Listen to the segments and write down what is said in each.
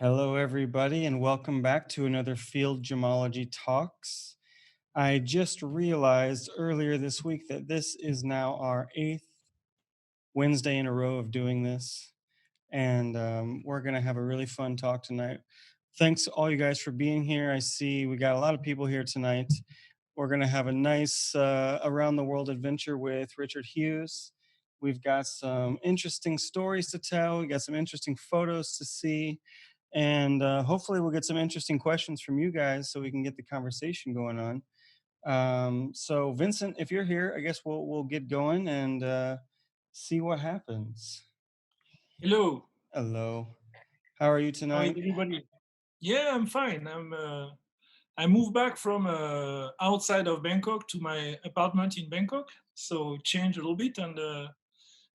Hello, everybody, and welcome back to another Field Gemology Talks. I just realized earlier this week that this is now our eighth Wednesday in a row of doing this, and we're going to have a really fun talk tonight. Thanks all you guys for being here. I see we got a lot of people here tonight. We're going to have a nice around the world adventure with Richard Hughes. We've got some interesting stories to tell. We got some interesting photos to see. And hopefully, we'll get some interesting questions from you guys so we can get the conversation going on. So, Vincent, if you're here, I guess we'll get going and see what happens. Hello, Hello. How are you how is tonight? everybody? Yeah, I'm fine. I moved back from outside of Bangkok to my apartment in Bangkok, so changed a little bit, and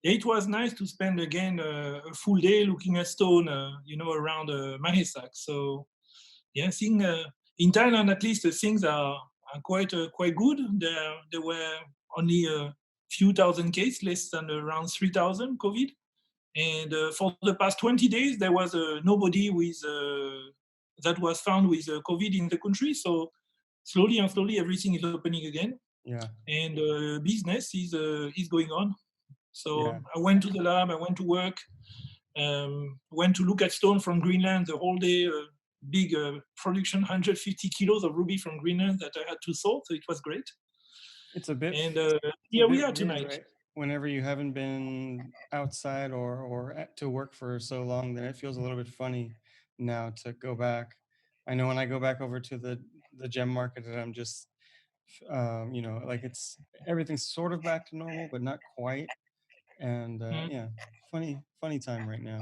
yeah, it was nice to spend again a full day looking at stone, around Mahesak. So yeah, I think in Thailand at least things are quite good. There were only a few thousand cases, less than around 3,000 COVID. And for the past 20 days, there was nobody with that was found with COVID in the country. So slowly and slowly, everything is opening again, Yeah, and business is going on. yeah. So I went to the lab, I went to work, went to look at stone from Greenland the whole day. Big production, 150 kilos of ruby from Greenland that I had to sort. So it was great. It's a bit And it's a here we bit are weird, tonight. right? Whenever you haven't been outside to work for so long, then it feels a little bit funny now to go back. I know when I go back over to the gem market, that I'm just like it's everything's sort of back to normal, but not quite. And Mm. yeah, funny time right now.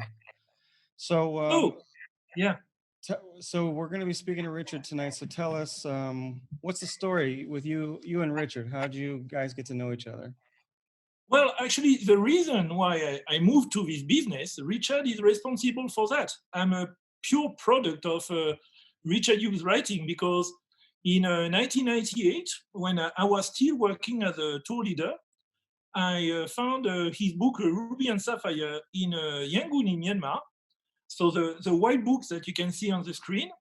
So Oh, yeah. so we're going to be speaking to Richard tonight. So tell us, what's the story with you and Richard? How'd you guys get to know each other? Well, actually, the reason why I moved to this business, Richard is responsible for that. I'm a pure product of Richard Hughes' writing because in 1998, when I was still working as a tour leader, I found his book Ruby and Sapphire in Yangon in Myanmar. So the white books that you can see on the screen.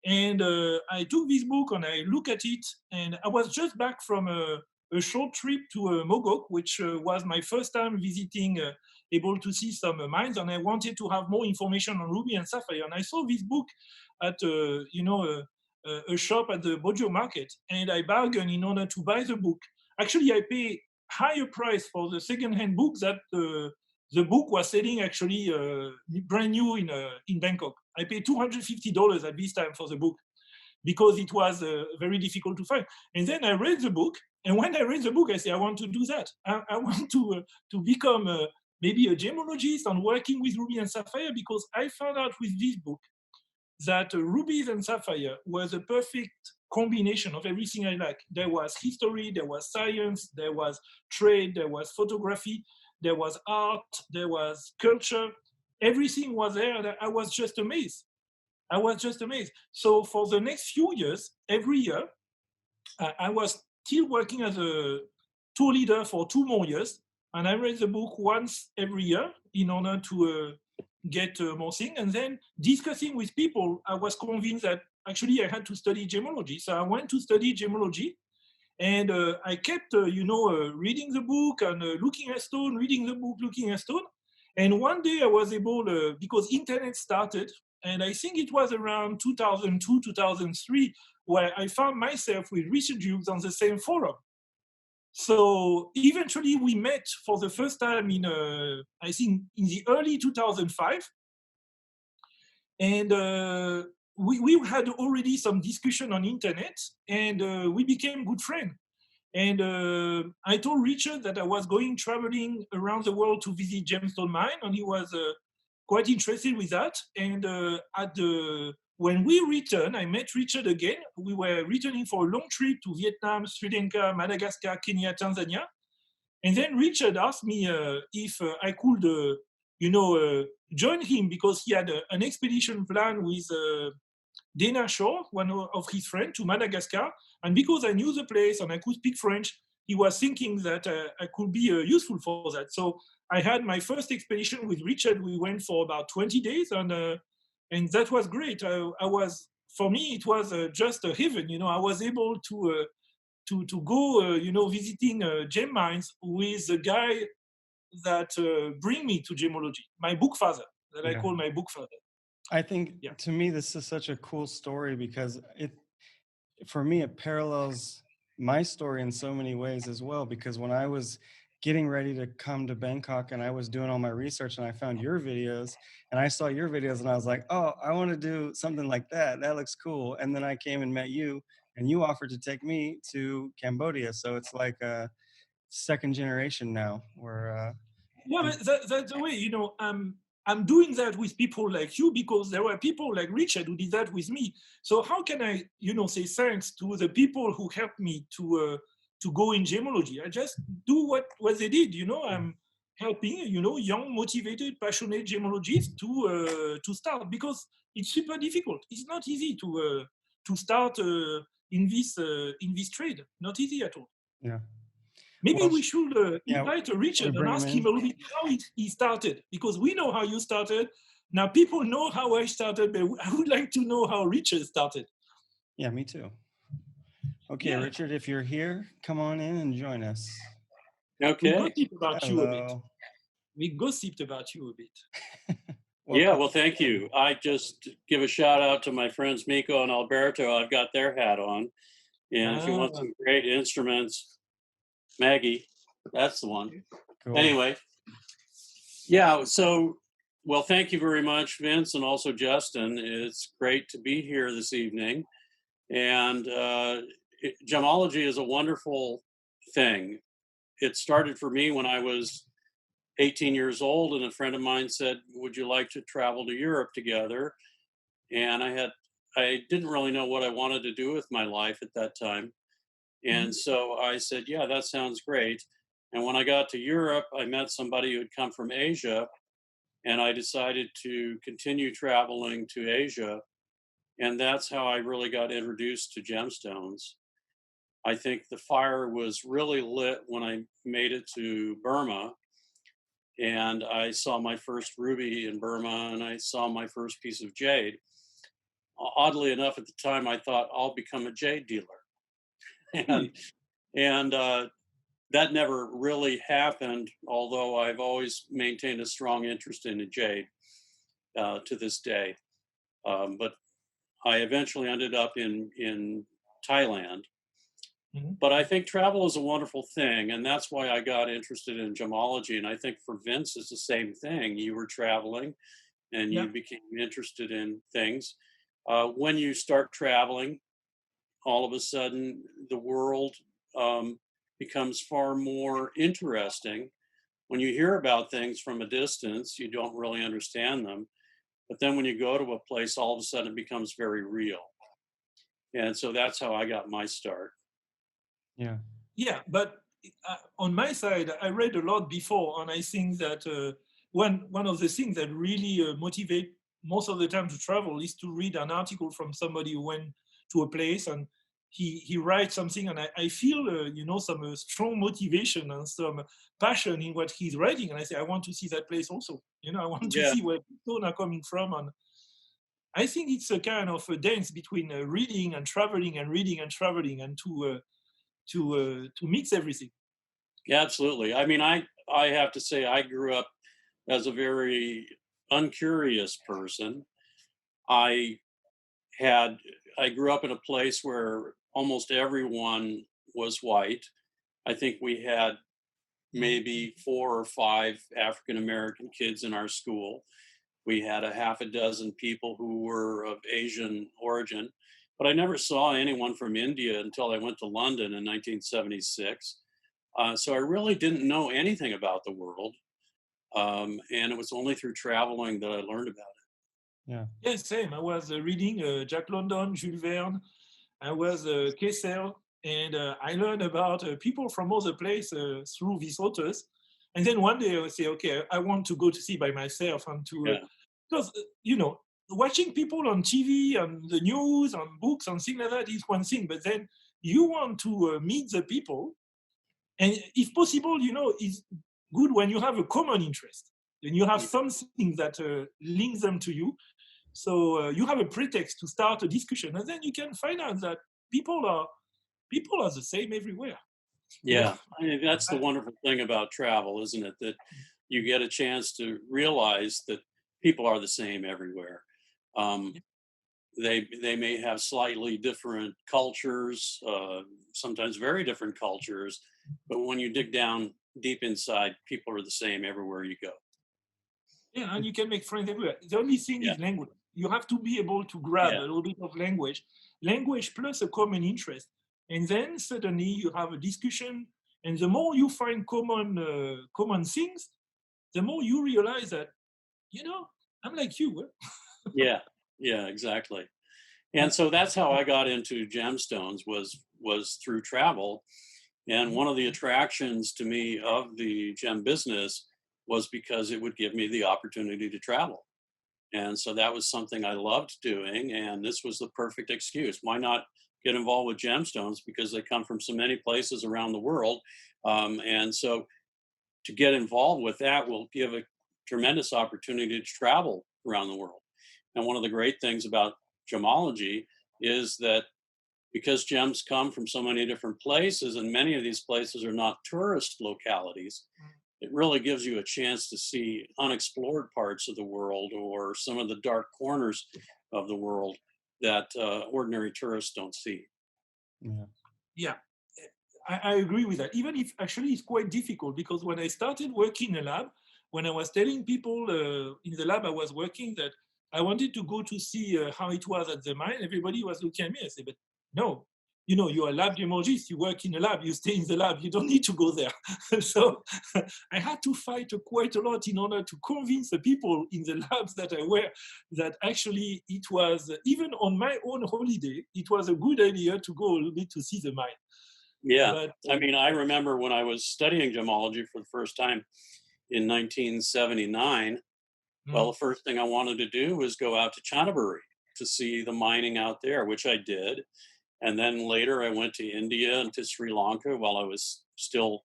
And I took this book and I look at it, and I was just back from a short trip to Mogok, which was my first time visiting, able to see some mines, and I wanted to have more information on ruby and sapphire. And I saw this book at a shop at the Bojo market, and I bargained in order to buy the book. Actually, I pay higher price for the second-hand book that the book was selling actually brand new in Bangkok. I paid $250 at this time for the book because it was very difficult to find. And then I read the book, and when I read the book, I say I want to do that. I want to become maybe a gemologist and working with ruby and sapphire because I found out with this book that rubies and sapphire was a perfect combination of everything I like. There was history, there was science, there was trade, there was photography, there was art, there was culture. Everything was there, and I was just amazed. I was just amazed. So for the next few years, every year, I was still working as a tour leader for 2 more years, and I read the book once every year in order to get more things. And then discussing with people, I was convinced that actually I had to study gemology. So I went to study gemology, and I kept, reading the book and looking at stone, reading the book, looking at stone. And one day I was able, because internet started, and I think it was around 2002, 2003, where I found myself with Richard Hughes on the same forum. So eventually we met for the first time in, I think, in the early 2005. And we had already some discussion on internet, and we became good friends. And I told Richard that I was going traveling around the world to visit gemstone mine, and he was quite interested with that. And when we returned, I met Richard again. We were returning for a long trip to Vietnam, Sri Lanka, Madagascar, Kenya, Tanzania. And then Richard asked me if I could, join him because he had an expedition plan with Dana Schorr, one of his friends, to Madagascar. And because I knew the place and I could speak French, he was thinking that I could be useful for that. So I had my first expedition with Richard. We went for about 20 days, and and that was great. For me, it was just a heaven. I was able to go, visiting gem mines with the guy that bring me to gemology, my book father, that I Yeah. call my book father. I think Yeah. to me this is such a cool story because for me it parallels my story in so many ways as well, because when I was getting ready to come to Bangkok and I was doing all my research and I found your videos and I saw your videos and I was like, oh, I want to do something like that. That looks cool. And then I came and met you and you offered to take me to Cambodia. So it's like a second generation now where Yeah, but that's the way, I'm doing that with people like you because there were people like Richard who did that with me. So how can I, say thanks to the people who helped me to go in gemology? I just do what they did. I'm helping, young, motivated, passionate gemologists to start, because it's super difficult. It's not easy to start in this trade. Not easy at all. yeah. Maybe Well, we should yeah, invite we Richard and bring him ask him in. a little bit how he started, because we know how you started. Now people know how I started, but I would like to know how Richard started. Yeah, me too. Okay, Yeah, Richard, if you're here, come on in and join us. we Okay. gossiped about you a bit. Hello. We gossiped about you a bit. Yeah, Welcome. well, thank you. I just give a shout out to my friends Miko and Alberto. I've got their hat on. And if you want Ah, some great instruments, Maggie, that's the one. Cool. Anyway, yeah, so, well, thank you very much, Vince, and also Justin. It's great to be here this evening. And gemology is a wonderful thing. It started for me when I was 18 years old, and a friend of mine said, would you like to travel to Europe together? And I didn't really know what I wanted to do with my life at that time. And so I said, yeah, that sounds great. And when I got to Europe, I met somebody who had come from Asia, and I decided to continue traveling to Asia. And that's how I really got introduced to gemstones. I think the fire was really lit when I made it to Burma, and I saw my first ruby in Burma, and I saw my first piece of jade. Oddly enough, at the time, I thought I'll become a jade dealer, and that never really happened. Although I've always maintained a strong interest in the jade to this day, but I eventually ended up in Thailand. But I think travel is a wonderful thing, and that's why I got interested in gemology. And I think for Vince, it's the same thing. You were traveling, and yeah. you became interested in things. When you start traveling, all of a sudden the world becomes far more interesting. When you hear about things from a distance, you don't really understand them. But then when you go to a place, all of a sudden it becomes very real. And so that's how I got my start. Yeah. Yeah, but on my side, I read a lot before, and I think that one of the things that really motivate most of the time to travel is to read an article from somebody who went to a place and he writes something, and I feel some strong motivation and some passion in what he's writing, and I say I want to see that place also. I want to Yeah, see where people are coming from, and I think it's a kind of a dance between reading and traveling and reading and traveling, and to mix everything. absolutely. I mean, I have to say I grew up as a very uncurious person. I had I grew up in a place where almost everyone was white. I think we had maybe 4 or 5 African American kids in our school. We had a half a dozen people who were of Asian origin, but I never saw anyone from India until I went to London in 1976. So I really didn't know anything about the world, and it was only through traveling that I learned about it. Yeah. Yeah, same. I was reading Jack London, Jules Verne. I was Kessel, and I learned about people from other places through these authors. And then one day I would say, okay, I want to go to see by myself and to Yeah, because watching people on TV and the news on books and things like that is one thing, but then you want to meet the people, and if possible, it's good when you have a common interest and you have something that links them to you. So you have a pretext to start a discussion, and then you can find out that people are the same everywhere. Yeah, I mean, that's the wonderful thing about travel, isn't it? That you get a chance to realize that people are the same everywhere. Um, they may have slightly different cultures, sometimes very different cultures, but when you dig down deep inside, people are the same everywhere you go. Yeah, and you can make friends everywhere. The only thing Yeah, is language. You have to be able to grab yeah, a little bit of language plus a common interest, and then suddenly you have a discussion. And the more you find common things, the more you realize that I'm like you. yeah, yeah, exactly. And so that's how I got into gemstones was through travel. And one of the attractions to me of the gem business was because it would give me the opportunity to travel. And so that was something I loved doing. And this was the perfect excuse. Why not get involved with gemstones? Because they come from so many places around the world. And so to get involved with that will give a tremendous opportunity to travel around the world. And one of the great things about gemology is that because gems come from so many different places and many of these places are not tourist localities, it really gives you a chance to see unexplored parts of the world or some of the dark corners of the world that ordinary tourists don't see. Yeah. Yeah, I agree with that. Even if actually it's quite difficult, because when I started working in a lab, when I was telling people in the lab I was working that I wanted to go to see how it was at the mine, everybody was looking at me. I said, but no, you're a lab gemologist, you work in a lab, you stay in the lab, you don't need to go there. So I had to fight quite a lot in order to convince the people in the labs that I were that actually it was, even on my own holiday, it was a good idea to go a little bit to see the mine. Yeah. But I mean, I remember when I was studying gemology for the first time in 1979. Well, the first thing I wanted to do was go out to Chantaburi to see the mining out there, which I did. And then later I went to India and to Sri Lanka while I was still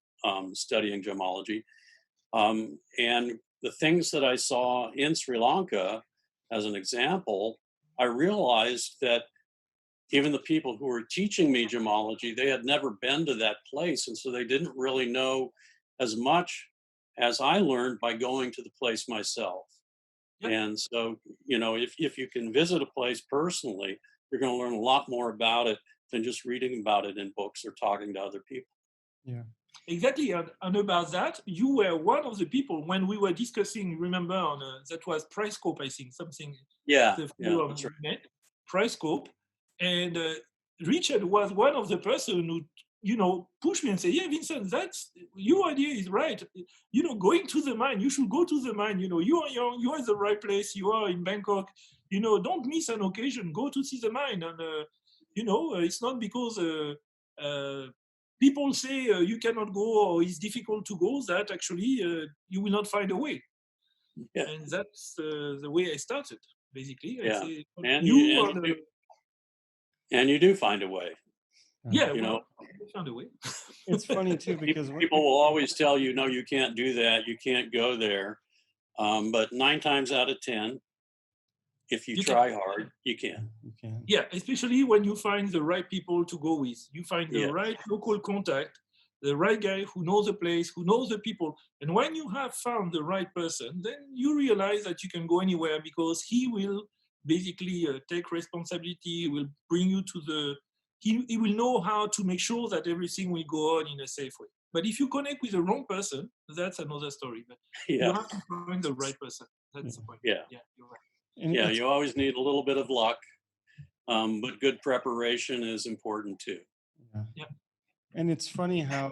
studying gemology. And the things that I saw in Sri Lanka, as an example, I realized that even the people who were teaching me gemology, they had never been to that place. And so they didn't really know as much as I learned by going to the place myself. yeah, And so, if you can visit a place personally, you're going to learn a lot more about it than just reading about it in books or talking to other people. Yeah. exactly. And about that, you were one of the people when we were discussing, remember, on that was Priscope, I think, something, Yeah, the yeah, fellow that's we right. met, Priscope. And Richard was one of the person who, pushed me and said, yeah, Vincent, that's your idea is right. Going to the mine, you should go to the mine. You are young, you are in the right place, you are in Bangkok. Don't miss an occasion, go to see the mine. And, it's not because people say you cannot go or it's difficult to go that actually you will not find a way. Yeah, And that's the way I started. Basically, I yeah. say And you you and are you the do and you do find a way. yeah. You know, Well, I found a way. It's funny too because people will always tell you, no, you can't do that, you can't go there. But 9 times out of 10, if you You can, try hard, you can. you can. yeah, especially when you find the right people to go with. You find the Yeah, right local contact, the right guy who knows the place, who knows the people. And when you have found the right person, then you realize that you can go anywhere because he will basically take responsibility. He will bring you to he will know how to make sure that everything will go on in a safe way. But if you connect with the wrong person, that's another story. But you yeah, have to find the right person. That's Yeah. the point. yeah, Yeah, you're right. And yeah. it's You always need a little bit of luck, but good preparation is important too. yeah. Yeah. And it's funny how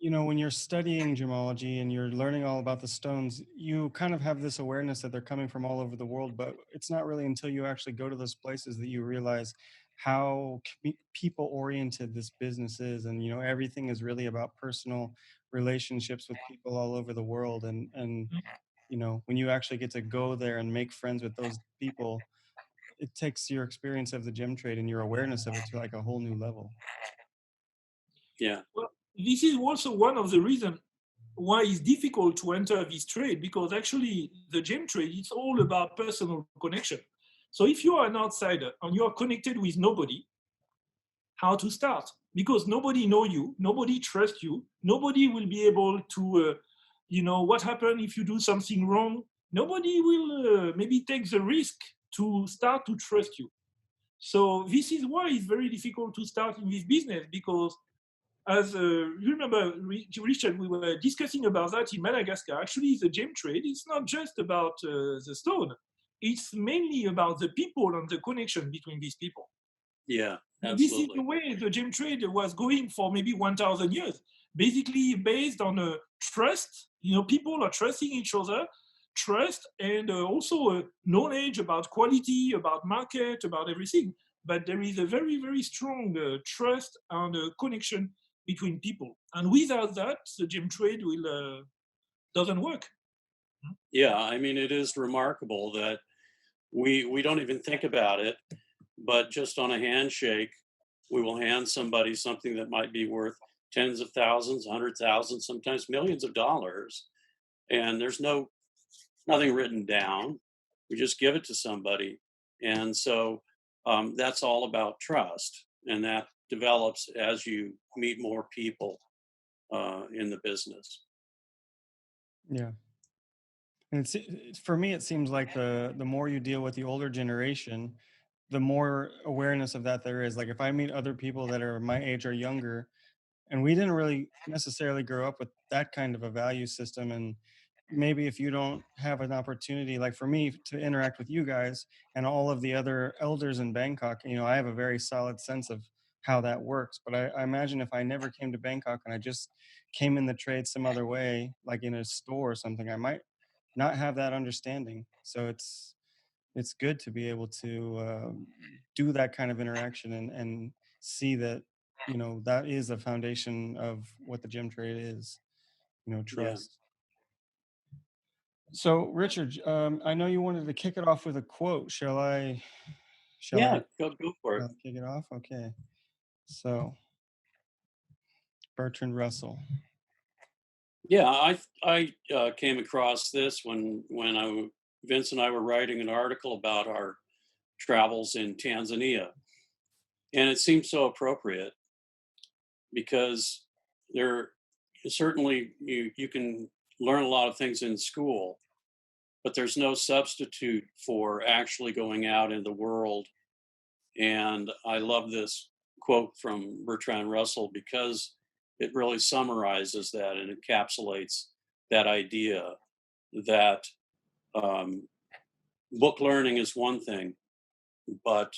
when you're studying gemology and you're learning all about the stones, you kind of have this awareness that they're coming from all over the world, but it's not really until you actually go to those places that you realize how people oriented this business is. And everything is really about personal relationships with people all over the world. And when you actually get to go there and make friends with those people, it takes your experience of the gem trade and your awareness of it to like a whole new level. Yeah, Well, this is also one of the reasons. why it's difficult to enter this trade, because actually the gem trade, it's all about personal connection. So if you are an outsider and you are connected with nobody, how to start? Because nobody know you, nobody trusts you, nobody will be able to, what happens if you do something wrong? Nobody will maybe take the risk to start to trust you. So this is why it's very difficult to start in this business, because as you remember, Richard, we were discussing about that in Madagascar. Actually, the gem trade, it's not just about the stone. It's mainly about the people and the connection between these people. Yeah, This is absolutely. the way the gem trade was going for maybe 1,000 years, basically based on trust. People are trusting each other, trust, and also knowledge about quality, about market, about everything. But there is a very, very strong trust and connection between people. And without that, the gem trade will doesn't work. Yeah, I mean, it is remarkable that we don't even think about it, but just on a handshake, we will hand somebody something that might be worth tens of thousands, 100,000, sometimes millions of dollars, and there's nothing written down. We just give it to somebody, and so that's all about trust, and that develops as you meet more people in the business. Yeah. And for me, it seems like the more you deal with the older generation, the more awareness of that there is. Like if I meet other people that are my age or younger, and we didn't really necessarily grow up with that kind of a value system, and maybe if you don't have an opportunity, like for me, to interact with you guys and all of the other elders in Bangkok, I have a very solid sense of how that works. But I imagine if I never came to Bangkok and I just came in the trade some other way, like in a store or something, I might not have that understanding. So it's good to be able to do that kind of interaction and see that that is a foundation of what the gem trade is, Yeah, trust. So Richard, I know you wanted to kick it off with a quote. Shall I yeah, go for it. kick it off? Okay. So Bertrand Russell. Yeah, I came across this when Vince and I were writing an article about our travels in Tanzania, and it seemed so appropriate because there certainly you can learn a lot of things in school, but there's no substitute for actually going out in the world. And I love this quote from Bertrand Russell because it really summarizes that and encapsulates that idea that um, book learning is one thing, but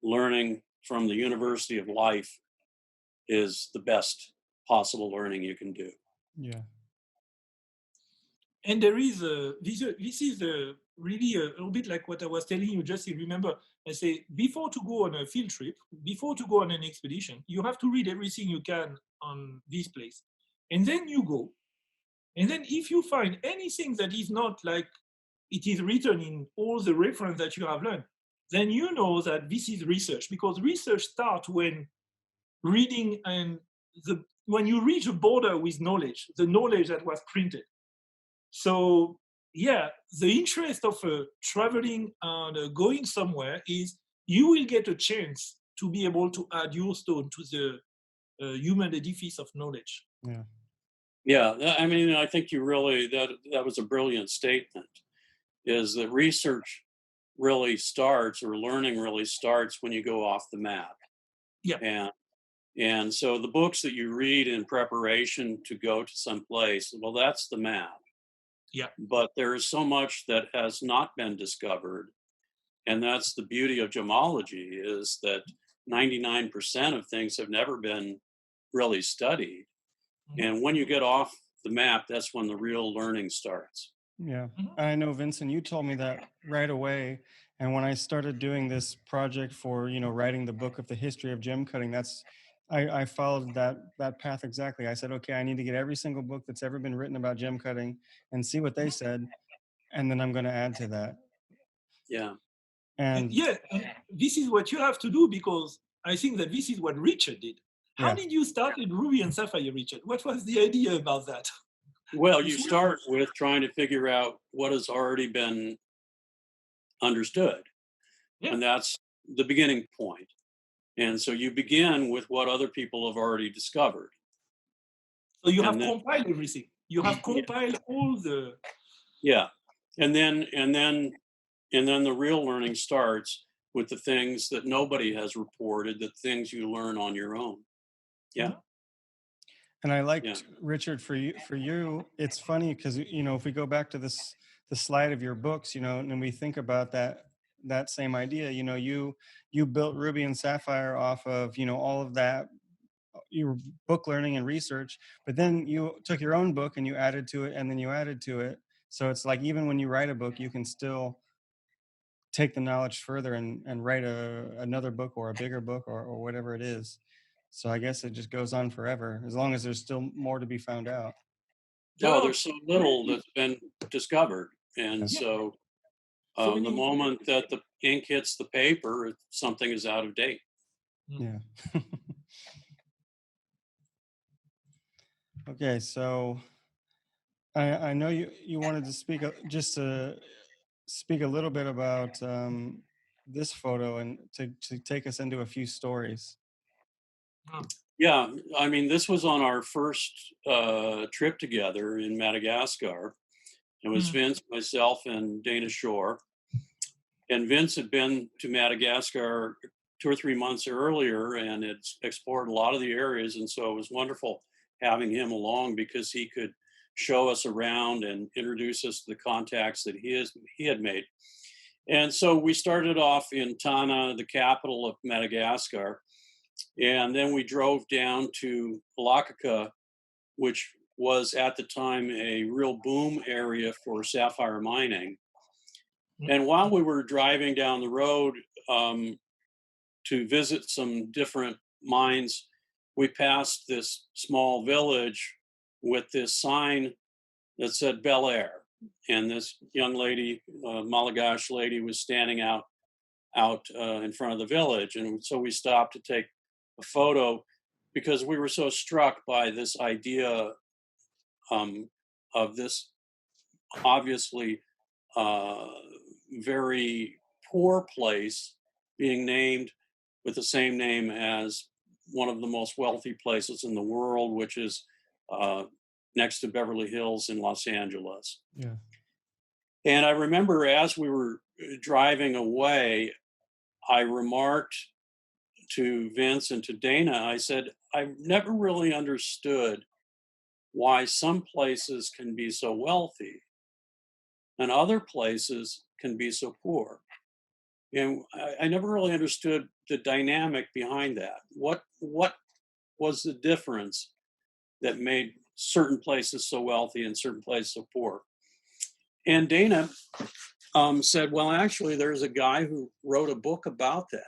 learning from the University of Life is the best possible learning you can do. Yeah. And there is this is really a little bit like what I was telling you. Just remember, I say before to go on a field trip, before to go on an expedition, you have to read everything you can on this place, and then you go. And then if you find anything that is not like it is written in all the reference that you have learned, then you know that this is research, because research starts when reading and when you reach a border with knowledge, the knowledge that was printed. So yeah, the interest of traveling and going somewhere is you will get a chance to be able to add your stone to the human edifice of knowledge. Yeah. Yeah, I mean, I think you really that was a brilliant statement. Is that research really starts, or learning really starts, when you go off the map. Yeah. And so the books that you read in preparation to go to some place, well, that's the map. Yeah. But there is so much that has not been discovered. And that's the beauty of gemology, is that 99% of things have never been really studied. Mhm. And when you get off the map, that's when the real learning starts. Yeah. Mhm. I know, Vincent, you told me that right away. And when I started doing this project for, writing the book of the history of gem cutting, I followed that path exactly. I said, okay, I need to get every single book that's ever been written about gem cutting and see what they said. And then I'm going to add to that. Yeah. And And yeah, and this is what you have to do, because I think that this is what Richard did. How yeah. did you start with Ruby and Sapphire, Richard? What was the idea about that? Well, you It's weird. start with trying to figure out what has already been understood, Yeah. and that's the beginning point. And so you begin with what other people have already discovered. So you have And then, compiled everything. You have yeah, compiled all the. yeah. And then the real learning starts with the things that nobody has reported, the things you learn on your own. Yeah, Yeah. And I yeah. liked, Richard, for you, it's funny because, if we go back to the slide of your books, and we think about that same idea, you built Ruby and Sapphire off of, all of that, your book learning and research, but then you took your own book and you added to it, and then you added to it. So it's like, even when you write a book, you can still take the knowledge further and write another book or a bigger book, or whatever it is. So I guess it just goes on forever, as long as there's still more to be found out. There Oh, are there's so little many. that's been discovered. And Yeah. Yeah. so So the many. moment that the ink hits the paper, something is out of date. Yeah. Okay, so I know you wanted to just to speak a little bit about this photo, and to take us into a few stories. Oh. Yeah, I mean, this was on our first trip together in Madagascar. It was Mm. Vince, myself, and Dana Schorr. And Vince had been to Madagascar 2 or 3 months earlier and had explored a lot of the areas. And so it was wonderful having him along because he could show us around and introduce us to the contacts that he had made. And so we started off in Tana, the capital of Madagascar. And then we drove down to Ilakaka, which was at the time a real boom area for sapphire mining. And while we were driving down the road to visit some different mines, we passed this small village with this sign that said Bel Air. And this young lady, Malagash lady, was standing out in front of the village. And so we stopped to take a photo because we were so struck by this idea of this obviously uh, very poor place being named with the same name as one of the most wealthy places in the world, which is uh, next to Beverly Hills in Los Angeles. Yeah. And I remember as we were driving away, I remarked to Vince and to Dana, I said, I've never really understood why some places can be so wealthy and other places can be so poor. And I never really understood the dynamic behind that. What was the difference that made certain places so wealthy and certain places so poor? And Dana said, well, actually, there's a guy who wrote a book about that.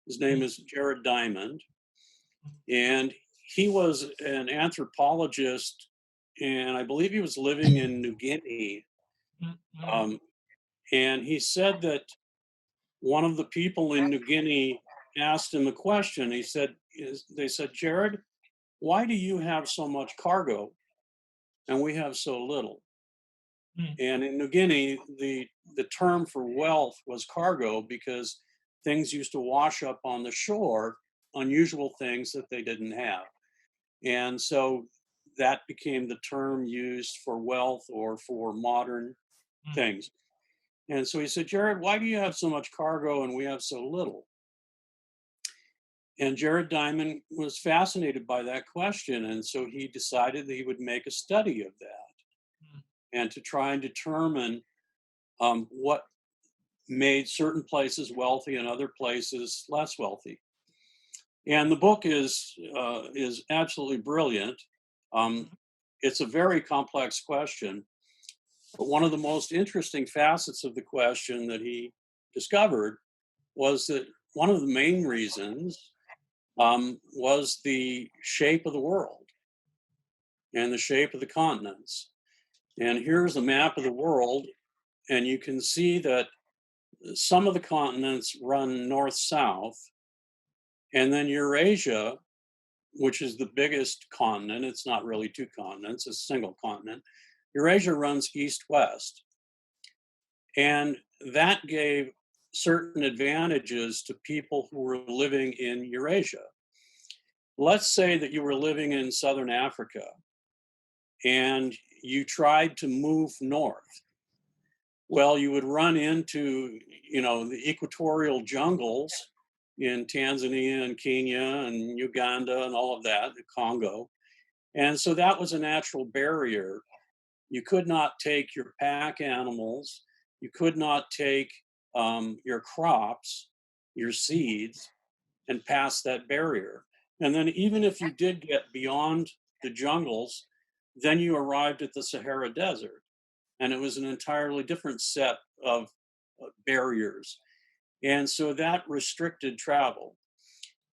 His name is Jared Diamond. And he was an anthropologist, and I believe he was living in New Guinea. Um, and he said that one of the people in New Guinea asked him a question. They said, Jared, why do you have so much cargo and we have so little? And in New Guinea, the term for wealth was cargo because things used to wash up on the shore, unusual things that they didn't have. And so that became the term used for wealth or for modern things. And so he said, Jared, why do you have so much cargo and we have so little? And Jared Diamond was fascinated by that question. And so he decided that he would make a study of that and to try and determine what made certain places wealthy and other places less wealthy. And the book is absolutely brilliant. It's a very complex question, but one of the most interesting facets of the question that he discovered was that one of the main reasons was the shape of the world and the shape of the continents. And here's a map of the world, and you can see that some of the continents run north-south, and then Eurasia which is the biggest continent. It's not really two continents, it's a single continent. Eurasia runs east-west. And that gave certain advantages to people who were living in Eurasia. Let's say that you were living in Southern Africa and you tried to move north. Well, you would run into, the equatorial jungles in Tanzania and Kenya and Uganda and all of that, the Congo. And so that was a natural barrier. You could not take your pack animals, you could not take your crops, your seeds, and pass that barrier. And then even if you did get beyond the jungles, then you arrived at the Sahara Desert. And it was an entirely different set of barriers. And so that restricted travel.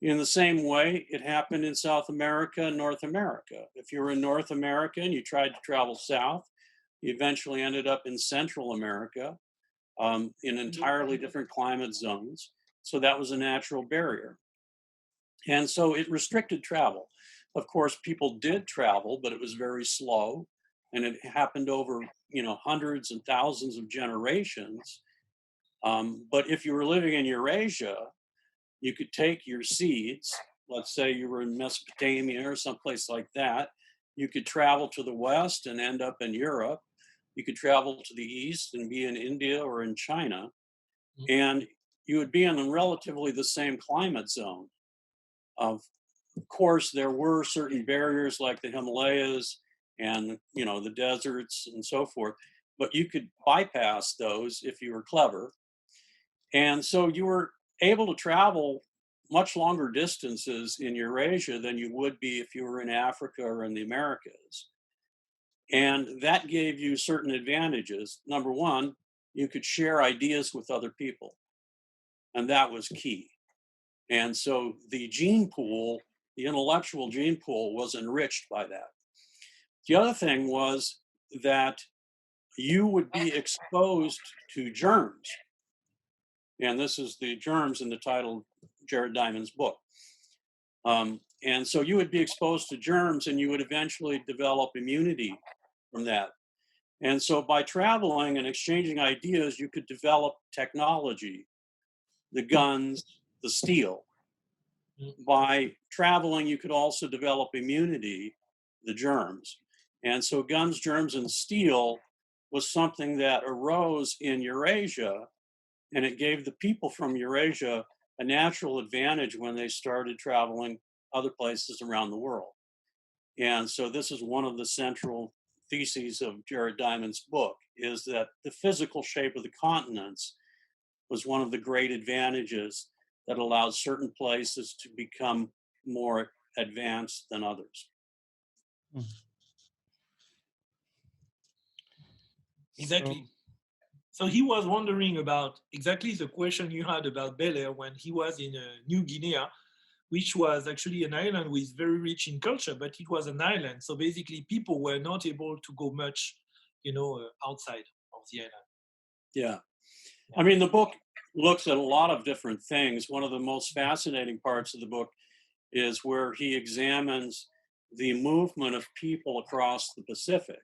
In the same way, it happened in South America and North America. If you were in North America and you tried to travel south, you eventually ended up in Central America, in entirely different climate zones. So that was a natural barrier. And so it restricted travel. Of course, people did travel, but it was very slow. And it happened over, hundreds and thousands of generations. But if you were living in Eurasia, you could take your seeds, let's say you were in Mesopotamia or someplace like that, you could travel to the west and end up in Europe. You could travel to the east and be in India or in China, and you would be in relatively the same climate zone. Of course, there were certain barriers like the Himalayas and the deserts and so forth, but you could bypass those if you were clever. And so you were able to travel much longer distances in Eurasia than you would be if you were in Africa or in the Americas. And that gave you certain advantages. Number one, you could share ideas with other people, and that was key. And so the gene pool, the intellectual gene pool, was enriched by that. The other thing was that you would be exposed to germs. And this is the germs in the title of Jared Diamond's book. And so you would be exposed to germs and you would eventually develop immunity from that. And so by traveling and exchanging ideas, you could develop technology, the guns, the steel. By traveling, you could also develop immunity, the germs. And so guns, germs, and steel was something that arose in Eurasia, and it gave the people from Eurasia a natural advantage when they started traveling other places around the world. And so this is one of the central theses of Jared Diamond's book, is that the physical shape of the continents was one of the great advantages that allowed certain places to become more advanced than others. Exactly. So he was wondering about exactly the question you had about Bel Air when he was in New Guinea, which was actually an island with very rich in culture, but it was an island. So basically people were not able to go much, outside of the island. Yeah. I mean, the book looks at a lot of different things. One of the most fascinating parts of the book is where he examines the movement of people across the Pacific.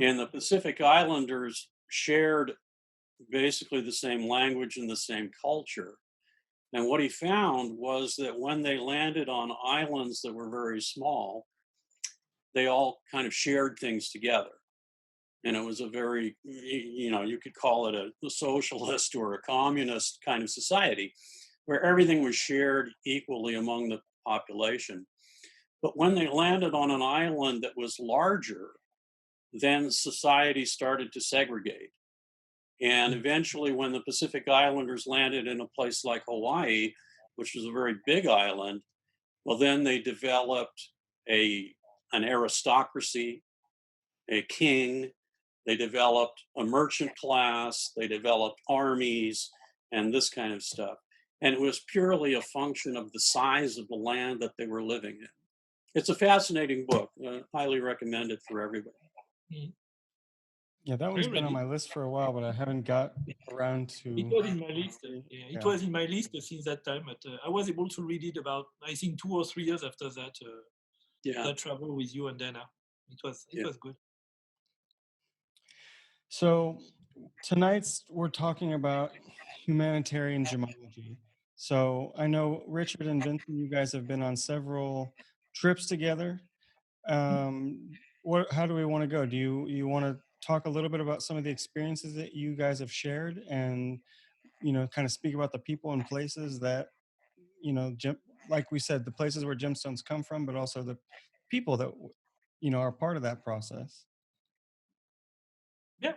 And the Pacific Islanders shared basically the same language and the same culture. And what he found was that when they landed on islands that were very small, they all kind of shared things together. And it was a very, you could call it a socialist or a communist kind of society where everything was shared equally among the population. But when they landed on an island that was larger, then society started to segregate. And eventually, when the Pacific Islanders landed in a place like Hawaii, which was a very big island, well, then they developed an aristocracy, a king, they developed a merchant class, they developed armies, and this kind of stuff. And it was purely a function of the size of the land that they were living in. It's a fascinating book. I highly recommend it for everybody. Yeah, that one's I'm been on ready. my list for a while, but I haven't got around to. It was in my list. Yeah. It was in my list since that time. But I was able to read it about, I think, 2 or 3 years after that. That travel with you and Dana. It was good. So tonight's we're talking about humanitarian gemology. So I know Richard and Vincent, you guys have been on several trips together. How do we want to go? Do you want to talk a little bit about some of the experiences that you guys have shared, and kind of speak about the people and places that like we said, the places where gemstones come from, but also the people that are part of that process. Yeah.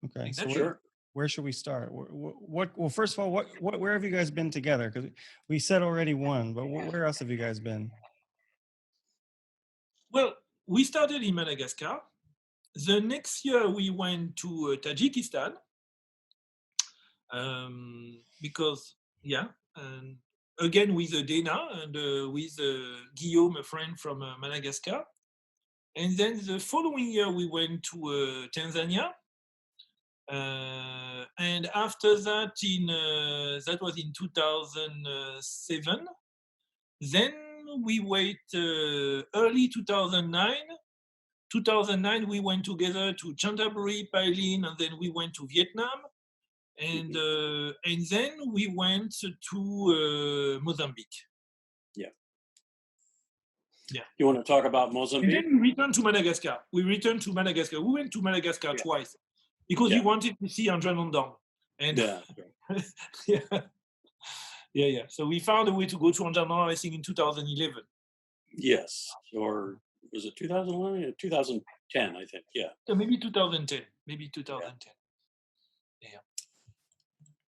Okay. So Sure. where should we start? Well, first of all, where have you guys been together? Because we said already one, but where else have you guys been? Well, we started in Madagascar. The next year we went to Tajikistan because and again with Dana and with Guillaume, a friend from Madagascar. And then the following year we went to Tanzania. And after that, that was in 2007. Then we wait early 2009. 2009 we went together to Canterbury, Pailin, and then we went to Vietnam, and then we went to Mozambique. Yeah. You want to talk about Mozambique? And then we returned to Madagascar. We went to Madagascar twice because we wanted to see André. And yeah. So we found a way to go to André, I think, in 2011. Yes, or was it 2011? 2010, I think. Yeah. So maybe 2010.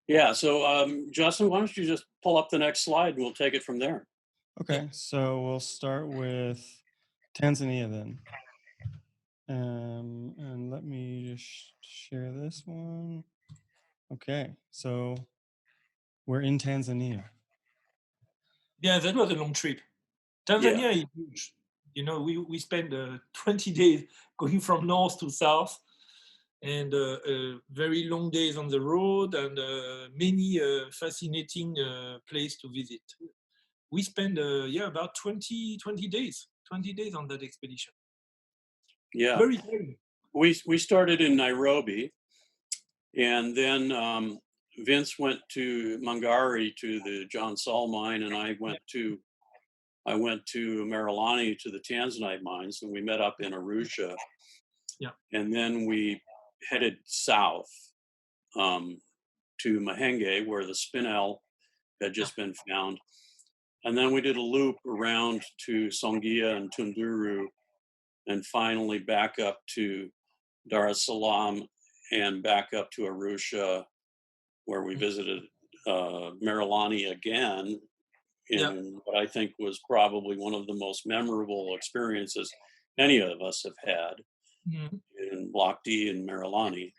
Yeah. So, Justin, why don't you just pull up the next slide and we'll take it from there. Okay. So we'll start with Tanzania then. And let me just share this one. Okay. So we're in Tanzania. Yeah, that was a long trip. Tanzania is huge. We spent 20 days going from north to south, and very long days on the road, and many fascinating places to visit. We spent about 20 days on that expedition. Yeah. Very cool. We started in Nairobi, and then Vince went to Mangari to the John Saul mine, and I went to Marilani to the Tanzanite mines, and we met up in Arusha. Yeah. And then we headed south to Mahenge, where the spinel had just been found. And then we did a loop around to Songea and Tunduru, and finally back up to Dar es Salaam and back up to Arusha, where we visited Marilani again in what I think was probably one of the most memorable experiences any of us have had in Block D in Marilani.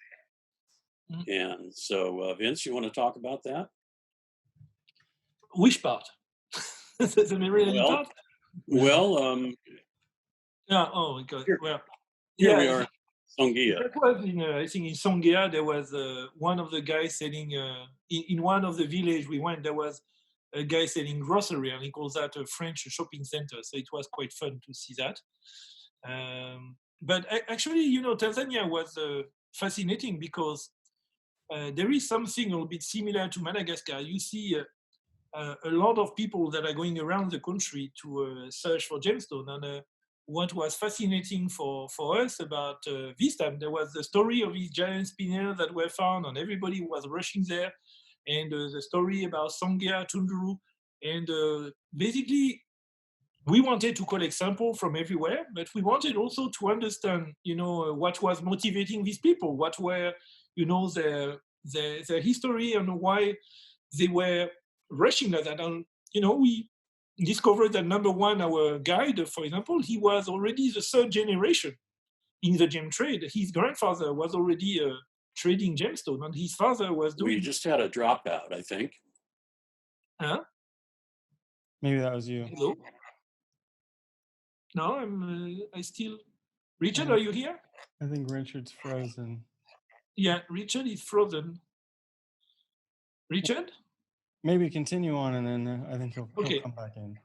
And so, Vince, you want to talk about that? Which part? The Marilani part? Well, yeah. Oh, God. Here we are, Songea. That was I think in Songea, there was one of the guys selling, in one of the village we went, there was a guy selling grocery, and he calls that a French shopping center. So it was quite fun to see that. But actually, Tanzania was fascinating because there is something a little bit similar to Madagascar. You see a lot of people that are going around the country to search for gemstone. And what was fascinating for us about this time, there was the story of these giant spinels that were found, and everybody was rushing there. And the story about Songea, Tunduru. And basically, we wanted to collect samples from everywhere, but we wanted also to understand, what was motivating these people, what were, their history, and why they were rushing like that. And, we discovered that number one, our guide, for example, he was already the third generation in the gem trade. His grandfather was already trading gemstone, and his father was doing. We just had a dropout, I think. Huh? Maybe that was you. Hello? No, I still. Richard, are you here? I think Richard's frozen. Yeah, Richard is frozen. Richard? Maybe continue on, and then I think he'll Okay. come back in.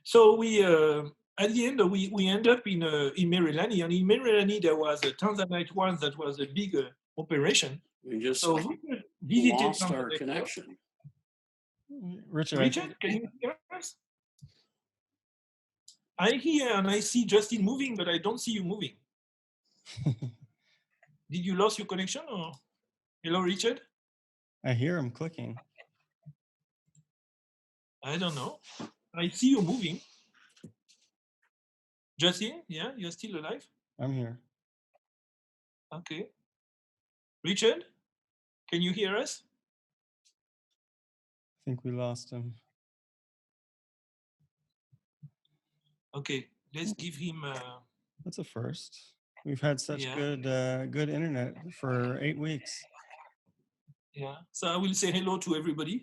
So we, at the end, we end up in Marilani, and in Marilani there was a Tanzanite one that was a big operation. We just So we visited lost our Tanzanite. connection. Richard, can you hear us? I hear and I see Justin moving, but I don't see you moving. Did you lose your connection or? Hello, Richard? I hear him clicking. I don't know. I see you moving. Justin, yeah, you're still alive? I'm here. Okay. Richard, can you hear us? I think we lost him. Okay, let's give him. That's a first. We've had such good internet for 8 weeks. Yeah. So I will say hello to everybody.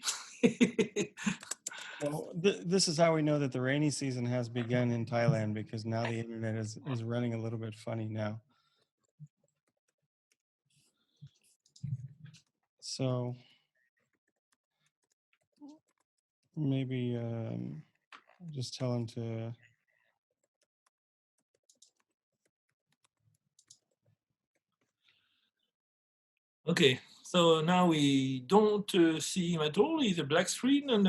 Well, this is how we know that the rainy season has begun in Thailand, because now the internet is running a little bit funny now. So maybe just tell him to. Okay, so now we don't see him at all. He's a black screen, and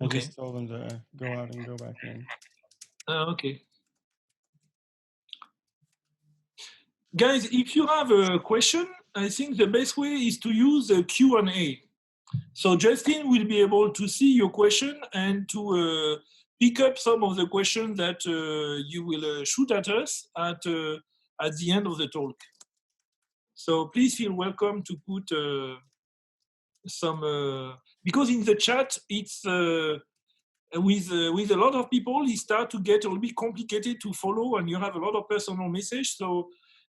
I just told him to go out and go back in. Okay. Guys, if you have a question, I think the best way is to use the Q&A. So Justin will be able to see your question and to pick up some of the questions that you will shoot at us at the end of the talk. So please feel welcome to put some, because in the chat, it's with a lot of people, it starts to get a little bit complicated to follow, and you have a lot of personal messages. So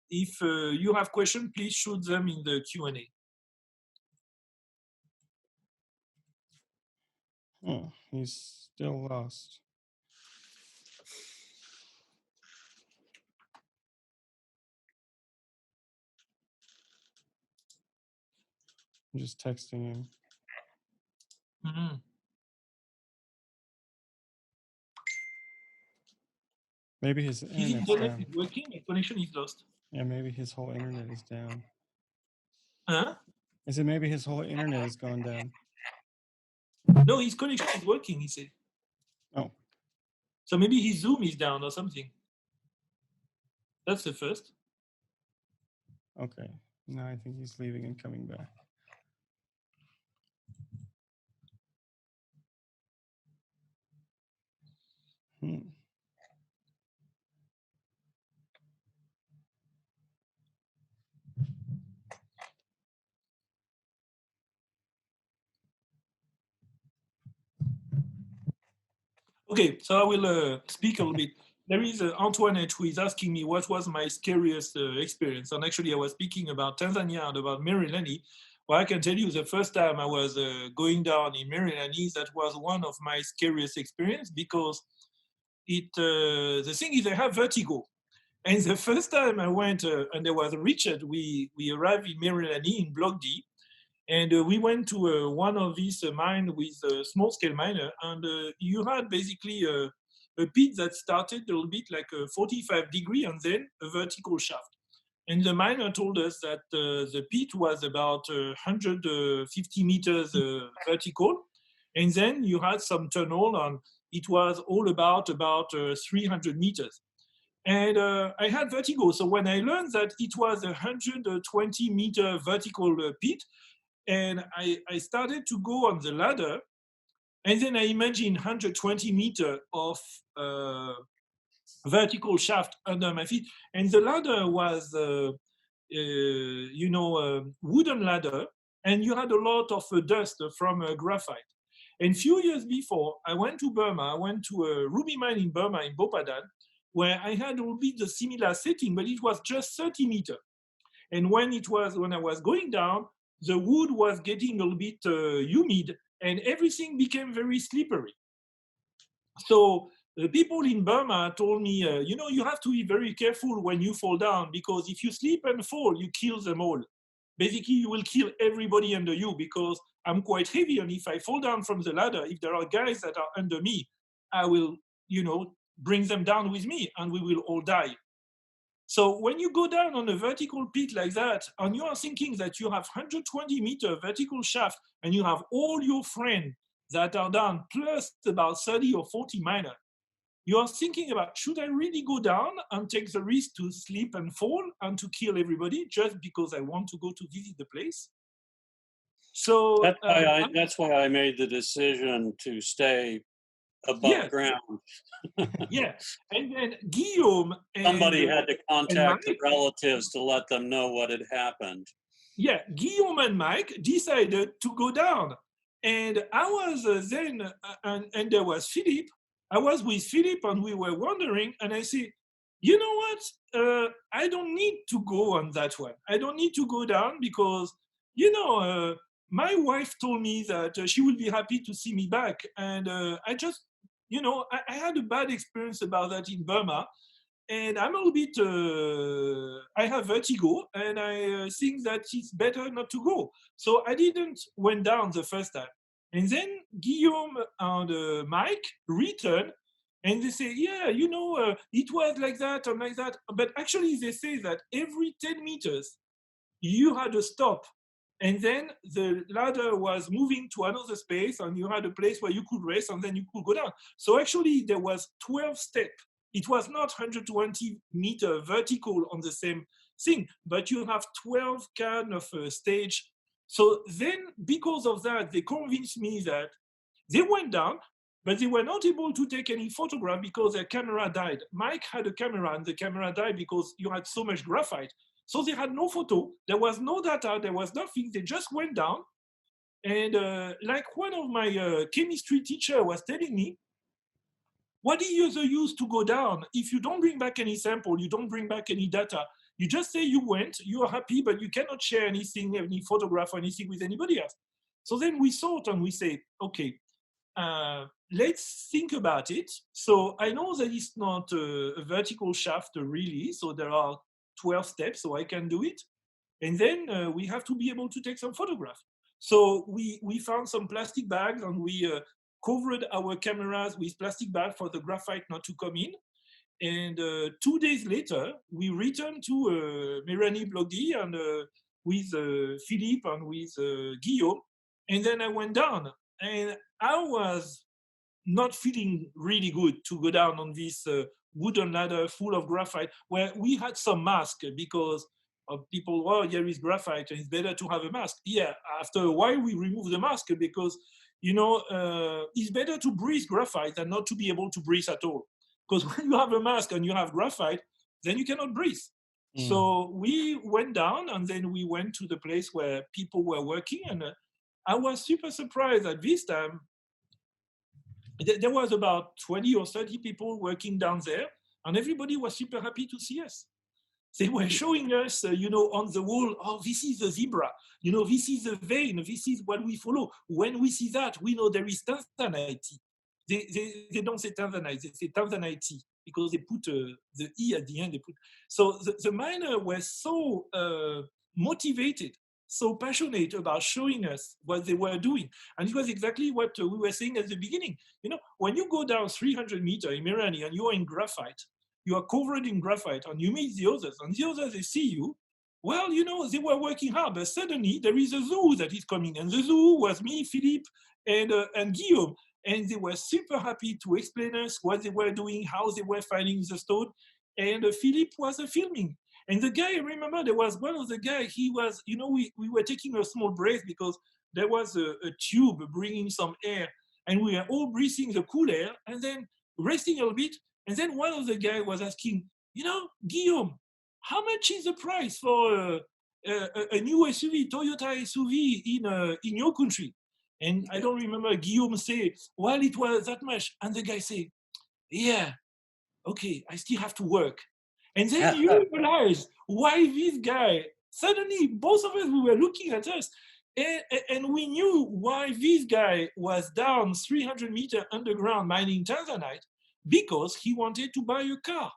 if you have questions, please shoot them in the Q&A. Oh, he's still lost. I'm just texting him. Mm-hmm. Maybe his internet's internet down. is working, his connection is lost. Yeah, maybe his whole internet is down. Huh? I said maybe his whole internet has gone down. No, his connection is working, he said. Oh. So maybe his Zoom is down or something. That's the first. Okay. Now I think he's leaving and coming back. Okay, so I will speak a little bit. There is Antoinette who is asking me what was my scariest experience. And actually I was speaking about Tanzania and about Marilani. Well, I can tell you the first time I was going down in Marilani, that was one of my scariest experience, because the thing is I have vertigo. And the first time I went, and there was Richard, we arrived in Marilani in Block D, and we went to one of these mines with a small-scale miner, and you had basically a pit that started a little bit like a 45 degree and then a vertical shaft. And the miner told us that the pit was about 150 meters vertical, and then you had some tunnel, and it was all about 300 meters. And I had vertigo. So when I learned that it was a 120-meter vertical pit, and I started to go on the ladder, and then I imagined 120 meters of vertical shaft under my feet. And the ladder was, wooden ladder, and you had a lot of dust from graphite. And a few years before, I went to Burma. I went to a ruby mine in Burma, in Bopadan, where I had a little bit the similar setting, but it was just 30 meters. And when I was going down, the wood was getting a little bit humid, and everything became very slippery. So The people in Burma told me, you have to be very careful when you fall down, because if you slip and fall, you kill them all. Basically, you will kill everybody under you, because I'm quite heavy, and if I fall down from the ladder, if there are guys that are under me, I will, bring them down with me, and we will all die. So when you go down on a vertical pit like that, and you are thinking that you have 120-meter vertical shaft, and you have all your friends that are down, plus about 30 or 40 miners, you are thinking about, should I really go down and take the risk to slip and fall and to kill everybody just because I want to go to visit the place? So that's why I made the decision to stay above ground. Yeah, and then Guillaume and somebody had to contact the Mike, relatives to let them know what had happened. Yeah, Guillaume and Mike decided to go down, and I was then, and there was Philippe. I was with Philippe, and we were wandering, and I said, you know what? I don't need to go on that one. I don't need to go down because, my wife told me that she would be happy to see me back. And I just, I had a bad experience about that in Burma. And I'm a little bit, I have vertigo, and I think that it's better not to go. So I didn't went down the first time. And then Guillaume and Mike returned, and they say, yeah, it was like that and like that. But actually, they say that every 10 meters, you had a stop. And then the ladder was moving to another space, and you had a place where you could rest, and then you could go down. So actually, there was 12 steps. It was not 120-meter vertical on the same thing, but you have 12 kind of stage. So then, because of that, they convinced me that they went down, but they were not able to take any photograph because their camera died. Mike had a camera, and the camera died because you had so much graphite. So they had no photo, there was no data, there was nothing, they just went down. And like one of my chemistry teacher was telling me, what is the use to go down? If you don't bring back any sample, you don't bring back any data, you just say you went, you are happy, but you cannot share anything, any photograph or anything with anybody else. So then we thought, and we say, okay, let's think about it. So I know that it's not a vertical shaft really, so there are 12 steps, so I can do it. And then we have to be able to take some photographs. So we found some plastic bags, and we covered our cameras with plastic bags for the graphite not to come in. And 2 days later, we returned to Méranie Blogdy and with Philippe and with Guillaume. And then I went down, and I was not feeling really good to go down on this wooden ladder full of graphite, where we had some mask because people, oh, here is graphite, and it's better to have a mask. Yeah, after a while, we removed the mask because, it's better to breathe graphite than not to be able to breathe at all. Because when you have a mask and you have graphite, then you cannot breathe. So we went down, and then we went to the place where people were working, and I was super surprised at this time. There was about 20 or 30 people working down there, and everybody was super happy to see us. They were showing us, on the wall, oh, this is the zebra, this is the vein, this is what we follow. When we see that, we know there is Tanzanite. They don't say Tanzanite, they say Tanzanite, because they put the E at the end. So the miner was so motivated, so passionate about showing us what they were doing. And it was exactly what we were saying at the beginning. When you go down 300 meters in Méranie and you are in graphite, you are covered in graphite, and you meet the others, and the others, they see you. Well, they were working hard, but suddenly there is a zoo that is coming. And the zoo was me, Philippe, and Guillaume. And they were super happy to explain us what they were doing, how they were finding the stone. And Philippe was filming. And the guy, I remember there was one of the guy, he was, we were taking a small break because there was a tube bringing some air, and we were all breathing the cool air and then resting a little bit. And then one of the guys was asking, Guillaume, how much is the price for a new SUV, Toyota SUV in your country? And I don't remember Guillaume say, well, it was that much. And the guy say, yeah, okay, I still have to work. And then you realize why this guy, suddenly both of us, we were looking at us, and we knew why this guy was down 300 meters underground mining Tanzanite, because he wanted to buy a car.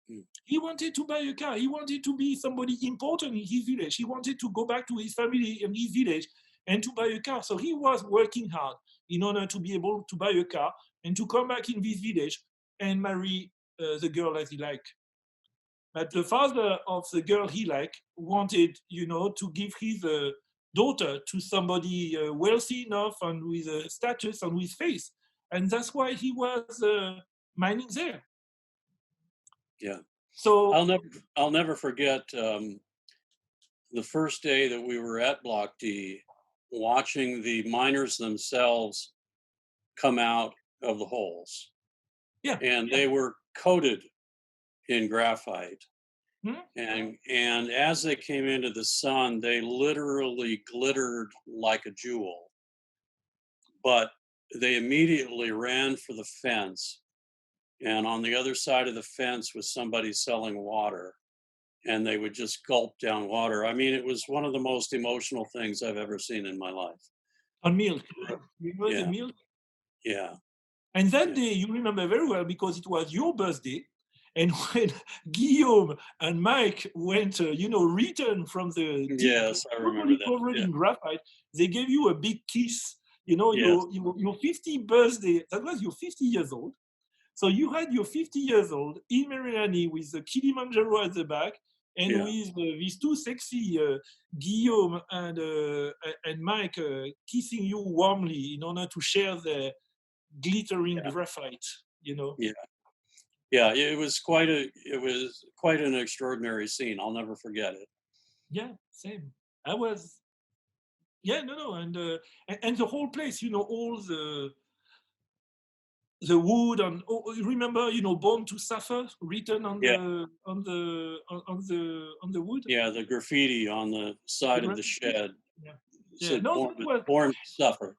Mm. He wanted to buy a car. He wanted to be somebody important in his village. He wanted to go back to his family and his village and to buy a car. So he was working hard in order to be able to buy a car and to come back in this village and marry the girl that he liked. But the father of the girl he liked wanted, to give his daughter to somebody wealthy enough and with a status and with faith. And that's why he was mining there. Yeah. So I'll never forget the first day that we were at Block D, watching the miners themselves come out of the holes. yeah, And they were coated in graphite. Hmm? And as they came into the sun, they literally glittered like a jewel. But they immediately ran for the fence. And on the other side of the fence was somebody selling water. And they would just gulp down water. I mean, it was one of the most emotional things I've ever seen in my life. On milk. You know the Yeah. milk? Yeah. And that Yeah. day you remember very well because it was your birthday. And when Guillaume and Mike went, return from the dig, Yes, I remember totally that. covered Yeah. in graphite, they gave you a big kiss. Yes. Your 50th birthday, that was your 50 years old. So you had your 50 years old in Mariani with the Kilimanjaro at the back and Yeah. with these two sexy Guillaume and Mike kissing you warmly in order to share their glittering Yeah. graphite, Yeah. Yeah, it was quite an extraordinary scene. I'll never forget it. Yeah, same. I was, yeah, no, and the whole place, all the wood and remember, Born to Suffer written on Yeah. the wood. Yeah, the graffiti on the side of the shed Yeah, said no, born, that was, born to suffer.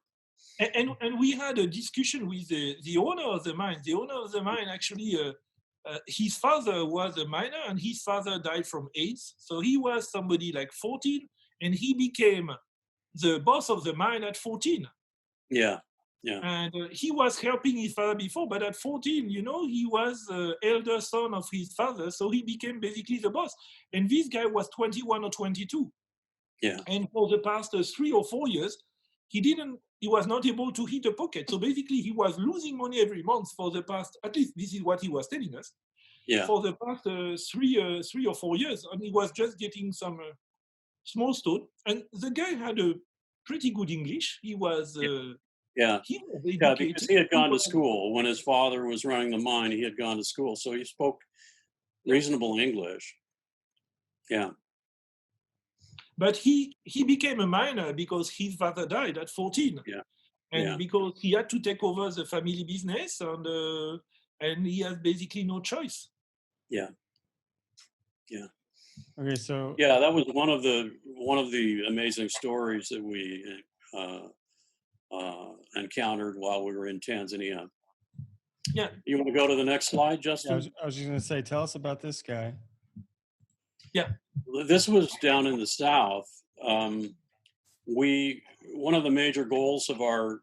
and we had a discussion with the owner of the mine. The owner of the mine actually, his father was a miner, and his father died from AIDS. So he was somebody like 14, and he became the boss of the mine at 14. Yeah. Yeah. And he was helping his father before, but at 14, he was the elder son of his father, so he became basically the boss. And this guy was 21 or 22. Yeah. And for the past 3 or 4 years, he was not able to hit a pocket. So basically, he was losing money every month for the past, at least this is what he was telling us, Yeah. for the past 3 or 4 years. And he was just getting some small stone. And the guy had a pretty good English. He was Yeah. he was Yeah, because educated. he had gone to was, school when his father was running the mine. He had gone to school, so he spoke reasonable English. Yeah. But he became a miner because his father died at 14. Yeah. And Yeah. because he had to take over the family business, and he has basically no choice. Yeah. Yeah. Okay, so Yeah, that was one of the amazing stories that we encountered while we were in Tanzania. Yeah. You want to go to the next slide, yeah, Justin? I was just going to say, tell us about this guy. Yeah. This was down in the south. One of the major goals of our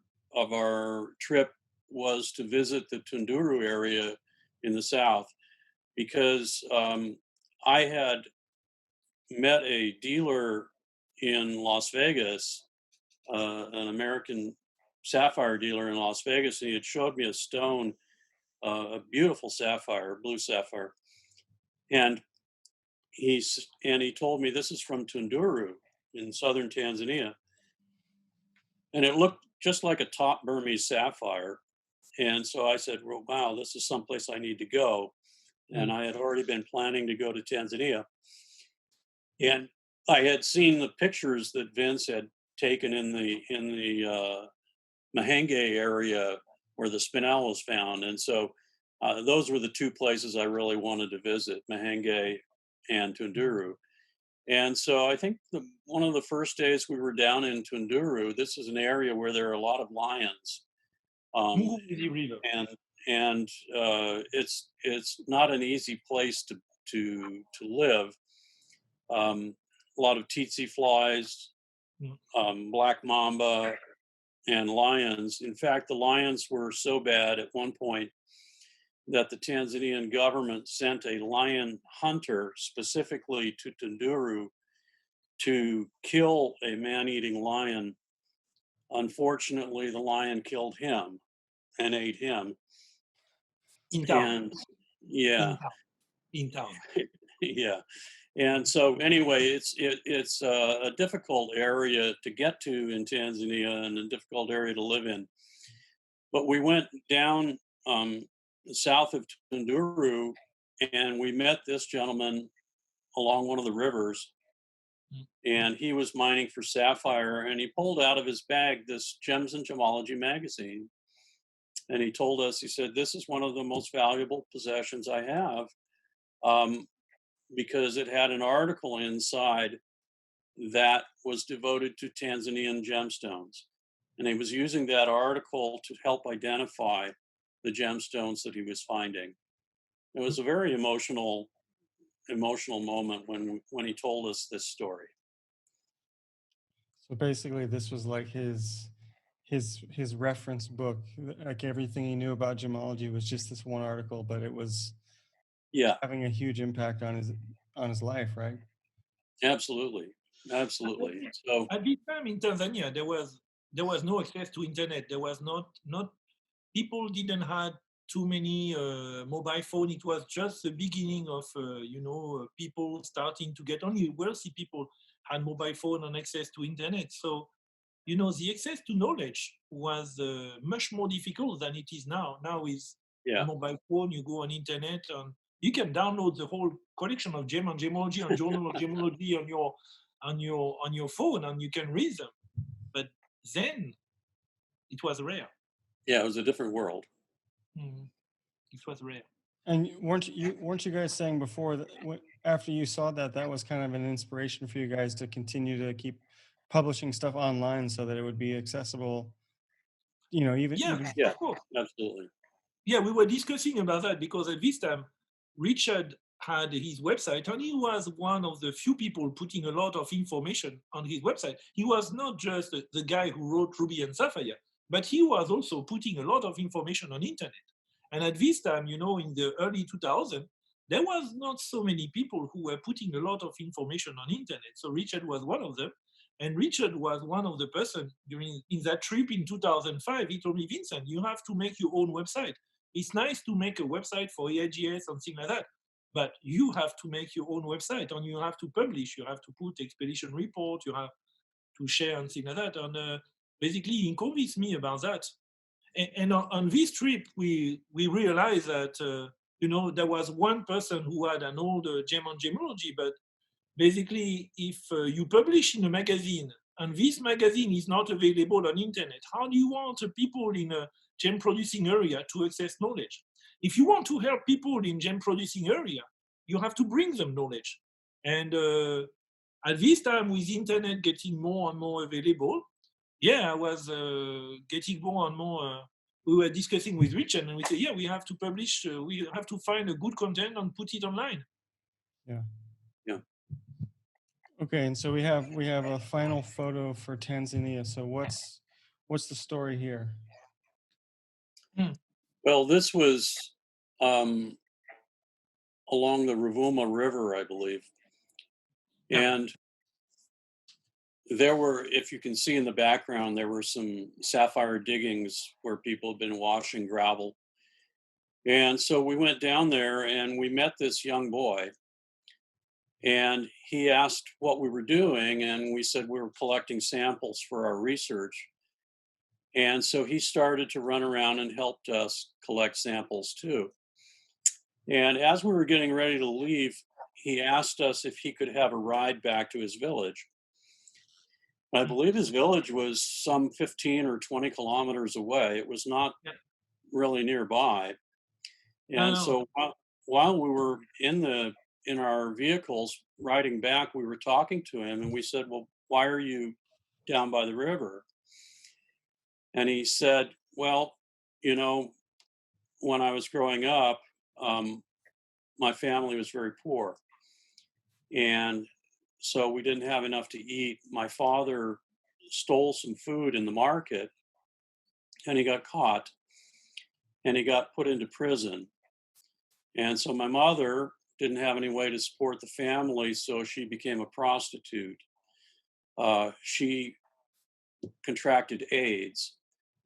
trip was to visit the Tunduru area in the south, because I had met a dealer in Las Vegas, an American sapphire dealer in Las Vegas, and he had showed me a stone, a beautiful sapphire, blue sapphire, and he told me this is from Tunduru in southern Tanzania, and it looked just like a top Burmese sapphire. And so I said, well, wow, this is someplace I need to go. And I had already been planning to go to Tanzania. And I had seen the pictures that Vince had taken in the Mahenge area where the spinel was found. And so those were the two places I really wanted to visit, Mahenge and Tunduru. And so I think one of the first days we were down in Tunduru, this is an area where there are a lot of lions. And it's not an easy place to live. A lot of tsetse flies, black mamba, and lions. In fact, the lions were so bad at one point that the Tanzanian government sent a lion hunter specifically to Tunduru to kill a man-eating lion. Unfortunately, the lion killed him and ate him. In town. And yeah, In town. yeah. And so anyway, it's a difficult area to get to in Tanzania and a difficult area to live in. But we went down south of Tunduru, and we met this gentleman along one of the rivers, and he was mining for sapphire, and he pulled out of his bag this Gems and Gemology magazine. And he told us, he said, "This is one of the most valuable possessions I have," because it had an article inside that was devoted to Tanzanian gemstones. And he was using that article to help identify the gemstones that he was finding. It was a very emotional moment when he told us this story. So basically, this was like his reference book. Like everything he knew about gemology was just this one article, but it was having a huge impact on his life, right? Absolutely. So at this time in Tanzania, there was no access to internet. There was not people didn't have too many mobile phone. It was just the beginning of people starting to get, only wealthy people had mobile phone and access to internet. So the access to knowledge was much more difficult than it is now. Now is mobile phone, you go on internet and you can download the whole collection of gem and gemology and journal of gemology on your phone, and you can read them. But then it was rare. Yeah, it was a different world. It was rare. And weren't you guys saying before that after you saw that was kind of an inspiration for you guys to continue to keep publishing stuff online so that it would be accessible, even of course. Absolutely. Yeah, we were discussing about that because at this time, Richard had his website, and he was one of the few people putting a lot of information on his website. He was not just the guy who wrote Ruby and Sapphire, but he was also putting a lot of information on internet. And at this time, in the early 2000s, there was not so many people who were putting a lot of information on internet. So Richard was one of them. And Richard was one of the person in that trip in 2005. He told me, "Vincent, you have to make your own website. It's nice to make a website for EIGS, something like that, but you have to make your own website and you have to publish. You have to put expedition report. You have to share and things like that." And basically, he convinced me about that. And on this trip, we realized that there was one person who had an old gem on gemology, but basically, if you publish in a magazine and this magazine is not available on internet, how do you want people in a gem producing area to access knowledge? If you want to help people in gem producing area, you have to bring them knowledge. And at this time, with internet getting more and more available, I was getting more and more. We were discussing with Richard, and we said, we have to publish. We have to find a good content and put it online. Yeah. Yeah. Okay, and so we have a final photo for Tanzania. So what's the story here? Well, this was along the Ruvuma River, I believe. And there were, if you can see in the background, there were some sapphire diggings where people had been washing gravel. And so we went down there and we met this young boy. And he asked what we were doing, and we said we were collecting samples for our research. And so he started to run around and helped us collect samples too. And as we were getting ready to leave, he asked us if he could have a ride back to his village. I believe his village was some 15 or 20 kilometers away. It was not really nearby. And so while we were in our vehicles riding back, we were talking to him and we said, "Well, why are you down by the river?" And he said, "Well, when I was growing up, my family was very poor. And so we didn't have enough to eat. My father stole some food in the market and he got caught and he got put into prison. And so my mother didn't have any way to support the family, so she became a prostitute. She contracted AIDS.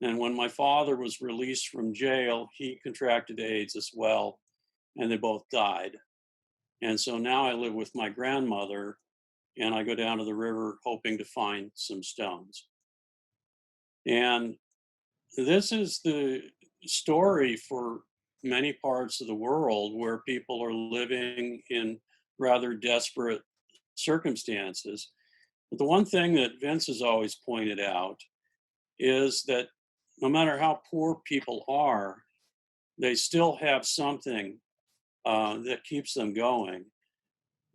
And when my father was released from jail, he contracted AIDS as well, and they both died. And so now I live with my grandmother, and I go down to the river hoping to find some stones. And this is the story for many parts of the world where people are living in rather desperate circumstances. But the one thing that Vince has always pointed out is that no matter how poor people are, they still have something that keeps them going.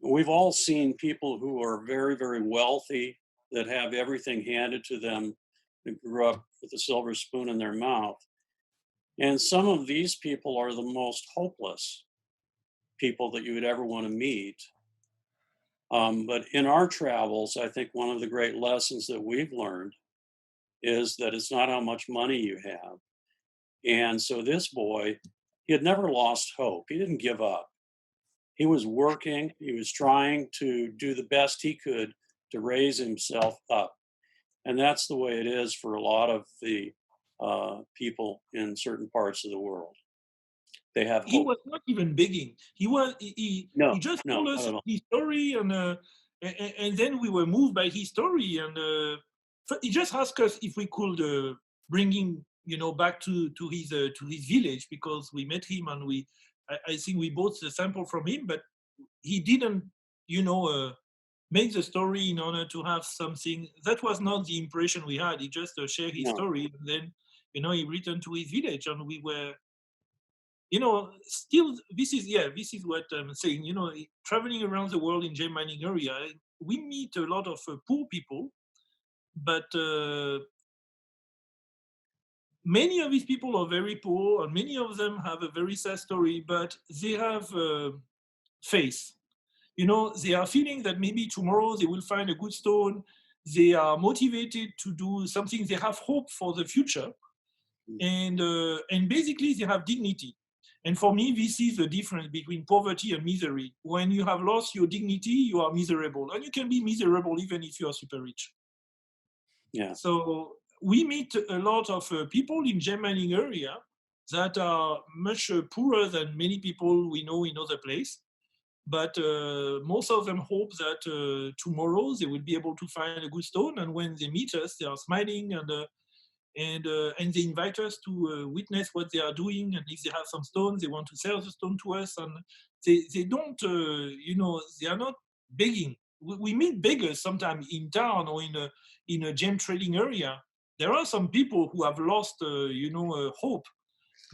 We've all seen people who are very, very wealthy that have everything handed to them and grew up with a silver spoon in their mouth. And some of these people are the most hopeless people that you would ever want to meet. But in our travels, I think one of the great lessons that we've learned is that it's not how much money you have. And so this boy, he had never lost hope. He didn't give up. He was working, he was trying to do the best he could to raise himself up. And that's the way it is for a lot of the people in certain parts of the world. They have He hope. was not even begging. He No, just no, told not us at all. his story, and then we were moved by his story, and he just asked us if we could bring him, back to his village, because we met him and I think we bought the sample from him, but he didn't, make the story in order to have something. That was not the impression we had. He just shared his No. story, and then he returned to his village, and we were, still, this is what I'm saying. Traveling around the world in gem mining area, we meet a lot of poor people, but many of these people are very poor, and many of them have a very sad story, but they have faith. They are feeling that maybe tomorrow they will find a good stone. They are motivated to do something. They have hope for the future, and basically they have dignity. And for me, this is the difference between poverty and misery. When you have lost your dignity, you are miserable, and you can be miserable even if you are super rich. Yeah. So we meet a lot of people in gem mining area that are much poorer than many people we know in other places. But most of them hope that tomorrow they will be able to find a good stone, and when they meet us, they are smiling, and they invite us to witness what they are doing. And if they have some stones, they want to sell the stone to us, and they don't, they are not begging. We meet beggars sometimes in town or in a gem trading area. There are some people who have lost, hope,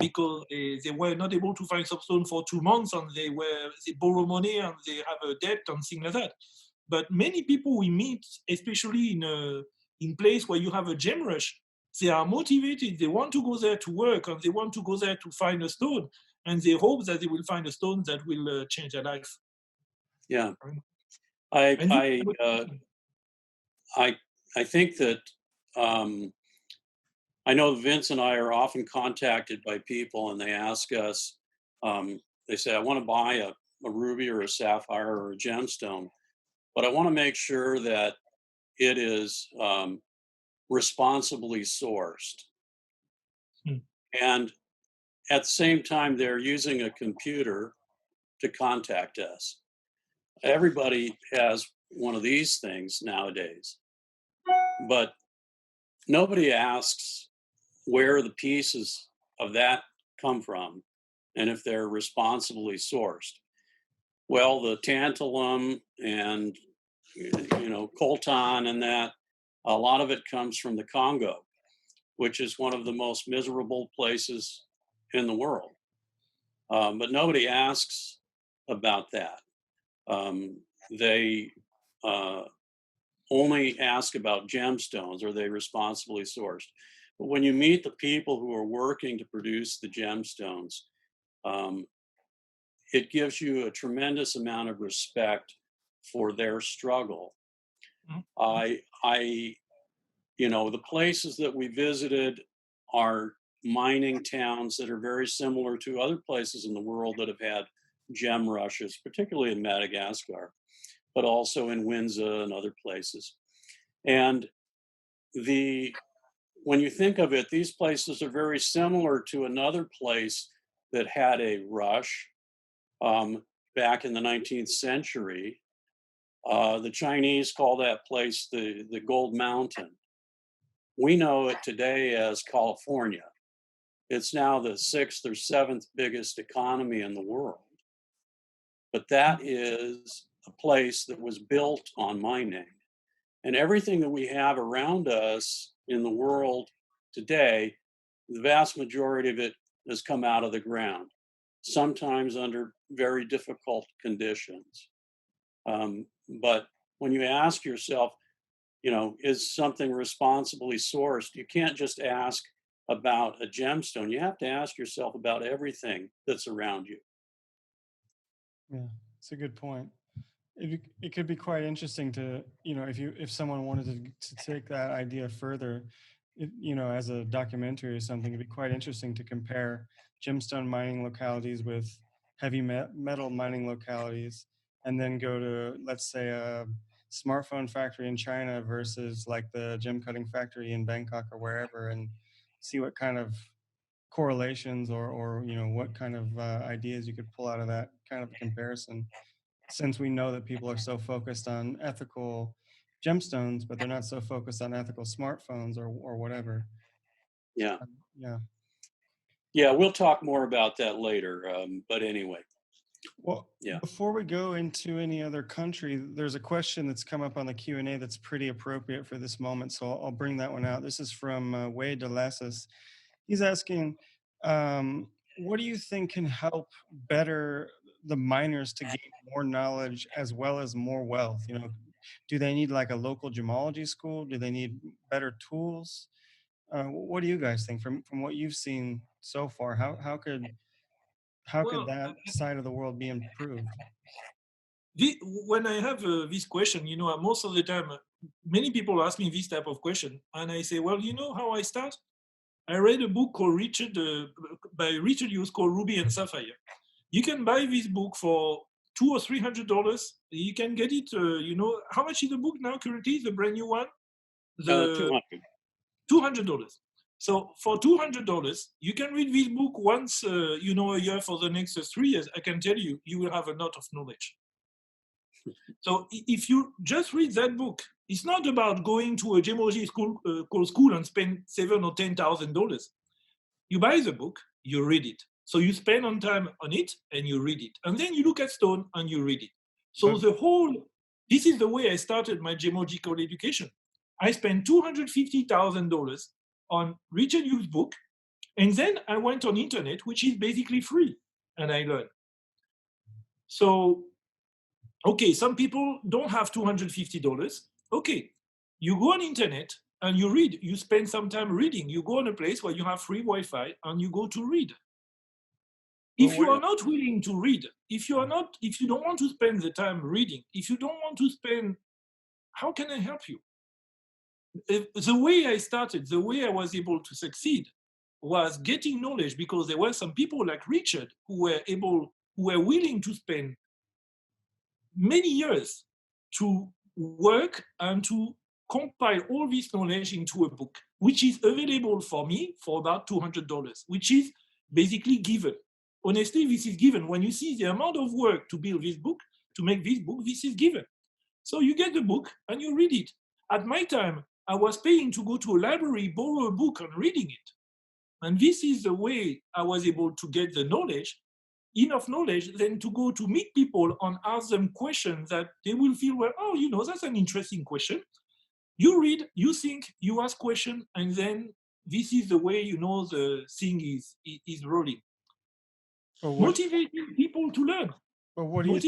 because they were not able to find some stone for 2 months, and they borrow money and they have a debt and things like that. But many people we meet, especially in place where you have a gem rush, they are motivated. They want to go there to work, and they want to go there to find a stone, and they hope that they will find a stone that will change their life. Yeah. And I think that I know Vince and I are often contacted by people, and they ask us, they say, I want to buy a ruby or a sapphire or a gemstone, but I want to make sure that it is responsibly sourced. And at the same time, they're using a computer to contact us. Everybody has one of these things nowadays, but nobody asks where the pieces of that come from and if they're responsibly sourced. Well, the tantalum and coltan and that, a lot of it comes from the Congo, which is one of the most miserable places in the world. But nobody asks about that. They only ask about gemstones. Are they responsibly sourced? But when you meet the people who are working to produce the gemstones, it gives you a tremendous amount of respect for their struggle. The places that we visited are mining towns that are very similar to other places in the world that have had gem rushes, particularly in Madagascar, but also in Windsor and other places. And when you think of it, these places are very similar to another place that had a rush back in the 19th century. The Chinese call that place the Gold Mountain. We know it today as California. It's now the 6th or 7th biggest economy in the world. But that is a place that was built on mining. And everything that we have around us in the world today, the vast majority of it has come out of the ground, sometimes under very difficult conditions. But when you ask yourself, is something responsibly sourced? You can't just ask about a gemstone. You have to ask yourself about everything that's around you. Yeah, it's a good point. It could be quite interesting to, if someone wanted to take that idea further, as a documentary or something, it'd be quite interesting to compare gemstone mining localities with heavy metal mining localities, and then go to, let's say, a smartphone factory in China versus like the gem cutting factory in Bangkok or wherever, and see what kind of correlations or what kind of ideas you could pull out of that kind of comparison, since we know that people are so focused on ethical gemstones, but they're not so focused on ethical smartphones or whatever. Yeah. Yeah. Yeah, we'll talk more about that later. But anyway. Well, yeah. Before we go into any other country, there's a question that's come up on the Q&A that's pretty appropriate for this moment, so I'll bring that one out. This is from Wade DeLassis. He's asking, what do you think can help better the miners to gain more knowledge as well as more wealth? Do they need like a local gemology school? Do they need better tools? What do you guys think from what you've seen so far? How could that side of the world be improved? When I have this question, most of the time, many people ask me this type of question, and I say, well, how I start? I read a book called by Richard Hughes called Ruby and Sapphire. You can buy this book for $200 or $300. You can get it. How much is the book now currently? The brand new one. $200. So for $200, you can read this book once, a year for the next 3 years. I can tell you, you will have a lot of knowledge. So if you just read that book, it's not about going to a gemology school and spend $7,000 or $10,000. You buy the book, you read it. So you spend on time on it and you read it. And then you look at stone and you read it. So this is the way I started my gemological education. I spent $250,000 on Richard Hughes' book. And then I went on internet, which is basically free, and I learned. So, okay, some people don't have $250. Okay, you go on internet and you read, you spend some time reading. You go on a place where you have free Wi-Fi and you go to read. If you are not willing to read, if you don't want to spend the time reading, if you don't want to spend, how can I help you? The way I started, the way I was able to succeed was getting knowledge, because there were some people like Richard who were willing to spend many years to work and to compile all this knowledge into a book, which is available for me for about $200, which is basically given. Honestly, this is given. When you see the amount of work to build this book, to make this book, this is given. So you get the book and you read it. At my time, I was paying to go to a library, borrow a book and reading it. And this is the way I was able to get the knowledge, enough knowledge, then to go to meet people and ask them questions that they will feel, well, oh, that's an interesting question. You read, you think, you ask question, and then this is the way, the thing is rolling. Motivating people to learn. But what do you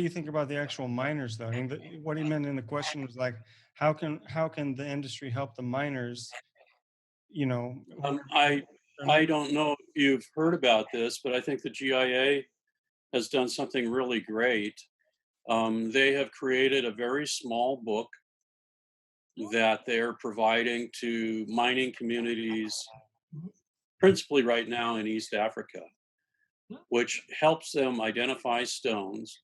think about the actual miners, though? I mean, what he meant in the question was like, how can the industry help the miners? I don't know if you've heard about this, but I think the GIA has done something really great. They have created a very small book that they're providing to mining communities, principally right now in East Africa, which helps them identify stones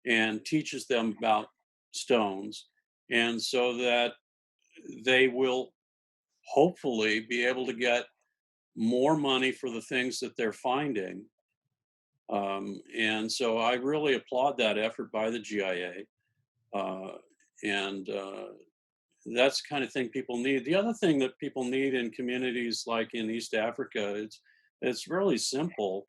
and teaches them about stones, and so that they will hopefully be able to get more money for the things that they're finding. And so I really applaud that effort by the GIA. And that's the kind of thing people need. The other thing that people need in communities like in East Africa, it's really simple.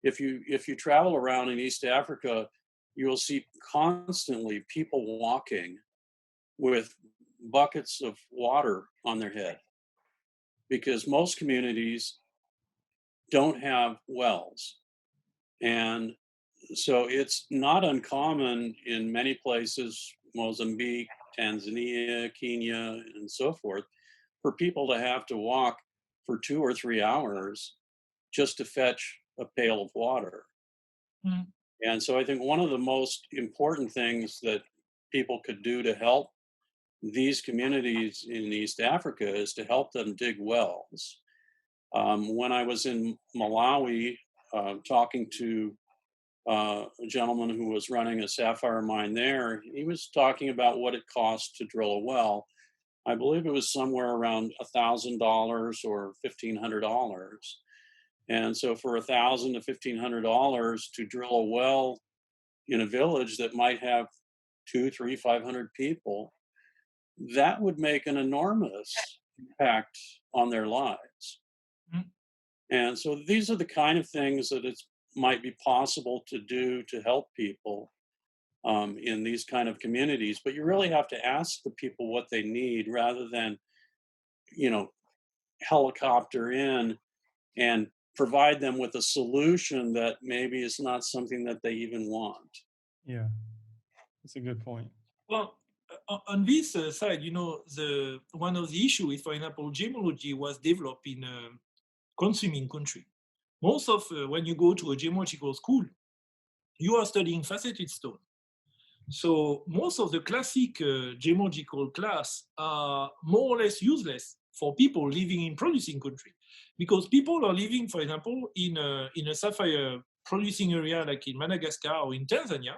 If you travel around in East Africa, you will see constantly people walking with buckets of water on their head, because most communities don't have wells. And so it's not uncommon in many places, Mozambique, Tanzania, Kenya, and so forth, for people to have to walk for 2 or 3 hours just to fetch a pail of water. Mm. And so I think one of the most important things that people could do to help these communities in East Africa is to help them dig wells. When I was in Malawi talking to a gentleman who was running a sapphire mine there, he was talking about what it costs to drill a well. I believe it was somewhere around $1,000 or $1,500. And so for $1,000 to $1,500 to drill a well in a village that might have 2, 3, 500 people, that would make an enormous impact on their lives. Mm. And so these are the kind of things that it might be possible to do to help people in these kind of communities. But you really have to ask the people what they need rather than, helicopter in and provide them with a solution that maybe is not something that they even want. Yeah, that's a good point. Well, on this side, the one of the issues with, for example, gemology was developed in a consuming country. Most of when you go to a gemological school, you are studying faceted stone. So most of the classic gemological class are more or less useless for people living in producing country, because people are living, for example, in a sapphire producing area like in Madagascar or in Tanzania.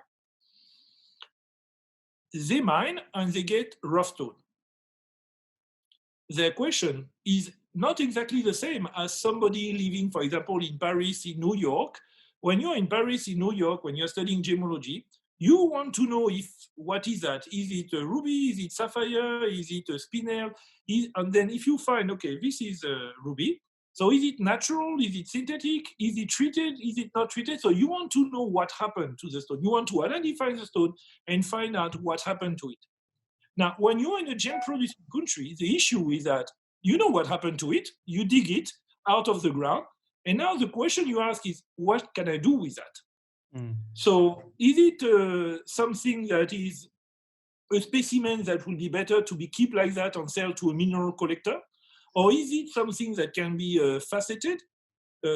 They mine and they get rough stone. Their question is not exactly the same as somebody living, for example, in Paris, in New York. When you're in Paris, in New York, when you're studying gemology, you want to know what is that? Is it a ruby? Is it sapphire? Is it a spinel? And then if you find, okay, this is a ruby, so is it natural? Is it synthetic? Is it treated? Is it not treated? So you want to know what happened to the stone. You want to identify the stone and find out what happened to it. Now, when you're in a gem producing country, the issue is that you know what happened to it, you dig it out of the ground, and now the question you ask is, what can I do with that? Mm. So is it something that is a specimen that will be better to be kept like that and sell to a mineral collector? Or is it something that can be faceted,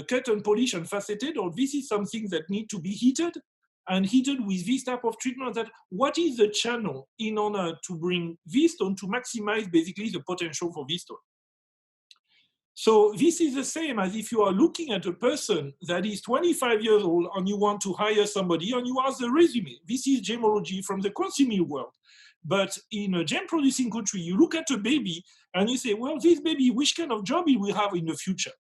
cut and polish and faceted, or this is something that needs to be heated with this type of treatment? That what is the channel in order to bring this stone to maximize basically the potential for this stone? So this is the same as if you are looking at a person that is 25 years old and you want to hire somebody and you ask the resume. This is gemology from the consuming world. But in a gem producing country, you look at a baby and you say, well, this baby, which kind of job it will have in the future?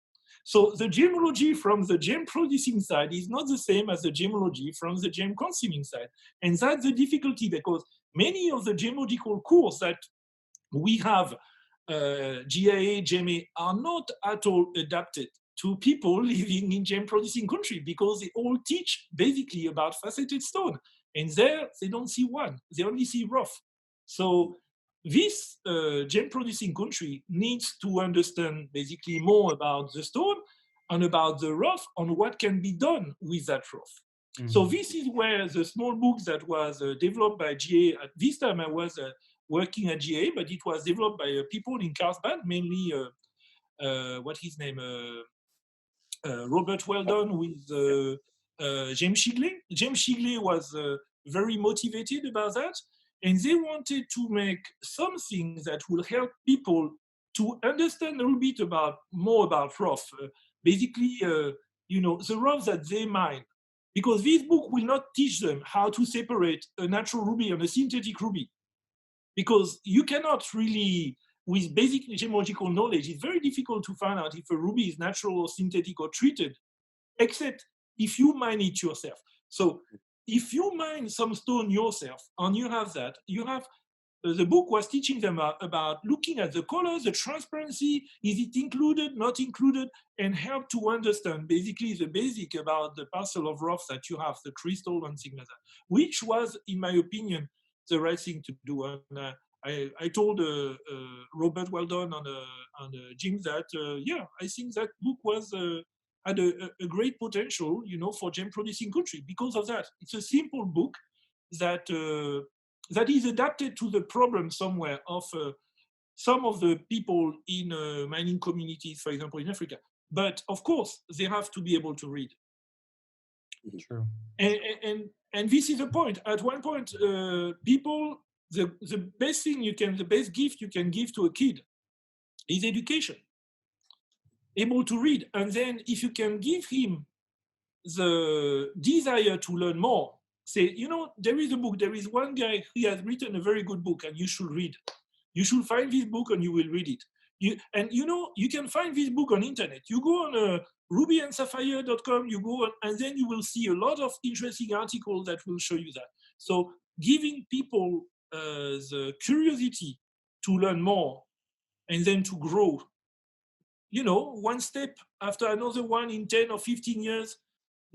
So the gemology from the gem producing side is not the same as the gemology from the gem consuming side. And that's the difficulty, because many of the gemological courses that we have, GIA, GEMA, are not at all adapted to people living in gem producing country, because they all teach basically about faceted stone. And there they don't see one, they only see rough. So this gem producing country needs to understand basically more about the stone and about the rough and what can be done with that rough. Mm-hmm. So this is where the small book that was developed by GA, at this time I was working at GA, but it was developed by people in Carlsbad, mainly what his name, Robert Weldon with James Shigley. James Shigley was very motivated about that. And they wanted to make something that will help people to understand a little bit more about rough. Basically, the rough that they mine. Because this book will not teach them how to separate a natural ruby and a synthetic ruby. Because you cannot really, with basic gemological knowledge, it's very difficult to find out if a ruby is natural or synthetic or treated, except if you mine it yourself. So if you mine some stone yourself and you have that, you have the book was teaching them about looking at the colors, the transparency, is it included, not included, and help to understand basically the basic about the parcel of rough that you have, the crystal and things like that, which was, in my opinion, the right thing to do. And I told Robert Weldon and Jim that, I think that book was had a great potential, for gem producing country because of that. It's a simple book that that is adapted to the problem somewhere of some of the people in mining communities, for example, in Africa. But of course, they have to be able to read. True. And this is the point. At one point, people, the best thing the best gift you can give to a kid is education. Able to read. And then if you can give him the desire to learn more, say, there is a book, there is one guy, he has written a very good book and you should read. You should find this book and you will read it. You can find this book on internet. You go on rubyandsapphier.com, you go on, and then you will see a lot of interesting articles that will show you that. So giving people the curiosity to learn more and then to grow, one step after another one in 10 or 15 years,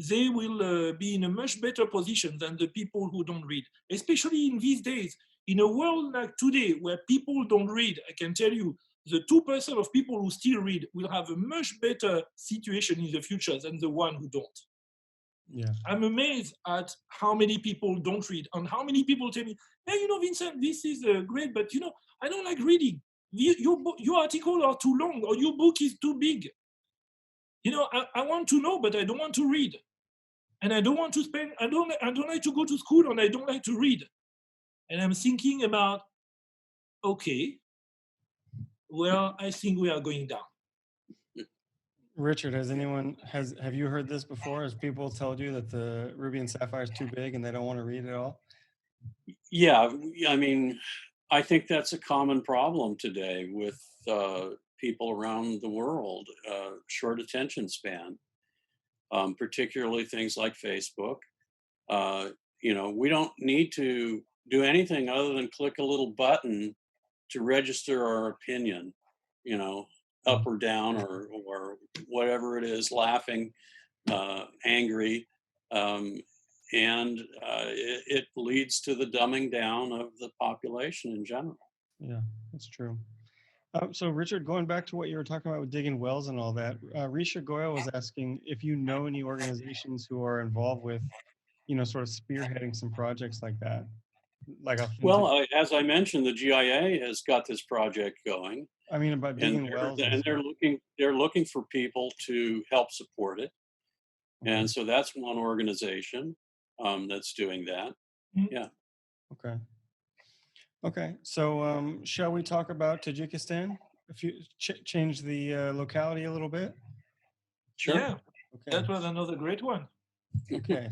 they will be in a much better position than the people who don't read, especially in these days. In a world like today, where people don't read, I can tell you, the 2% of people who still read will have a much better situation in the future than the one who don't. Yeah. I'm amazed at how many people don't read and how many people tell me, hey, Vincent, this is great, but, I don't like reading. Your articles are too long or your book is too big. I want to know, but I don't want to read. And I don't want to spend, I don't like to go to school and I don't like to read. And I'm thinking about, okay, well, I think we are going down. Richard, have you heard this before? Has people told you that the ruby and sapphire is too big and they don't want to read at all? Yeah, I mean, I think that's a common problem today with people around the world, short attention span, particularly things like Facebook. We don't need to do anything other than click a little button to register our opinion, up or down or whatever it is, laughing, angry. And it leads to the dumbing down of the population in general. Yeah, that's true. So Richard, going back to what you were talking about with digging wells and all that, Risha Goya was asking if you know any organizations who are involved with, sort of spearheading some projects like that. Well, as I mentioned, the GIA has got this project going. I mean, about digging wells. And they're looking for people to help support it. Okay. And so that's one organization that's doing that. Yeah. Okay. So shall we talk about Tajikistan? If you change the locality a little bit. Sure. Yeah. Okay. That was another great one. Okay,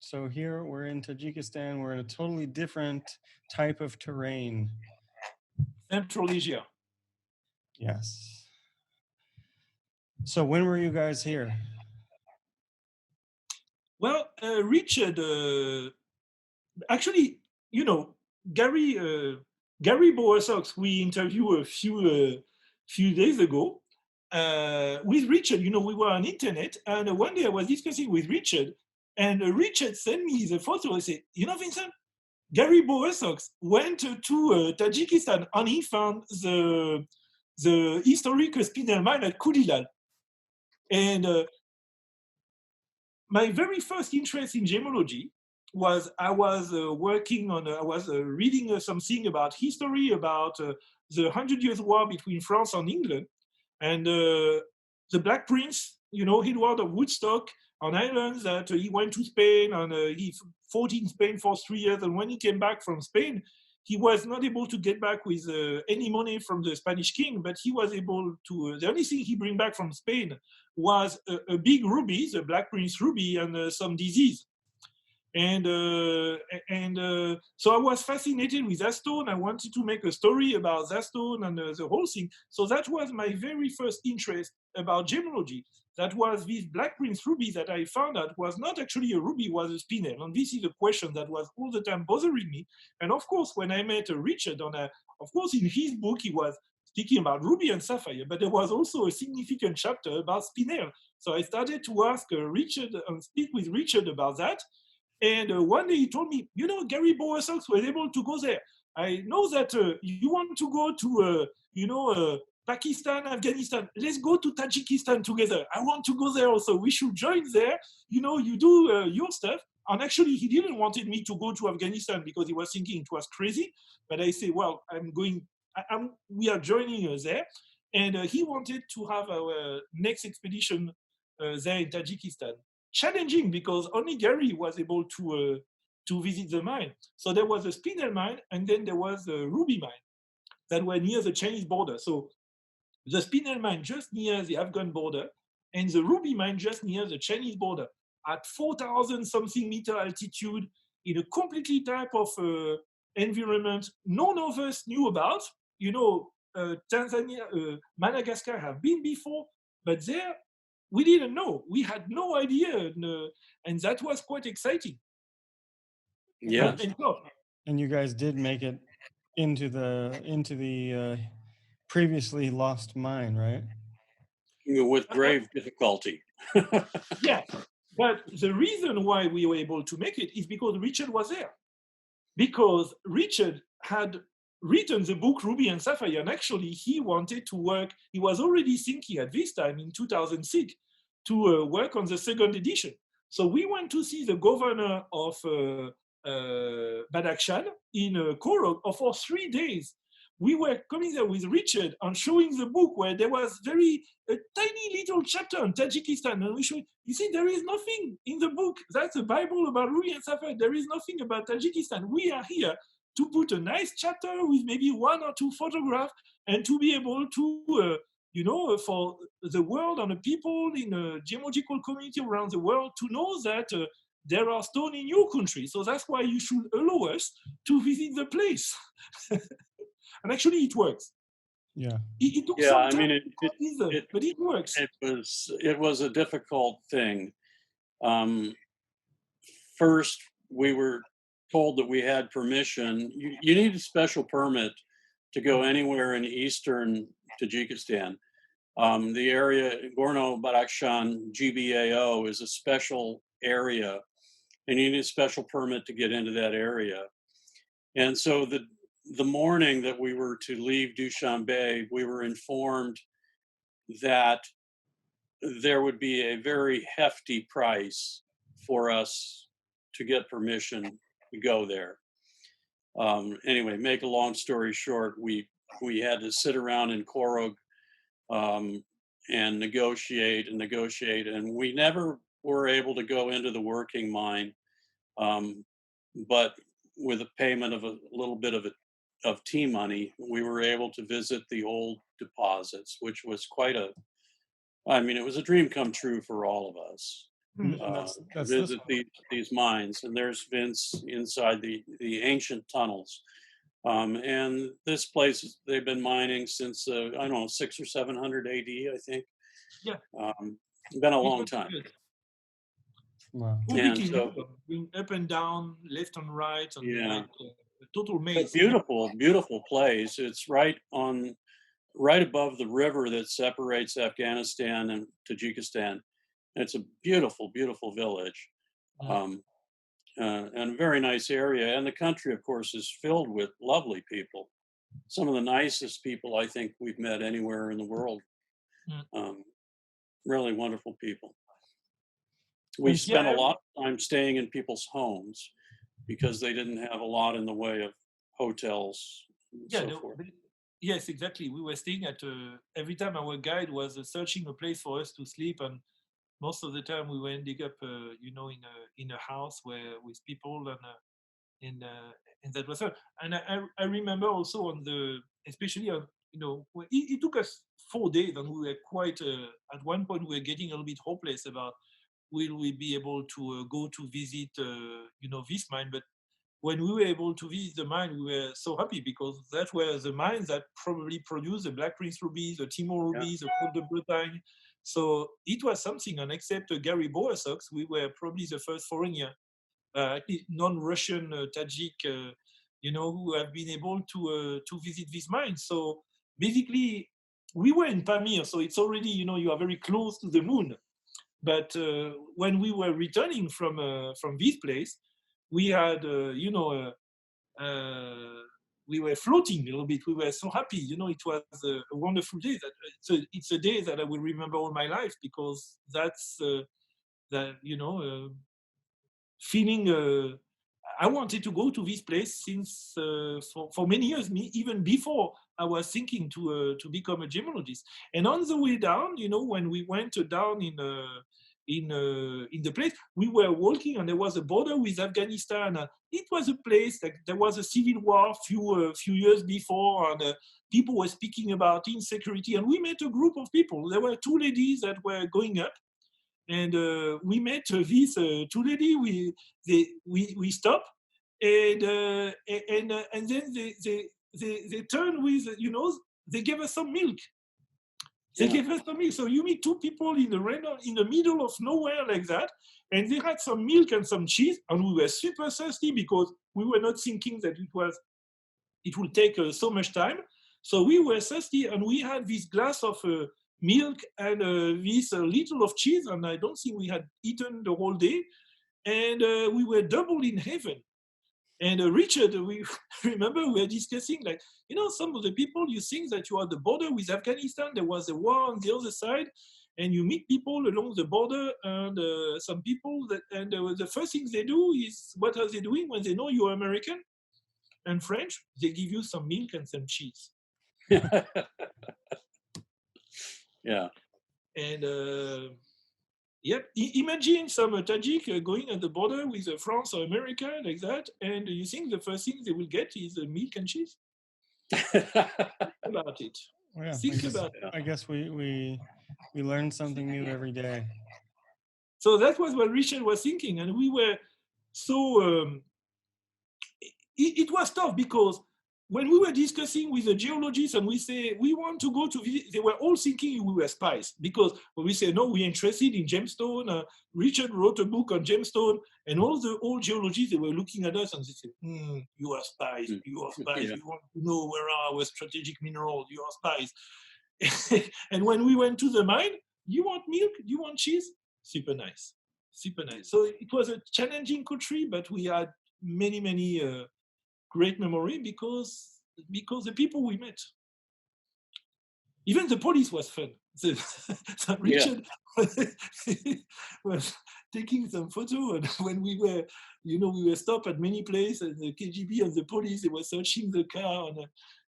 so here we're in Tajikistan. We're in a totally different type of terrain. Central Asia. Yes. So when were you guys here? Well, Richard, actually, Gary Bowersox, we interviewed a few days ago. With Richard, we were on internet, and one day I was discussing with Richard, and Richard sent me the photo. I said, Vincent, Gary Bowersox went to Tajikistan and he found the historic spinel mine at Kulilal. And my very first interest in gemology was I was reading something about history about the 100 Years' War between France and England. And the Black Prince, Edward of Woodstock, on islands that he went to Spain and he fought in Spain for 3 years. And when he came back from Spain, he was not able to get back with any money from the Spanish king, but he was able to, the only thing he bring back from Spain was a big ruby, the Black Prince ruby, and some disease. And so I was fascinated with that stone. I wanted to make a story about that stone and the whole thing. So that was my very first interest about gemology. That was this Black Prince ruby that I found out was not actually a ruby, was a spinel. And this is a question that was all the time bothering me. And of course, when I met Richard, of course, in his book, he was speaking about ruby and sapphire, but there was also a significant chapter about spinel. So I started to ask Richard and speak with Richard about that. And one day he told me, you know, Gary Bowersox was able to go there. I know that you want to go to, Pakistan, Afghanistan. Let's go to Tajikistan together. I want to go there also. We should join there. You know, you do your stuff. And actually, he didn't wanted me to go to Afghanistan because he was thinking it was crazy. But I say, well, I'm going. We are joining there. And he wanted to have our next expedition there in Tajikistan. Challenging because only Gary was able to visit the mine. So there was a spinel mine, and then there was a ruby mine that were near the Chinese border. So the spinel mine just near the Afghan border, and the ruby mine just near the Chinese border at 4,000 something meter altitude in a completely type of environment none of us knew about. You know, Tanzania, Madagascar have been before, but there we didn't know. We had no idea, and that was quite exciting. Yeah. And you guys did make it into the previously lost mine, right? With grave difficulty. Yeah, but the reason why we were able to make it is because Richard was there. Because Richard had written the book Ruby and Sapphire, and actually he wanted to work, he was already thinking at this time in 2006 to work on the second edition. So we went to see the governor of Badakhshan in Korog for 3 days. We were coming there with Richard and showing the book where there was a tiny little chapter on Tajikistan. And we showed, you see, there is nothing in the book. That's a Bible about Ruby and Sapphire. There is nothing about Tajikistan. We are here to put a nice chapter with maybe 1 or 2 photographs and to be able to, for the world and the people in a gemological community around the world to know that there are stones in your country. So that's why you should allow us to visit the place. And actually it works. Yeah. It took some time, but it works. It was a difficult thing. First, we were told that we had permission. You need a special permit to go anywhere in eastern Tajikistan. The area, Gorno-Badakhshan GBAO, is a special area, and you need a special permit to get into that area. And so the morning that we were to leave Dushanbe, we were informed that there would be a very hefty price for us to get permission to go there. Anyway, make a long story short, we had to sit around in Korog and negotiate, and we never were able to go into the working mine, but with a payment of a little bit of tea money, we were able to visit the old deposits, which was it was a dream come true for all of us. Visit these mines, and there's Vince inside the ancient tunnels. And this place, they've been mining since, 600 or 700 AD, I think. Yeah. Been a long time. Wow. And so, up and down, left and right, and yeah. A total maze. Beautiful, beautiful place. It's right above the river that separates Afghanistan and Tajikistan. It's a beautiful, beautiful village, and a very nice area. And the country, of course, is filled with lovely people. Some of the nicest people I think we've met anywhere in the world. Really wonderful people. We spent a lot of time staying in people's homes because they didn't have a lot in the way of hotels and so forth. Yes, exactly. We were staying at, every time our guide was searching a place for us to sleep, and most of the time we were ending up, in a house where with people and that was fun. And I remember also especially on, it took us 4 days, and we were quite, at one point we were getting a little bit hopeless about will we be able to go to visit, this mine. But when we were able to visit the mine, we were so happy because that were the mines that probably produced the Black Prince rubies, the Timor rubies, the Côte de Bretagne. So it was something, and except Gary Bowersox, we were probably the first foreigner, non-Russian Tajik, who have been able to visit these mines. So basically, we were in Pamir, so it's already, you are very close to the moon. But when we were returning from this place, we had, we were floating a little bit. We were so happy. It was a wonderful day. It's a day that I will remember all my life, because that's that feeling. I wanted to go to this place since for many years, even before I was thinking to become a gemologist. And on the way down, when we went down in the place, we were walking, and there was a border with Afghanistan. It was a place that there was a civil war few years before, and people were speaking about insecurity. And we met a group of people. There were two ladies that were going up, and we met these two ladies. We stopped, and then they turned with, they gave us some milk. They gave us some milk. So you meet two people in the middle of nowhere like that, and they had some milk and some cheese, and we were super thirsty because we were not thinking that it would take so much time. So we were thirsty, and we had this glass of milk and this little of cheese, and I don't think we had eaten the whole day, and we were double in heaven. And Richard, we remember we were discussing, like, some of the people, you think that you are at the border with Afghanistan, there was a war on the other side, and you meet people along the border, and some people the first thing they do is, what are they doing when they know you're American and French? They give you some milk and some cheese. Yeah. And yep, imagine some Tajik going at the border with France or America like that, and you think the first thing they will get is milk and cheese? Think about it. Yeah, Think about it. I guess we learn something new every day. So that was what Richard was thinking, and we were so. It was tough because when we were discussing with the geologists and we say we want to go to visit, they were all thinking we were spies, because when we say no, we're interested in gemstone. Richard wrote a book on gemstone, and all the old geologists, they were looking at us and they said, "You are spies. You are spies. Yeah. You want to know where are our strategic minerals. You are spies." And when we went to the mine, you want milk? You want cheese? Super nice, super nice. So it was a challenging country, but we had many great memory because the people we met. Even the police was fun. So Richard was taking some photo, and when we were, we were stopped at many places, and the KGB and the police, they were searching the car,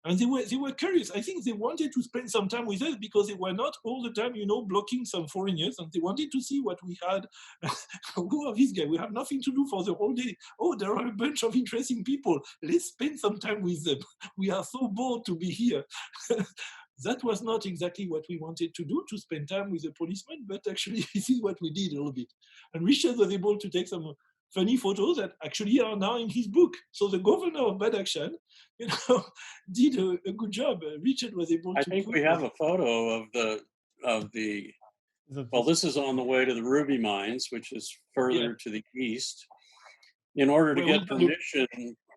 and they were curious. I think they wanted to spend some time with us because they were not all the time, blocking some foreigners, and they wanted to see what we had. Who are these guys? We have nothing to do for the whole day. Oh, there are a bunch of interesting people. Let's spend some time with them. We are so bored to be here. That was not exactly what we wanted to do, to spend time with a policeman, but actually this is what we did a little bit. And Richard was able to take some funny photos that actually are now in his book. So the governor of Madagascar, did a good job. Richard was able to. I think we have a photo of the. Well, this is on the way to the ruby mines, which is further to the east. In order to get permission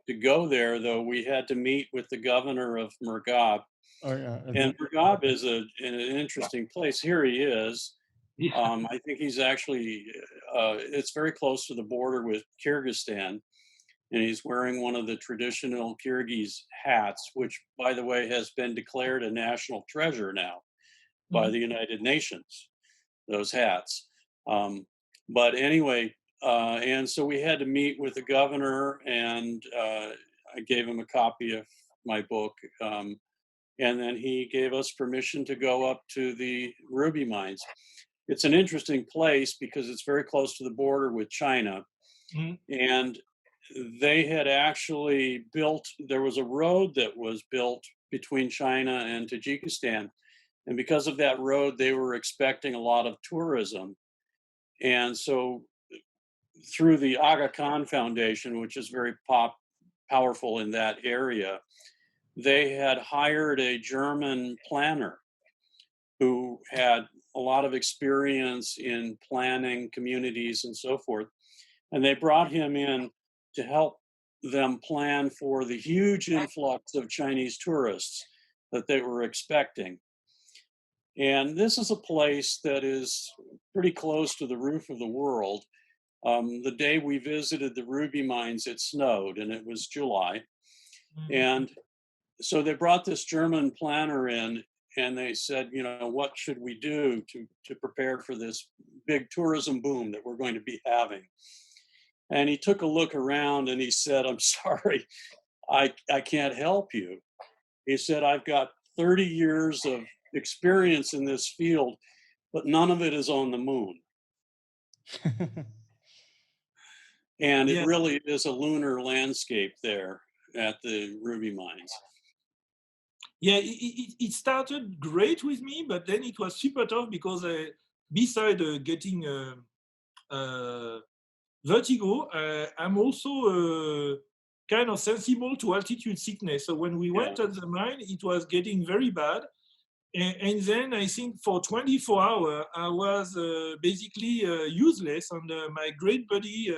to go there, though, we had to meet with the governor of Murghab. Oh, yeah. And Murghab is an interesting place. Here he is. Yeah. I think he's actually, it's very close to the border with Kyrgyzstan. And he's wearing one of the traditional Kyrgyz hats, which, by the way, has been declared a national treasure now by the United Nations, those hats. But anyway, and so we had to meet with the governor, and I gave him a copy of my book. And then he gave us permission to go up to the ruby mines. it's an interesting place because it's very close to the border with China. Mhm. And they had actually built, there was a road that was built between China and Tajikistan. And because of that road, they were expecting a lot of tourism. And so through the Aga Khan Foundation, which is very powerful in that area, they had hired a German planner who had a lot of experience in planning communities and so forth. And they brought him in to help them plan for the huge influx of Chinese tourists that they were expecting. And this is a place that is pretty close to the roof of the world. The day we visited the ruby mines, it snowed and it was July. And so they brought this German planner in and they said, you know, what should we do to prepare for this big tourism boom that we're going to be having? And he took a look around and he said, I'm sorry, I can't help you. He said, I've got 30 years of experience in this field, but none of it is on the moon. And it Yeah. really is a lunar landscape there at the ruby mines. Yeah, it started great with me, but then it was super tough because besides getting vertigo, I'm also kind of sensible to altitude sickness. So when we went at the mine, it was getting very bad. And then I think for 24 hours, I was basically useless. And my great buddy,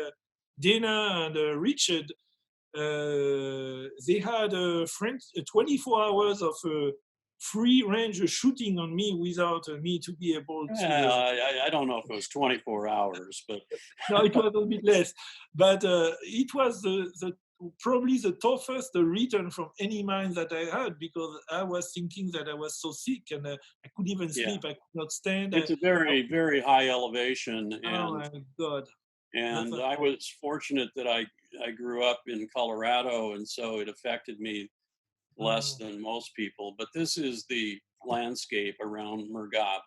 Dana and Richard, they had 24 hours of free range shooting on me without me to be able to. I don't know if it was 24 hours, but No, it was a bit less. But it was probably the toughest return from any mine that I had because I was thinking that I was so sick and I couldn't even sleep. I could not stand. It's a very, very high elevation. Oh my God. And I was fortunate that I grew up in Colorado, and so it affected me less than most people. But this is the landscape around Murgab.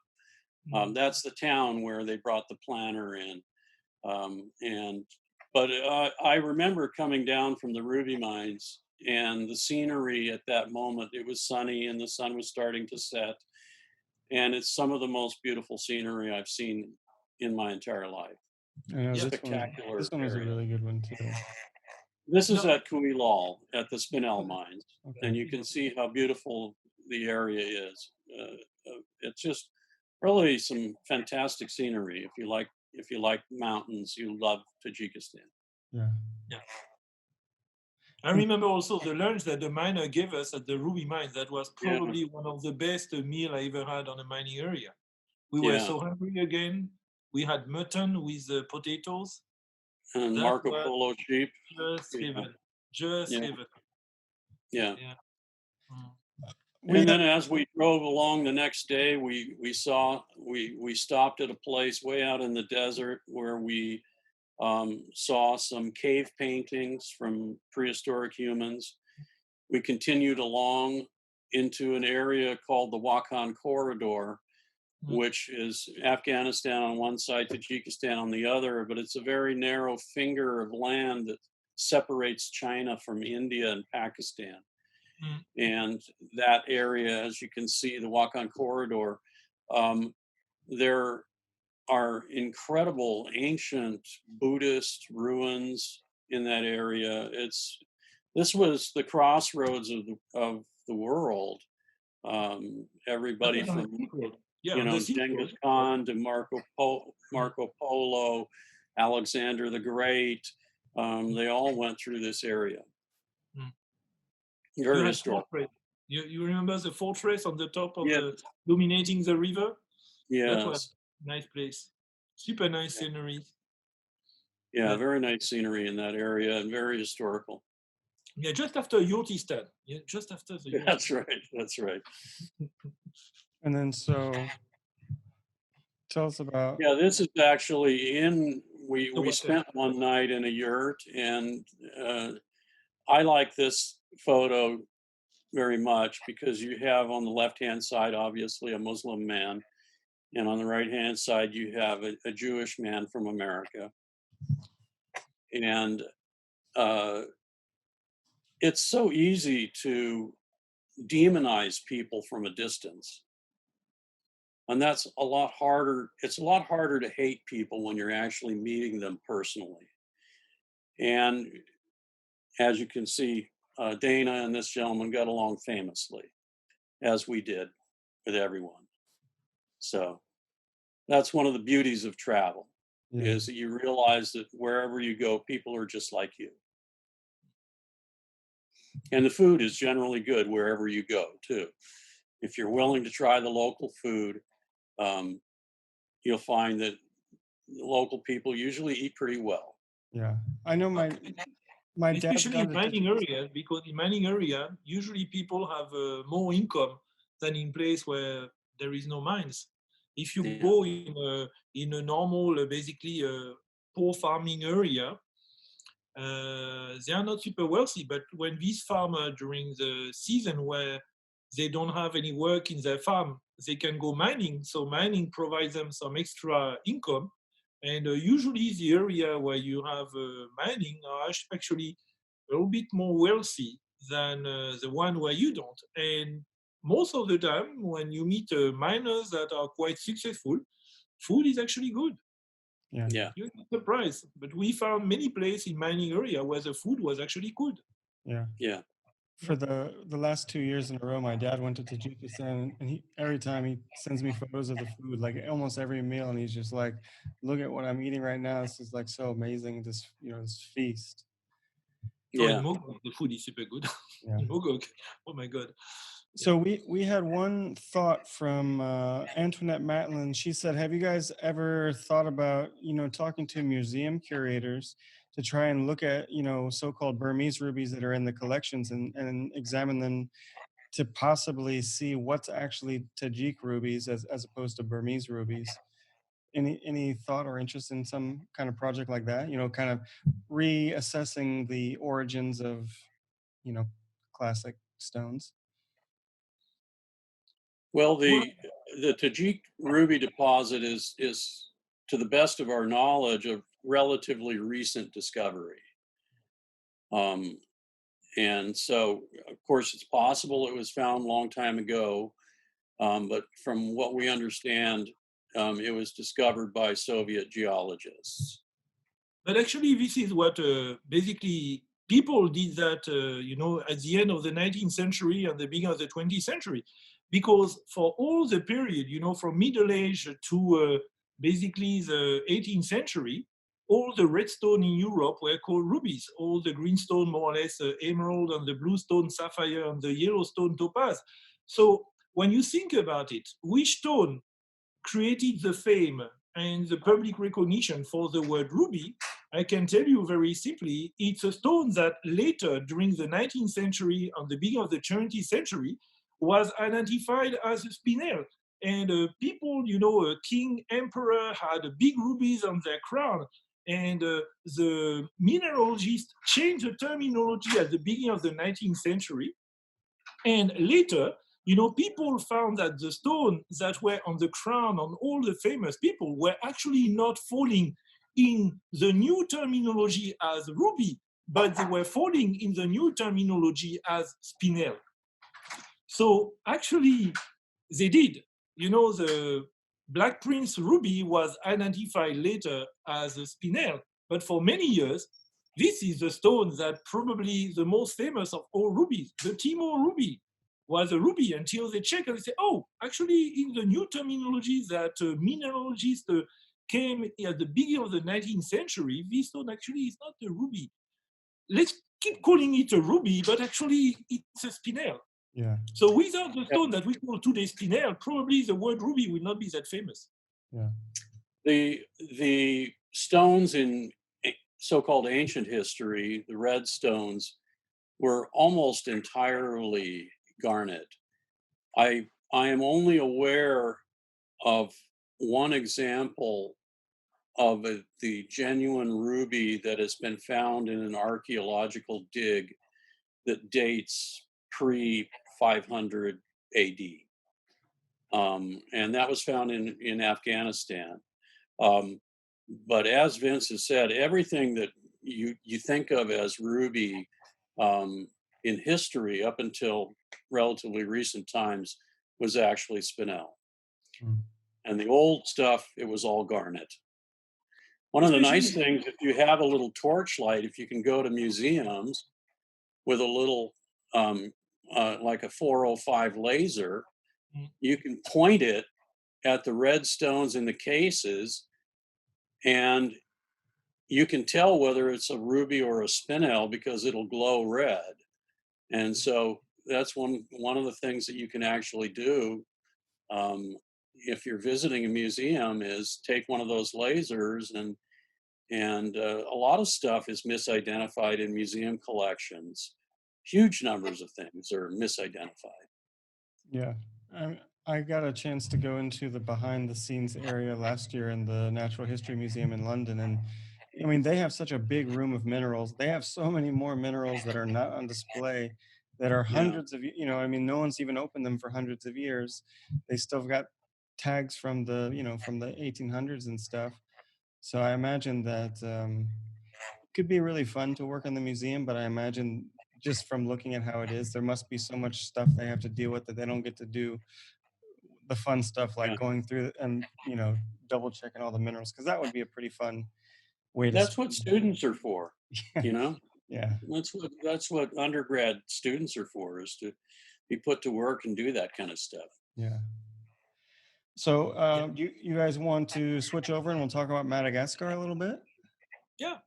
That's the town where they brought the planner in. But I remember coming down from the ruby mines and the scenery at that moment. It was sunny and the sun was starting to set. And it's some of the most beautiful scenery I've seen in my entire life. Spectacular. This one was a really good one too. This is at Kuilal at the Spinel mines, and you can see how beautiful the area is. It's just really some fantastic scenery. If you like mountains, you love Tajikistan. Yeah. I remember also the lunch that the miner gave us at the ruby mines. That was probably one of the best meal I ever had on a mining area. We were so hungry again. We had mutton with potatoes. And Marco Polo sheep. Just heaven. Yeah. And then as we drove along the next day, we stopped at a place way out in the desert where we saw some cave paintings from prehistoric humans. We continued along into an area called the Wakhan Corridor, which is Afghanistan on one side, Tajikistan on the other, but it's a very narrow finger of land that separates China from India and Pakistan. And that area, as you can see, the Wakhan Corridor, there are incredible ancient Buddhist ruins in that area. This was the crossroads of the world. Everybody from Genghis Khan to Marco Polo, Alexander the Great, they all went through this area. Very historical. You remember the fortress on the top of dominating the river? Yes. That was a nice place. Super nice scenery. Yeah, very nice scenery in that area and very historical. Yeah, just after Yurtistan. Yeah, just after the Yurtistan. That's right. And then so tell us about. Yeah, this is actually we spent one night in a yurt, and I like this photo very much because you have on the left-hand side, obviously, a Muslim man, And on the right-hand side, you have a Jewish man from America. And it's so easy to demonize people from a distance. And that's a lot harder. It's a lot harder to hate people when you're actually meeting them personally. And as you can see, Dana and this gentleman got along famously, as we did with everyone. So that's one of the beauties of travel, Yeah. is that you realize that wherever you go, people are just like you. And the food is generally good wherever you go, too. If you're willing to try the local food, you'll find that the local people usually eat pretty well. Yeah. I know my dad's Especially gone in to mining area, because in mining area, usually people have more income than in place where there is no mines. If you Yeah. go in a normal, basically poor farming area, they are not super wealthy. But when these farmers during the season where they don't have any work in their farm, they can go mining. So mining provides them some extra income. And usually the area where you have mining are actually a little bit more wealthy than the one where you don't. And most of the time, when you meet miners that are quite successful, food is actually good. Yeah. Yeah. You're not surprised, but we found many places in mining area where the food was actually good. Yeah. Yeah. For the last 2 years in a row, my dad went to Tajikistan, and he every time he sends me photos of the food, like almost every meal, and he's just like, "Look at what I'm eating right now. This is like so amazing. This this feast." Oh, in Yeah. Mogok, the food is super good. Yeah. In Mogok, oh my God. So we had one thought from Antoinette Matlin. She said, "Have you guys ever thought about talking to museum curators to try and look at so-called Burmese rubies that are in the collections and examine them to possibly see what's actually Tajik rubies as opposed to Burmese rubies?" Any thought or interest in some kind of project like that? Kind of reassessing the origins of you know classic stones. Well, Well, the Tajik ruby deposit is to the best of our knowledge a relatively recent discovery. Um, and so, of course, it's possible it was found a long time ago, but from what we understand, it was discovered by Soviet geologists. but actually, this is what basically people did that, at the end of the 19th century and the beginning of the 20th century. Because for all the period, from Middle Age to basically the 18th century, all the red stone in Europe were called rubies. All the green stone, more or less, emerald, and the blue stone, sapphire, and the yellow stone, topaz. So when you think about it, which stone created the fame and the public recognition for the word ruby, I can tell you very simply, it's a stone that later, during the 19th century and the beginning of the 20th century, was identified as a spinel. And people, a king, emperor had big rubies on their crown. And the mineralogists changed the terminology at the beginning of the 19th century. And later, people found that the stones that were on the crown on all the famous people were actually not falling in the new terminology as ruby, but they were falling in the new terminology as spinel. So actually, they did. The Black Prince ruby was identified later as a spinel, but for many years, this is the stone that probably the most famous of all rubies. The Timor ruby was a ruby until they check and they say, oh, actually, in the new terminology that mineralogists came at the beginning of the 19th century, this stone actually is not a ruby. Let's keep calling it a ruby, but actually it's a spinel. Yeah. So without the stone that we call today spinel, probably the word ruby will not be that famous. Yeah. The stones in so-called ancient history, the red stones, were almost entirely garnet. I am only aware of one example of the genuine ruby that has been found in an archaeological dig that dates pre 500 AD. and that was found in Afghanistan. But as Vince has said, everything that you think of as ruby in history up until relatively recent times was actually spinel. Mm. And the old stuff, it was all garnet. One of the nice things, if you have a little torchlight, if you can go to museums with a little, like a 405 laser, you can point it at the red stones in the cases, and you can tell whether it's a ruby or a spinel because it'll glow red. And so that's one of the things that you can actually do if you're visiting a museum is take one of those lasers, and a lot of stuff is misidentified in museum collections. Huge numbers of things are misidentified. Yeah. I got a chance to go into the behind the scenes area last year in the Natural History Museum in London. And I mean, they have such a big room of minerals. They have so many more minerals that are not on display that are Yeah. hundreds of, I mean, no one's even opened them for hundreds of years. They still got tags from the, from the 1800s and stuff. So I imagine that it could be really fun to work in the museum, but I imagine just from looking at how it is, there must be so much stuff they have to deal with that they don't get to do the fun stuff like Yeah. going through and double checking all the minerals, because that would be a pretty fun way to That's what students are for, you know. yeah. That's what undergrad students are for, is to be put to work and do that kind of stuff. Yeah. So you guys want to switch over and we'll talk about Madagascar a little bit? Yeah.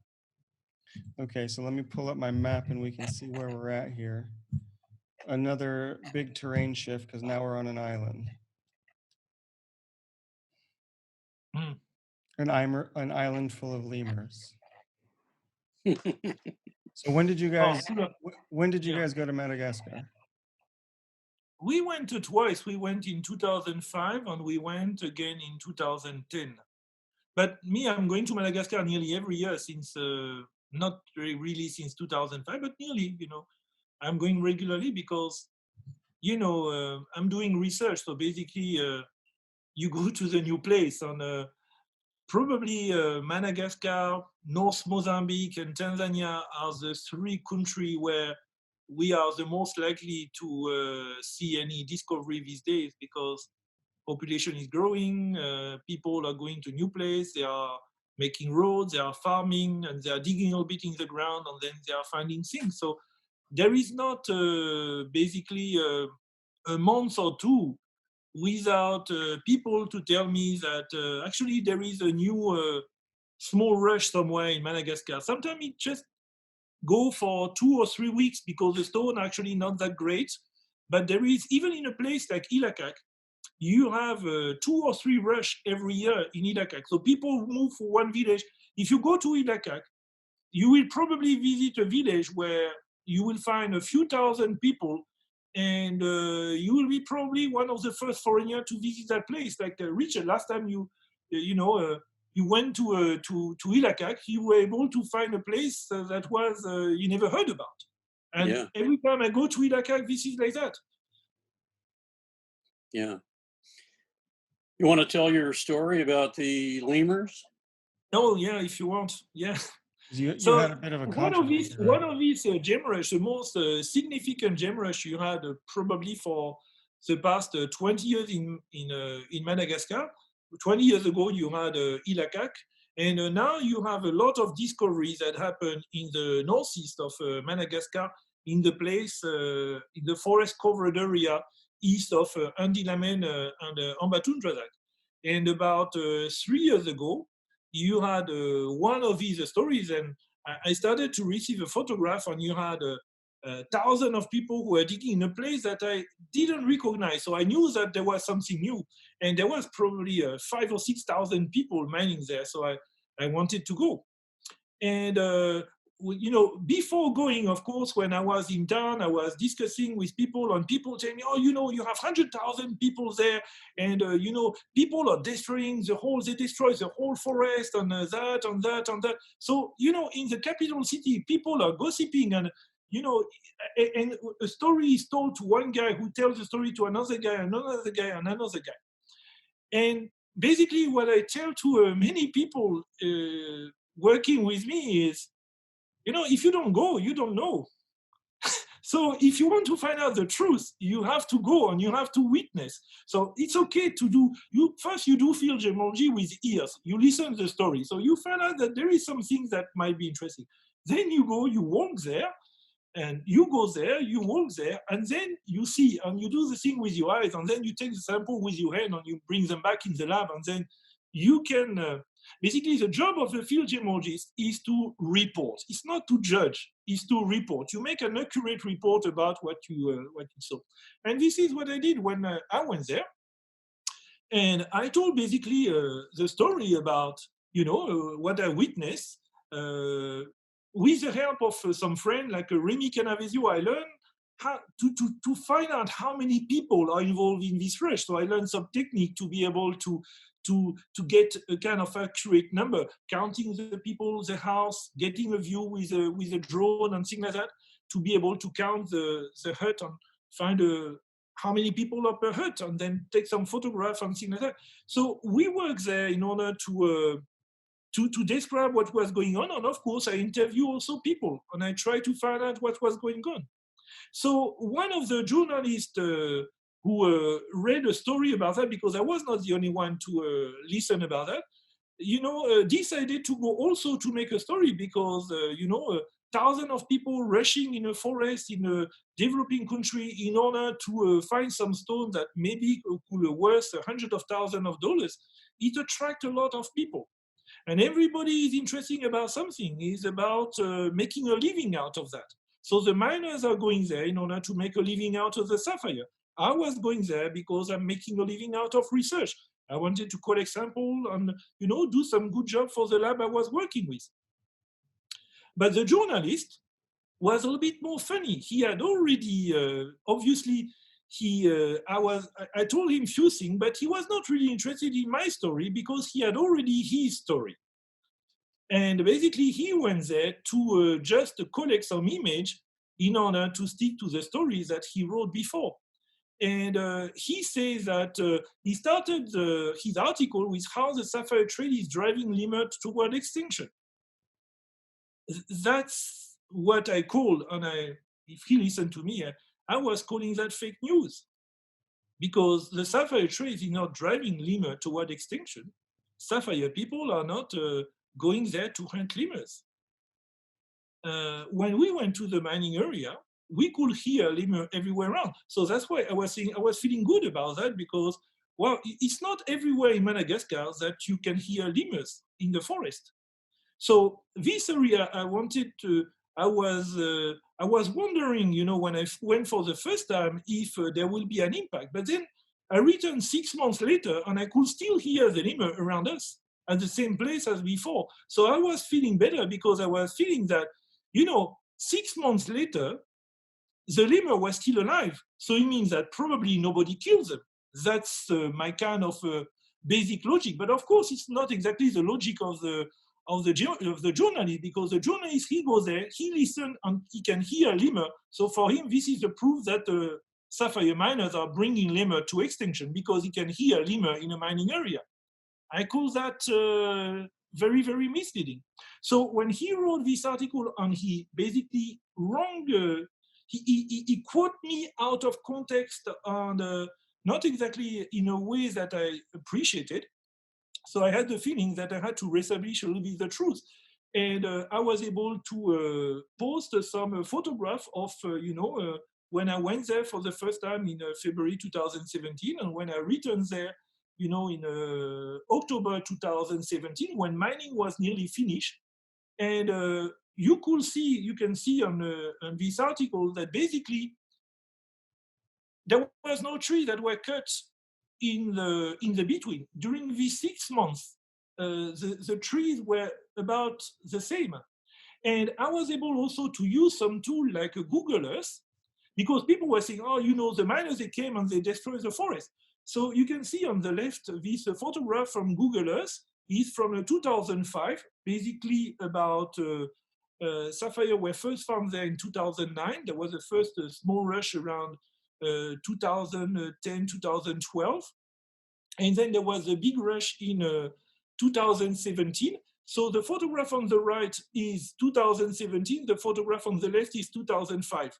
Okay, so let me pull up my map and we can see where we're at here. Another big terrain shift because now we're on an island. Mm. An island full of lemurs. So when did you guys go to Madagascar? We went twice. We went in 2005 and we went again in 2010. But me, I'm going to Madagascar nearly every year since, not really since 2005, but nearly, I'm going regularly because, I'm doing research. So basically, you go to the new place and probably Madagascar, North Mozambique, and Tanzania are the three countries where we are the most likely to see any discovery these days, because population is growing, people are going to new place, they are making roads, they are farming, and they are digging a little bit in the ground, and then they are finding things. So there is not basically a month or two without people to tell me that actually there is a new small rush somewhere in Madagascar. Sometimes it just go for 2 or 3 weeks because the stone are actually not that great. But there is, even in a place like Ilakaka, you have 2 or 3 rush every year in Ilakaka. So people move from one village. If you go to Ilakaka, you will probably visit a village where you will find a few thousand people, and you will be probably one of the first foreigners to visit that place. Like Richard, last time you went to Ilakaka, you were able to find a place that was you never heard about. And Yeah. every time I go to Ilakaka, this is like that. Yeah. You want to tell your story about the lemurs? Oh yeah, if you want, yeah. You So had a bit of a one of these gem rush, the most significant gem rush you had probably for the past 20 years in Madagascar. 20 years ago you had Ilakaka, and now you have a lot of discoveries that happen in the northeast of Madagascar, in the place in the forest covered area east of Andilamena and Ambatundrazak. And about 3 years ago, you had one of these stories, and I started to receive a photograph, and you had thousands of people who were digging in a place that I didn't recognize. So I knew that there was something new, and there was probably 5,000 or 6,000 people mining there. So I wanted to go. And before going, of course, when I was in town, I was discussing with people, and people telling me, "Oh, you have 100,000 people there, and people are destroying they destroy the whole forest, and that, and that, and that." So in the capital city, people are gossiping, and and a story is told to one guy who tells the story to another guy, and another guy, and another guy. And basically what I tell to many people working with me is, if you don't go, you don't know. So if you want to find out the truth, you have to go and you have to witness. So it's okay to do, you do field gemology with ears. You listen to the story. So you find out that there is some things that might be interesting. Then you go, you walk there, and you go there, you walk there, and then you see, and you do the thing with your eyes, and then you take the sample with your hand and you bring them back in the lab, and then you can, basically the job of the field gemologist is to report. It's not to judge, it's to report. You make an accurate report about what you saw. And this is what I did when I went there. And I told basically the story about, what I witnessed. With the help of some friend like Remy Canavezio, I learned how to find out how many people are involved in this rush. So I learned some technique to be able to get a kind of accurate number, counting the people, the house, getting a view with a drone and things like that, to be able to count the hut and find how many people are per hut, and then take some photograph and things like that. So we work there in order to describe what was going on. And of course, I interview also people, and I try to find out what was going on. So one of the journalists who read a story about that, because I was not the only one to listen about that, decided to go also to make a story, because, thousands of people rushing in a forest in a developing country in order to find some stone that maybe could be worth hundreds of thousands of dollars. It attracts a lot of people. And everybody is interested about something, is about making a living out of that. So the miners are going there in order to make a living out of the sapphire. I was going there because I'm making a living out of research. I wanted to collect samples and, do some good job for the lab I was working with. But the journalist was a little bit more funny. He had already, obviously, I told him few things, but he was not really interested in my story because he had already his story. And basically he went there to just collect some image in order to stick to the stories that he wrote before. And he says that he started his article with how the sapphire trade is driving lemurs toward extinction. That's what I call, and if he listened to me, I was calling that fake news. Because the sapphire trade is not driving lemur toward extinction. Sapphire people are not going there to hunt lemurs. When we went to the mining area, we could hear lemur everywhere around. So that's why I was saying I was feeling good about that, because, well, it's not everywhere in Madagascar that you can hear lemurs in the forest. So this area I was wondering, when I went for the first time, if there will be an impact. But then I returned 6 months later, and I could still hear the lemur around us at the same place as before. So I was feeling better, because I was feeling that, 6 months later, the lemur was still alive. So it means that probably nobody killed them. That's my kind of basic logic. But of course, it's not exactly the logic of the journalist, because the journalist, he goes there, he listens, and he can hear lemur. So for him, this is the proof that sapphire miners are bringing lemur to extinction, because he can hear lemur in a mining area. I call that very, very misleading. So when he wrote this article, and he basically he quote me out of context, and not exactly in a way that I appreciated. So I had the feeling that I had to reestablish a little bit the truth. And I was able to post some photograph of, when I went there for the first time in February 2017, and when I returned there, in October 2017, when mining was nearly finished. And you can see on this article that basically there was no tree that were cut in the between. During these 6 months, the trees were about the same. And I was able also to use some tool like Google Earth, because people were saying, the miners, they came and they destroyed the forest. So you can see on the left, this photograph from Google Earth is from 2005, basically about Sapphire were first found there in 2009. There was a first small rush around 2010, 2012. And then there was a big rush in 2017. So the photograph on the right is 2017. The photograph on the left is 2005.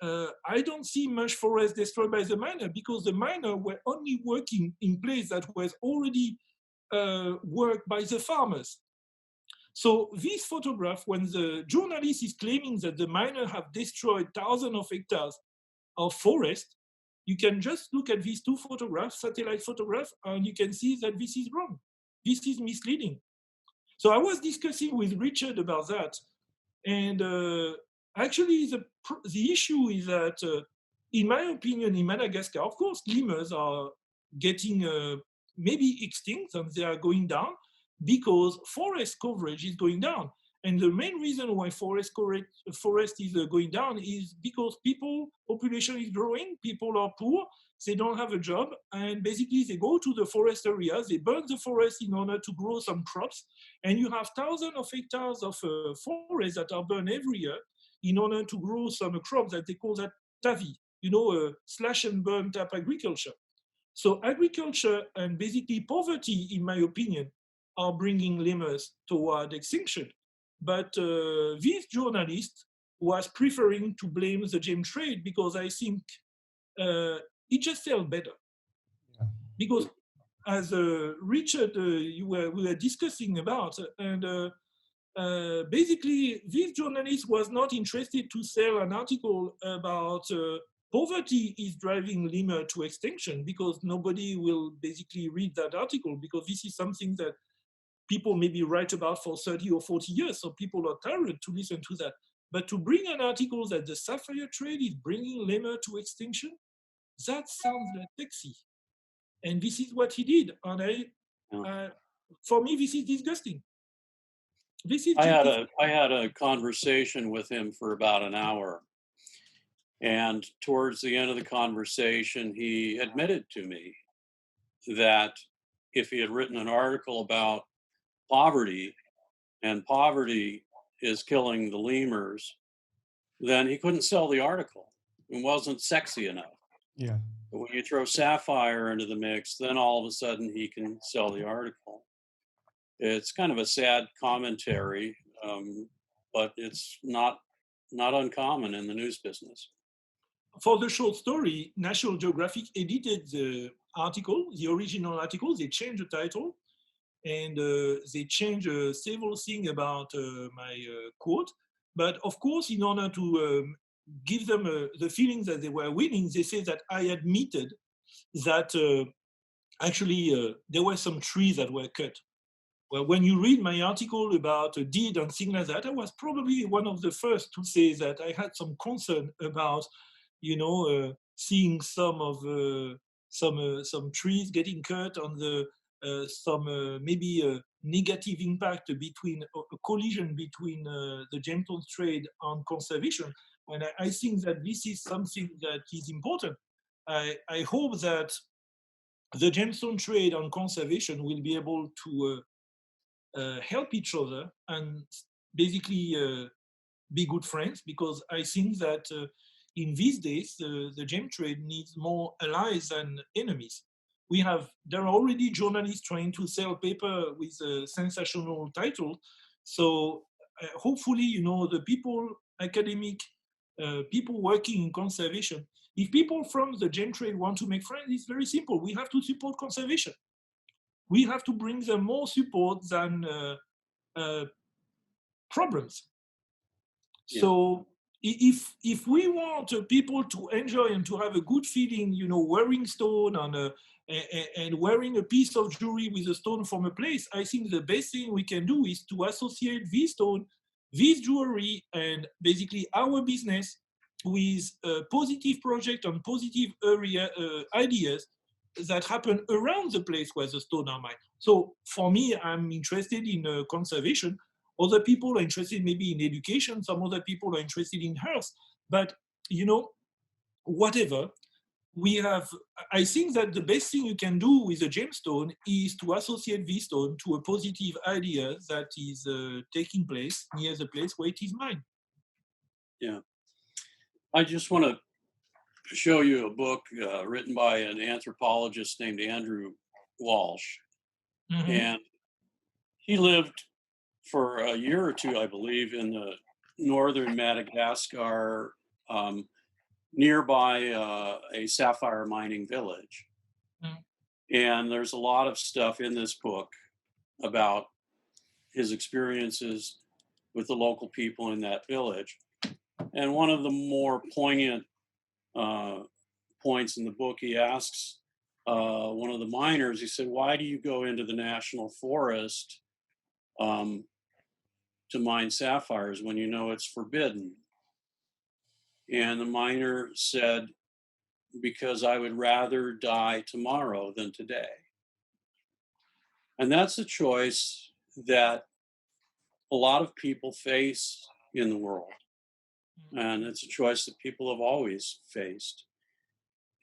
I don't see much forest destroyed by the miner because the miner were only working in place that was already worked by the farmers. So this photograph, when the journalist is claiming that the miner have destroyed thousands of hectares of forest, you can just look at these two photographs, satellite photographs, and you can see that this is wrong. This is misleading. So I was discussing with Richard about that. And actually, the issue is that, in my opinion, in Madagascar, of course, lemurs are getting maybe extinct and they are going down because forest coverage is going down. And the main reason why forest is going down is because population is growing, people are poor, they don't have a job, and basically they go to the forest areas, they burn the forest in order to grow some crops, and you have thousands of hectares of forest that are burned every year in order to grow some crops that they call that tavi, slash and burn type agriculture. So agriculture and basically poverty, in my opinion, are bringing lemurs toward extinction. But this journalist was preferring to blame the gem trade because I think it just felt better. Yeah. Because as Richard, we were discussing about, and basically this journalist was not interested to sell an article about poverty is driving lemur to extinction, because nobody will basically read that article, because this is something that people maybe write about for 30 or 40 years, so people are tired to listen to that. But to bring an article that the sapphire trade is bringing lemur to extinction, that sounds like sexy. And this is what he did. And for me, this is disgusting. I had a conversation with him for about an hour. And towards the end of the conversation, he admitted to me that if he had written an article about poverty, and poverty is killing the lemurs, then he couldn't sell the article. It wasn't sexy enough. Yeah. But when you throw Sapphire into the mix, then all of a sudden he can sell the article. It's kind of a sad commentary, but it's not uncommon in the news business. For the short story, National Geographic edited the article, the original article. They changed the title, and they changed several things about my quote. But of course, in order to give them the feeling that they were winning, they say that I admitted that actually there were some trees that were cut. Well, when you read my article about a deed and things like that, I was probably one of the first to say that I had some concern about, seeing some trees getting cut on the some maybe negative impact between a collision between the gemstone trade and conservation. And I think that this is something that is important. I hope that the gemstone trade and conservation will be able to help each other and basically be good friends, because I think that in these days the gem trade needs more allies than enemies. There are already journalists trying to sell paper with a sensational title, so hopefully the people, academic people working in conservation, if people from the gem trade want to make friends, it's very simple. We have to support conservation. We have to bring them more support than problems. Yeah. So if we want people to enjoy and to have a good feeling, wearing stone and wearing a piece of jewelry with a stone from a place, I think the best thing we can do is to associate this stone, this jewelry, and basically our business with a positive project and positive ideas that happen around the place where the stone are mined. So for me, I'm interested in conservation. Other people are interested maybe in education. Some other people are interested in health. But, whatever, I think that the best thing you can do with a gemstone is to associate this stone to a positive idea that is taking place near the place where it is mined. Yeah. I just want to show you a book written by an anthropologist named Andrew Walsh. Mm-hmm. And he lived for a year or two, I believe, in the northern Madagascar, nearby a sapphire mining village. Mm. And there's a lot of stuff in this book about his experiences with the local people in that village. And one of the more poignant points in the book, he asks one of the miners, he said, why do you go into the national forest to mine sapphires when you know it's forbidden? And the miner said, because I would rather die tomorrow than today. And that's a choice that a lot of people face in the world. And it's a choice that people have always faced.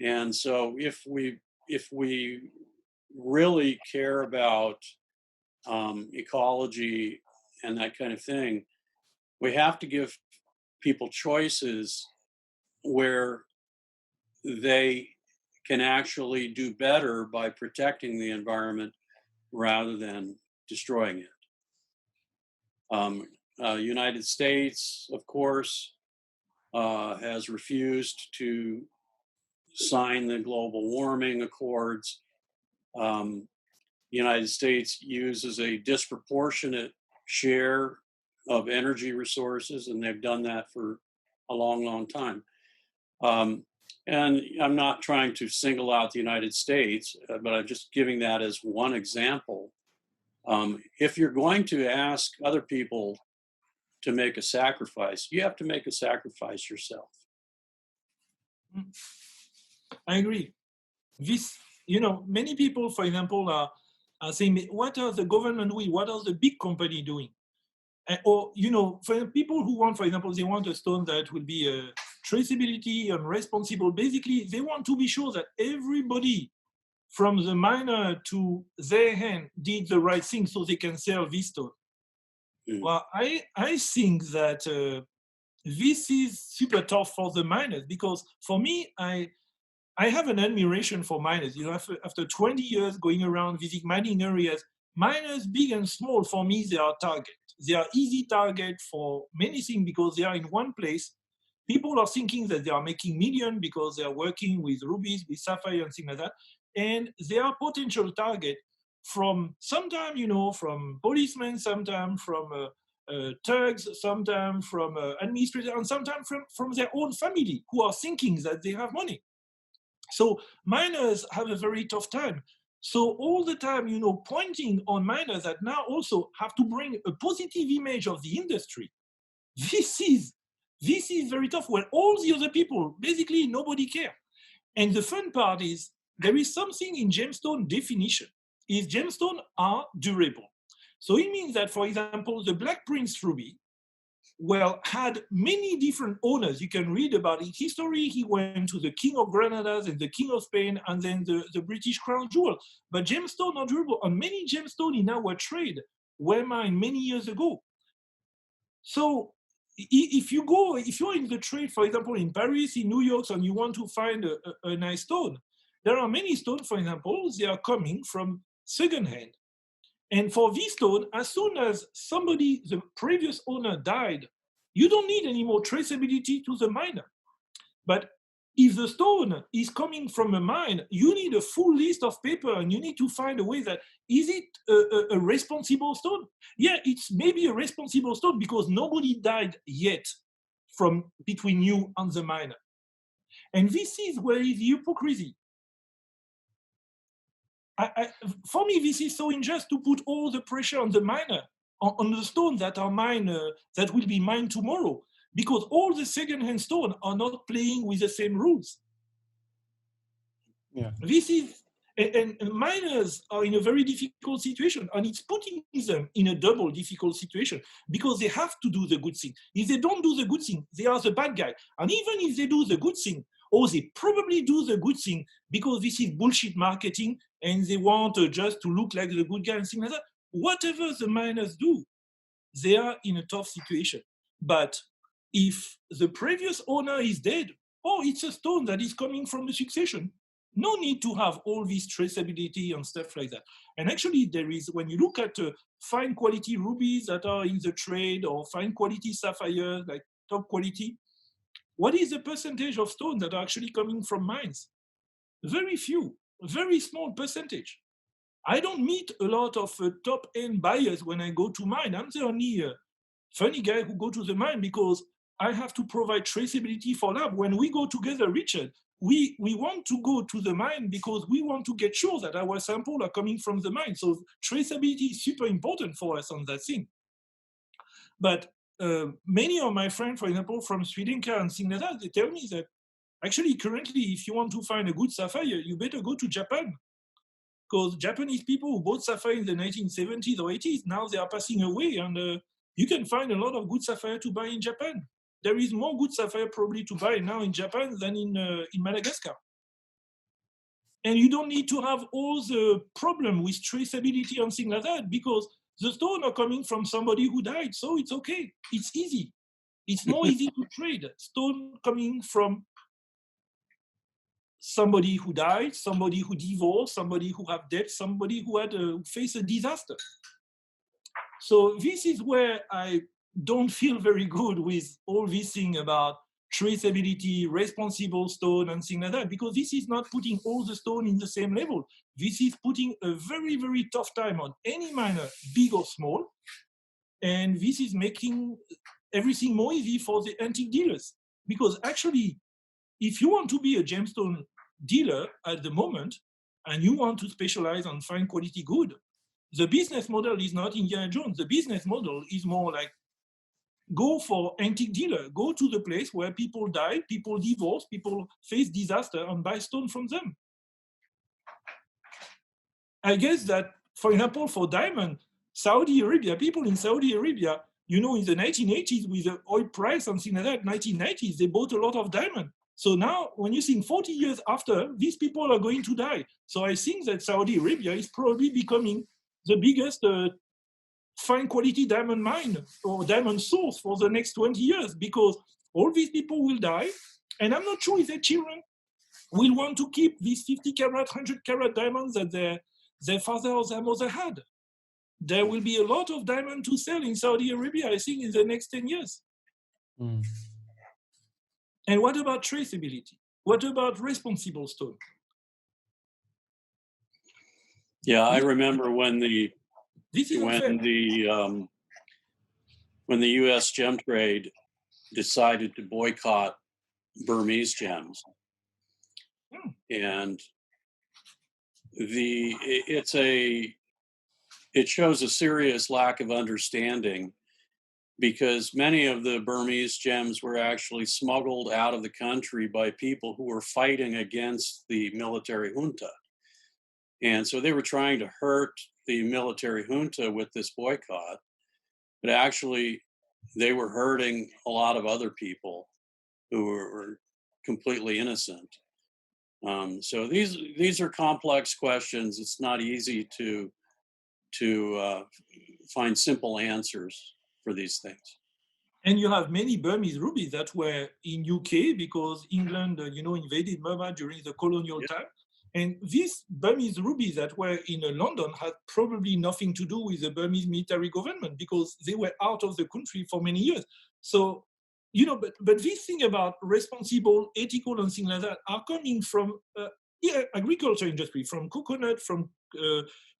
And so if we really care about ecology and that kind of thing, we have to give people choices where they can actually do better by protecting the environment rather than destroying it. United States, of course, has refused to sign the global warming accords. The United States uses a disproportionate share of energy resources, and they've done that for a long, long time. And I'm not trying to single out the United States, but I'm just giving that as one example. If you're going to ask other people to make a sacrifice, you have to make a sacrifice yourself. I agree. This, many people, for example, are saying, what are the government doing? What are the big company doing? Or, for people who want, for example, they want a stone that will be traceability and responsible. Basically, they want to be sure that everybody from the miner to their hand did the right thing so they can sell this stone. Mm. Well, I think that this is super tough for the miners, because for me, I have an admiration for miners. After 20 years going around visiting mining areas, miners, big and small, for me, they are target. They are easy target for many things because they are in one place. People are thinking that they are making millions because they are working with rubies, with sapphire and things like that. And they are potential target from sometimes, from policemen, sometimes from thugs, sometimes from administrators, and sometimes from their own family who are thinking that they have money. So miners have a very tough time. So all the time, pointing on miners that now also have to bring a positive image of the industry. This is very tough. When all the other people, basically nobody care. And the fun part is there is something in gemstone definition. Is gemstones are durable. So it means that, for example, the Black Prince ruby, had many different owners. You can read about it. History, he went to the King of Granada and the King of Spain and then the British crown jewel. But gemstones are durable, and many gemstones in our trade were mined many years ago. So if you're in the trade, for example, in Paris, in New York, and you want to find a nice stone, there are many stones, for example, they are coming from secondhand. And for this stone, as soon as the previous owner died, you don't need any more traceability to the miner. But if the stone is coming from a mine, you need a full list of paper, and you need to find a way that, is it a responsible stone? Yeah, it's maybe a responsible stone because nobody died yet from between you and the miner. And this is where is the hypocrisy. For me, this is so unjust to put all the pressure on the miner, on the stone that are mined, that will be mined tomorrow, because all the second-hand stones are not playing with the same rules. Yeah. This is, and miners are in a very difficult situation, and it's putting them in a double difficult situation because they have to do the good thing. If they don't do the good thing, they are the bad guy. And even if they do the good thing, or they probably do the good thing because this is bullshit marketing and they want just to look like the good guy and things like that. Whatever the miners do, they are in a tough situation. But if the previous owner is dead, or it's a stone that is coming from the succession, no need to have all this traceability and stuff like that. And actually there is, when you look at fine quality rubies that are in the trade or fine quality sapphires, like top quality, what is the percentage of stones that are actually coming from mines? Very few, a very small percentage. I don't meet a lot of top-end buyers when I go to mine. I'm the only funny guy who go to the mine because I have to provide traceability for lab. When we go together, Richard, we want to go to the mine because we want to get sure that our samples are coming from the mine. So traceability is super important for us on that thing. But many of my friends, for example, from Sri Lanka and things like that, they tell me that actually currently, if you want to find a good sapphire, you better go to Japan. Because Japanese people who bought sapphire in the 1970s or 80s, now they are passing away, and you can find a lot of good sapphire to buy in Japan. There is more good sapphire probably to buy now in Japan than in Madagascar. And you don't need to have all the problem with traceability and things like that because the stone are coming from somebody who died, so it's okay. It's easy. It's more easy to trade stone coming from somebody who died, somebody who divorced, somebody who have debt, somebody who had faced a disaster. So this is where I don't feel very good with all this thing about traceability, responsible stone and things like that, because this is not putting all the stone in the same level. This is putting a very, very tough time on any miner, big or small. And this is making everything more easy for the antique dealers. Because actually, if you want to be a gemstone dealer at the moment, and you want to specialize on fine quality good, the business model is not Indiana Jones. The business model is more like, go for antique dealer, go to the place where people die, people divorce, people face disaster, and buy stone from them. I guess that, for example, for diamond, Saudi Arabia, people in Saudi Arabia, you know, in the 1980s with the oil price and things like that, 1990s, they bought a lot of diamond. So now, when you think 40 years after, these people are going to die. So I think that Saudi Arabia is probably becoming the biggest fine quality diamond mine or diamond source for the next 20 years because all these people will die. And I'm not sure if their children will want to keep these 50 carat, 100 carat diamonds that their father or their mother had. There will be a lot of diamond to sell in Saudi Arabia, I think, in the next 10 years. Mm. And what about traceability? What about responsible stone? Yeah, I remember when the U.S. gem trade decided to boycott Burmese gems, and it shows a serious lack of understanding because many of the Burmese gems were actually smuggled out of the country by people who were fighting against the military junta. And so they were trying to hurt the military junta with this boycott, but actually they were hurting a lot of other people who were completely innocent. So these are complex questions. It's not easy to find simple answers for these things. And you have many Burmese rubies that were in UK because England, invaded Burma during the colonial time. And these Burmese rubies that were in London had probably nothing to do with the Burmese military government because they were out of the country for many years. So, but this thing about responsible, ethical, and things like that are coming from agriculture industry, from coconut, from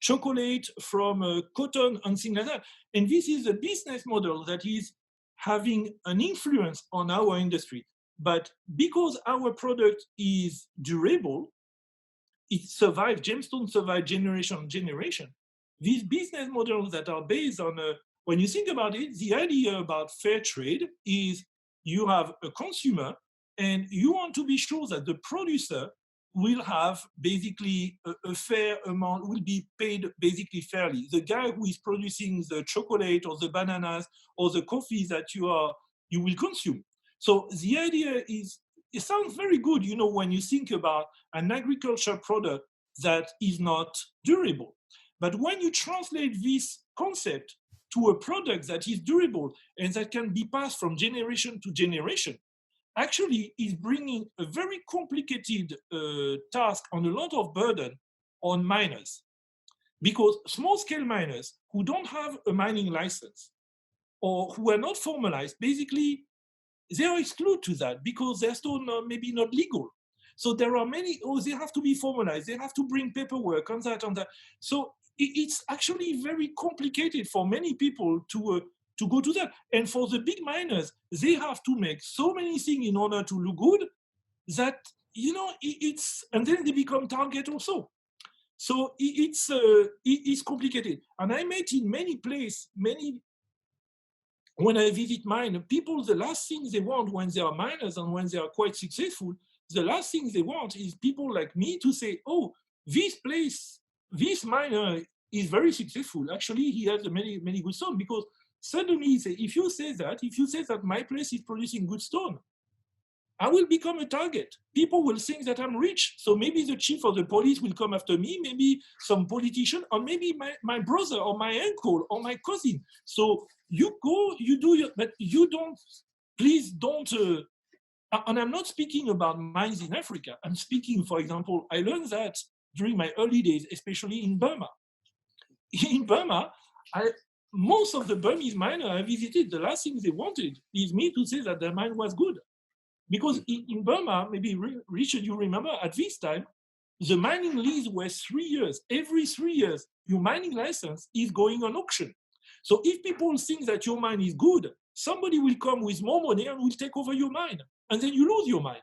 chocolate, from cotton, and things like that. And this is a business model that is having an influence on our industry. But because our product is durable, it survives, gemstones survive generation on generation. These business models that are based on, when you think about it, the idea about fair trade is you have a consumer and you want to be sure that the producer will have basically a fair amount, will be paid basically fairly. The guy who is producing the chocolate or the bananas or the coffee that you will consume. So the idea is it sounds very good, you know, when you think about an agriculture product that is not durable. But when you translate this concept to a product that is durable and that can be passed from generation to generation, actually is bringing a very complicated task on a lot of burden on miners. Because small-scale miners who don't have a mining license or who are not formalized, basically, they are excluded to that because they're still maybe not legal. So there are many, they have to be formalized. They have to bring paperwork on that, on that. So it's actually very complicated for many people to go to that. And for the big miners, they have to make so many things in order to look good that, you know, and then they become target also. So it's complicated. And I met in many places, when I visit mine, people, the last thing they want when they are miners and when they are quite successful, the last thing they want is people like me to say, oh, this place, this miner is very successful. Actually, he has many, many good stone. Because suddenly, if you say that my place is producing good stone, I will become a target. People will think that I'm rich. So maybe the chief of the police will come after me, maybe some politician, or maybe my brother or my uncle or my cousin. So you go, you do your, but you don't, please don't, and I'm not speaking about mines in Africa. I'm speaking, for example, I learned that during my early days, especially in Burma. In Burma, most of the Burmese miners I visited, the last thing they wanted is me to say that their mine was good. Because in Burma, maybe Richard, you remember, at this time, the mining lease was 3 years. Every 3 years, your mining license is going on auction. So if people think that your mine is good, somebody will come with more money and will take over your mine. And then you lose your mine.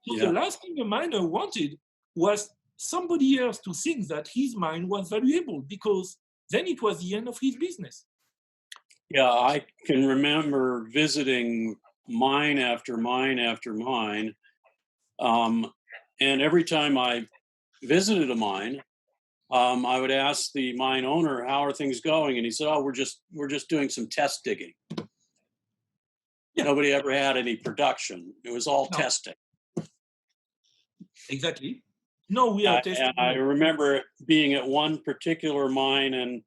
So the last thing a miner wanted was somebody else to think that his mine was valuable, because then it was the end of his business. Yeah, I can remember visiting mine after mine after mine. And every time I visited a mine, I would ask the mine owner, how are things going? And he said, oh, we're just doing some test digging. Yeah. Nobody ever had any production. It was all testing. Exactly. No, we are testing. I remember being at one particular mine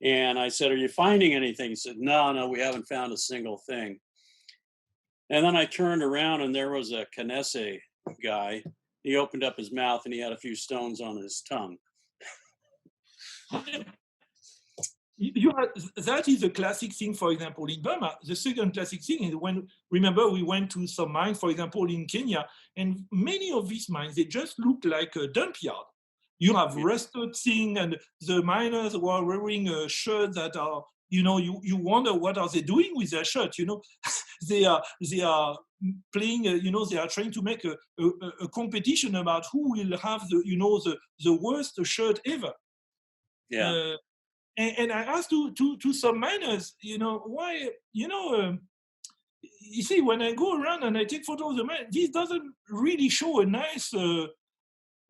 and I said, are you finding anything? He said, no, we haven't found a single thing. And then I turned around and there was a Kanese guy. He opened up his mouth and he had a few stones on his tongue. That is a classic thing, for example, in Burma. The second classic thing is when, remember, we went to some mines, for example, in Kenya, and many of these mines, they just look like a dump yard. You have rusted things, and the miners were wearing a shirt that are, you know, you wonder what are they doing with their shirt, you know. they are playing, you know, they are trying to make a competition about who will have the, you know, the worst shirt ever. Yeah. And I asked to some miners, you know, why, you know, you see, when I go around and I take photos of the mine, this doesn't really show a nice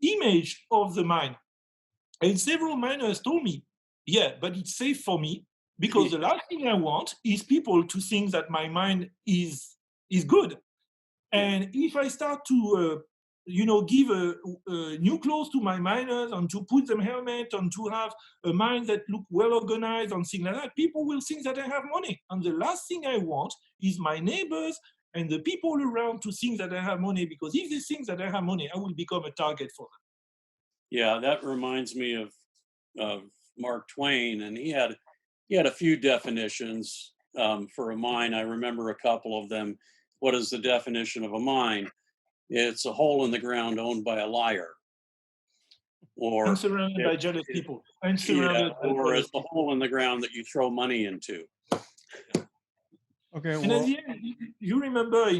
image of the mine. And several miners told me, yeah, but it's safe for me, because the last thing I want is people to think that my mine is good. And if I start to, you know, give new clothes to my miners and to put them helmet and to have a mine that look well organized and things like that, people will think that I have money. And the last thing I want is my neighbors and the people around to think that I have money, because if they think that I have money, I will become a target for them. Yeah, that reminds me of Mark Twain, and he had a few definitions for a mine. I remember a couple of them. What is the definition of a mine? It's a hole in the ground owned by a liar. Or and surrounded by jealous people. And surrounded or it's a hole in the ground that you throw money into. Okay. And at the end, you remember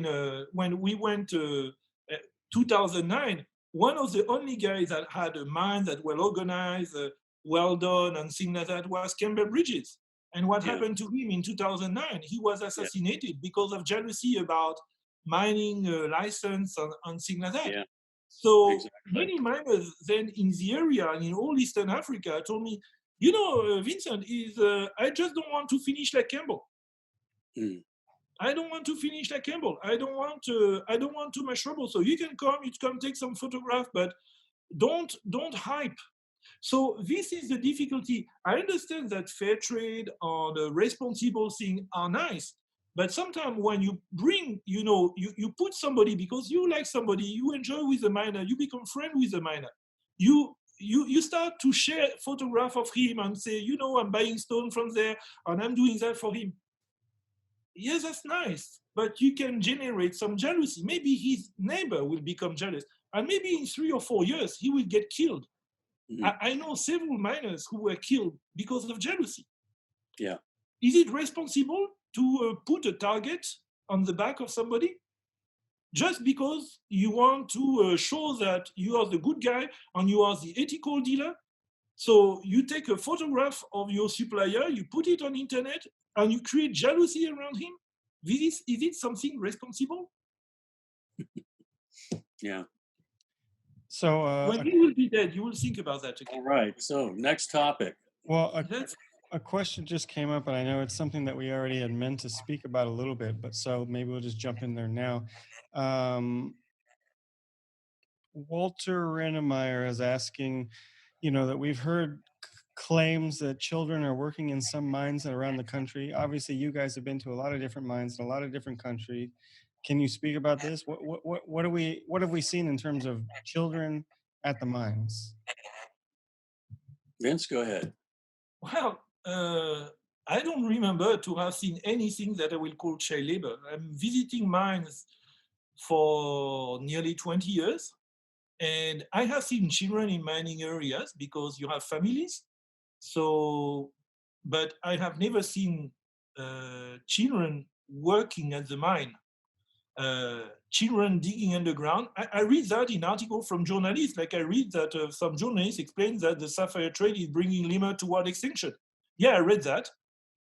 when we went 2009, one of the only guys that had a mine that well organized, well done, and things like that was Campbell Bridges. And what happened to him in 2009? He was assassinated because of jealousy about mining license and things like that. Yeah. So many miners then in the area and in all Eastern Africa told me, you know, Vincent, I just don't want to finish like Campbell. I don't want to finish like Campbell. I don't want too much trouble. So you can come take some photograph, but don't hype. So this is the difficulty. I understand that fair trade or the responsible thing are nice, but sometimes when you bring, you put somebody because you like somebody, you enjoy with the miner, you become friend with the miner. You start to share photograph of him and say, I'm buying stone from there and I'm doing that for him. Yes, that's nice, but you can generate some jealousy. Maybe his neighbor will become jealous, and maybe in 3 or 4 years he will get killed. I know several miners who were killed because of jealousy. Yeah. Is it responsible to put a target on the back of somebody just because you want to show that you are the good guy and you are the ethical dealer? So you take a photograph of your supplier, you put it on internet, and you create jealousy around him. Is it something responsible? Yeah. So when he will be dead, you will think about that again. All right. So next topic. Well, a question just came up, and I know it's something that we already had meant to speak about a little bit, but so maybe we'll just jump in there now. Walter Rennemeyer is asking, that we've heard claims that children are working in some mines around the country. Obviously, you guys have been to a lot of different mines in a lot of different countries. Can you speak about this? What have we seen in terms of children at the mines? Vince, go ahead. Well, I don't remember to have seen anything that I will call child labor. I'm visiting mines for nearly 20 years, and I have seen children in mining areas because you have families. So, but I have never seen children working at the mine. Children digging underground. I read that in articles from journalists. Like I read that some journalists explain that the sapphire trade is bringing lemur toward extinction. Yeah, I read that.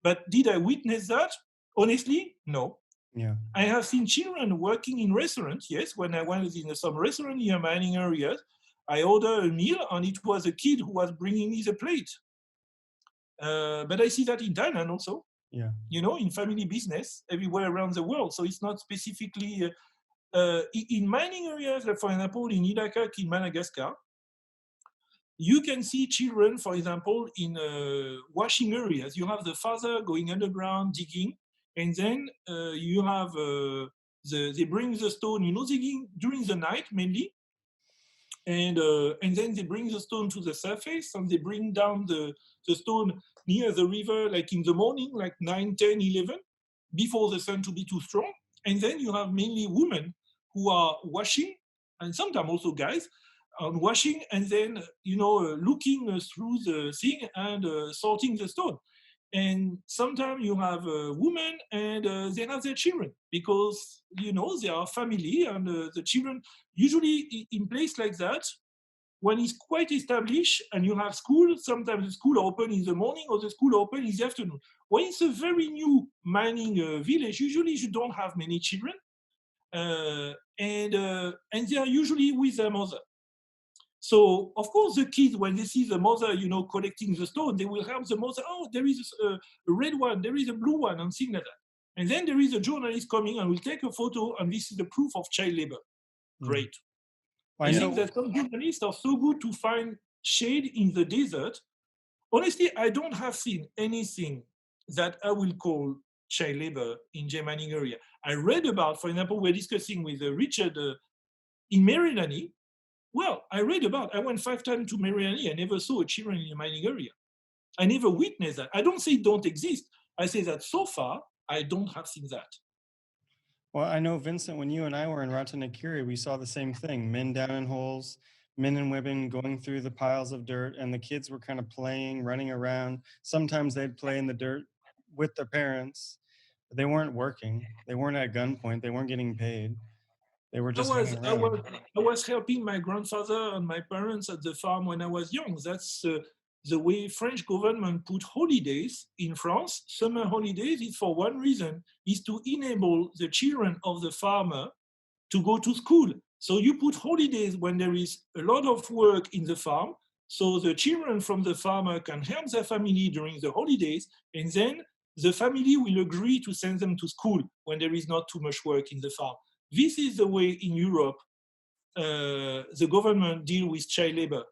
But did I witness that? Honestly, no. Yeah. I have seen children working in restaurants. Yes, when I went in some restaurant near mining areas, I ordered a meal and it was a kid who was bringing me the plate. But I see that in Thailand also. Yeah. In family business everywhere around the world. So it's not specifically in mining areas, like for example, in Ilakaka in Madagascar, you can see children, for example, in washing areas. You have the father going underground digging, and then you have they bring the stone, digging during the night mainly, and then they bring the stone to the surface, and they bring down the stone near the river, like in the morning, like 9, 10, 11, before the sun to be too strong. And then you have mainly women who are washing, and sometimes also guys, on washing, and then looking through the thing and sorting the stone. And sometimes you have women and they have their children because they are family, and the children usually in place like that, when it's quite established and you have school, sometimes the school open in the morning or the school open in the afternoon. When it's a very new mining village, usually you don't have many children, and they are usually with their mother. So, of course, the kids, when they see the mother, collecting the stone, they will help the mother. Oh, there is a red one, there is a blue one, and things like that. And then there is a journalist coming and will take a photo, and this is the proof of child labor. Great. I think that some journalists are so good to find shade in the desert. Honestly, I don't have seen anything that I will call child labor in J mining area. I read about, for example, we're discussing with Richard in Marilani. Well, I went 5 times to Mariani. I never saw a children in a mining area. I never witnessed that. I don't say it don't exist. I say that so far, I don't have seen that. Well, I know, Vincent, when you and I were in Ratanakiri, we saw the same thing. Men down in holes, men and women going through the piles of dirt, and the kids were kind of playing, running around. Sometimes they'd play in the dirt with their parents, but they weren't working. They weren't at gunpoint. They weren't getting paid. They were just hanging around. I was helping my grandfather and my parents at the farm when I was young. That's the way French government put holidays in France. Summer holidays is for one reason, is to enable the children of the farmer to go to school. So you put holidays when there is a lot of work in the farm, so the children from the farmer can help their family during the holidays, and then the family will agree to send them to school when there is not too much work in the farm. This is the way in Europe the government deal with child labor.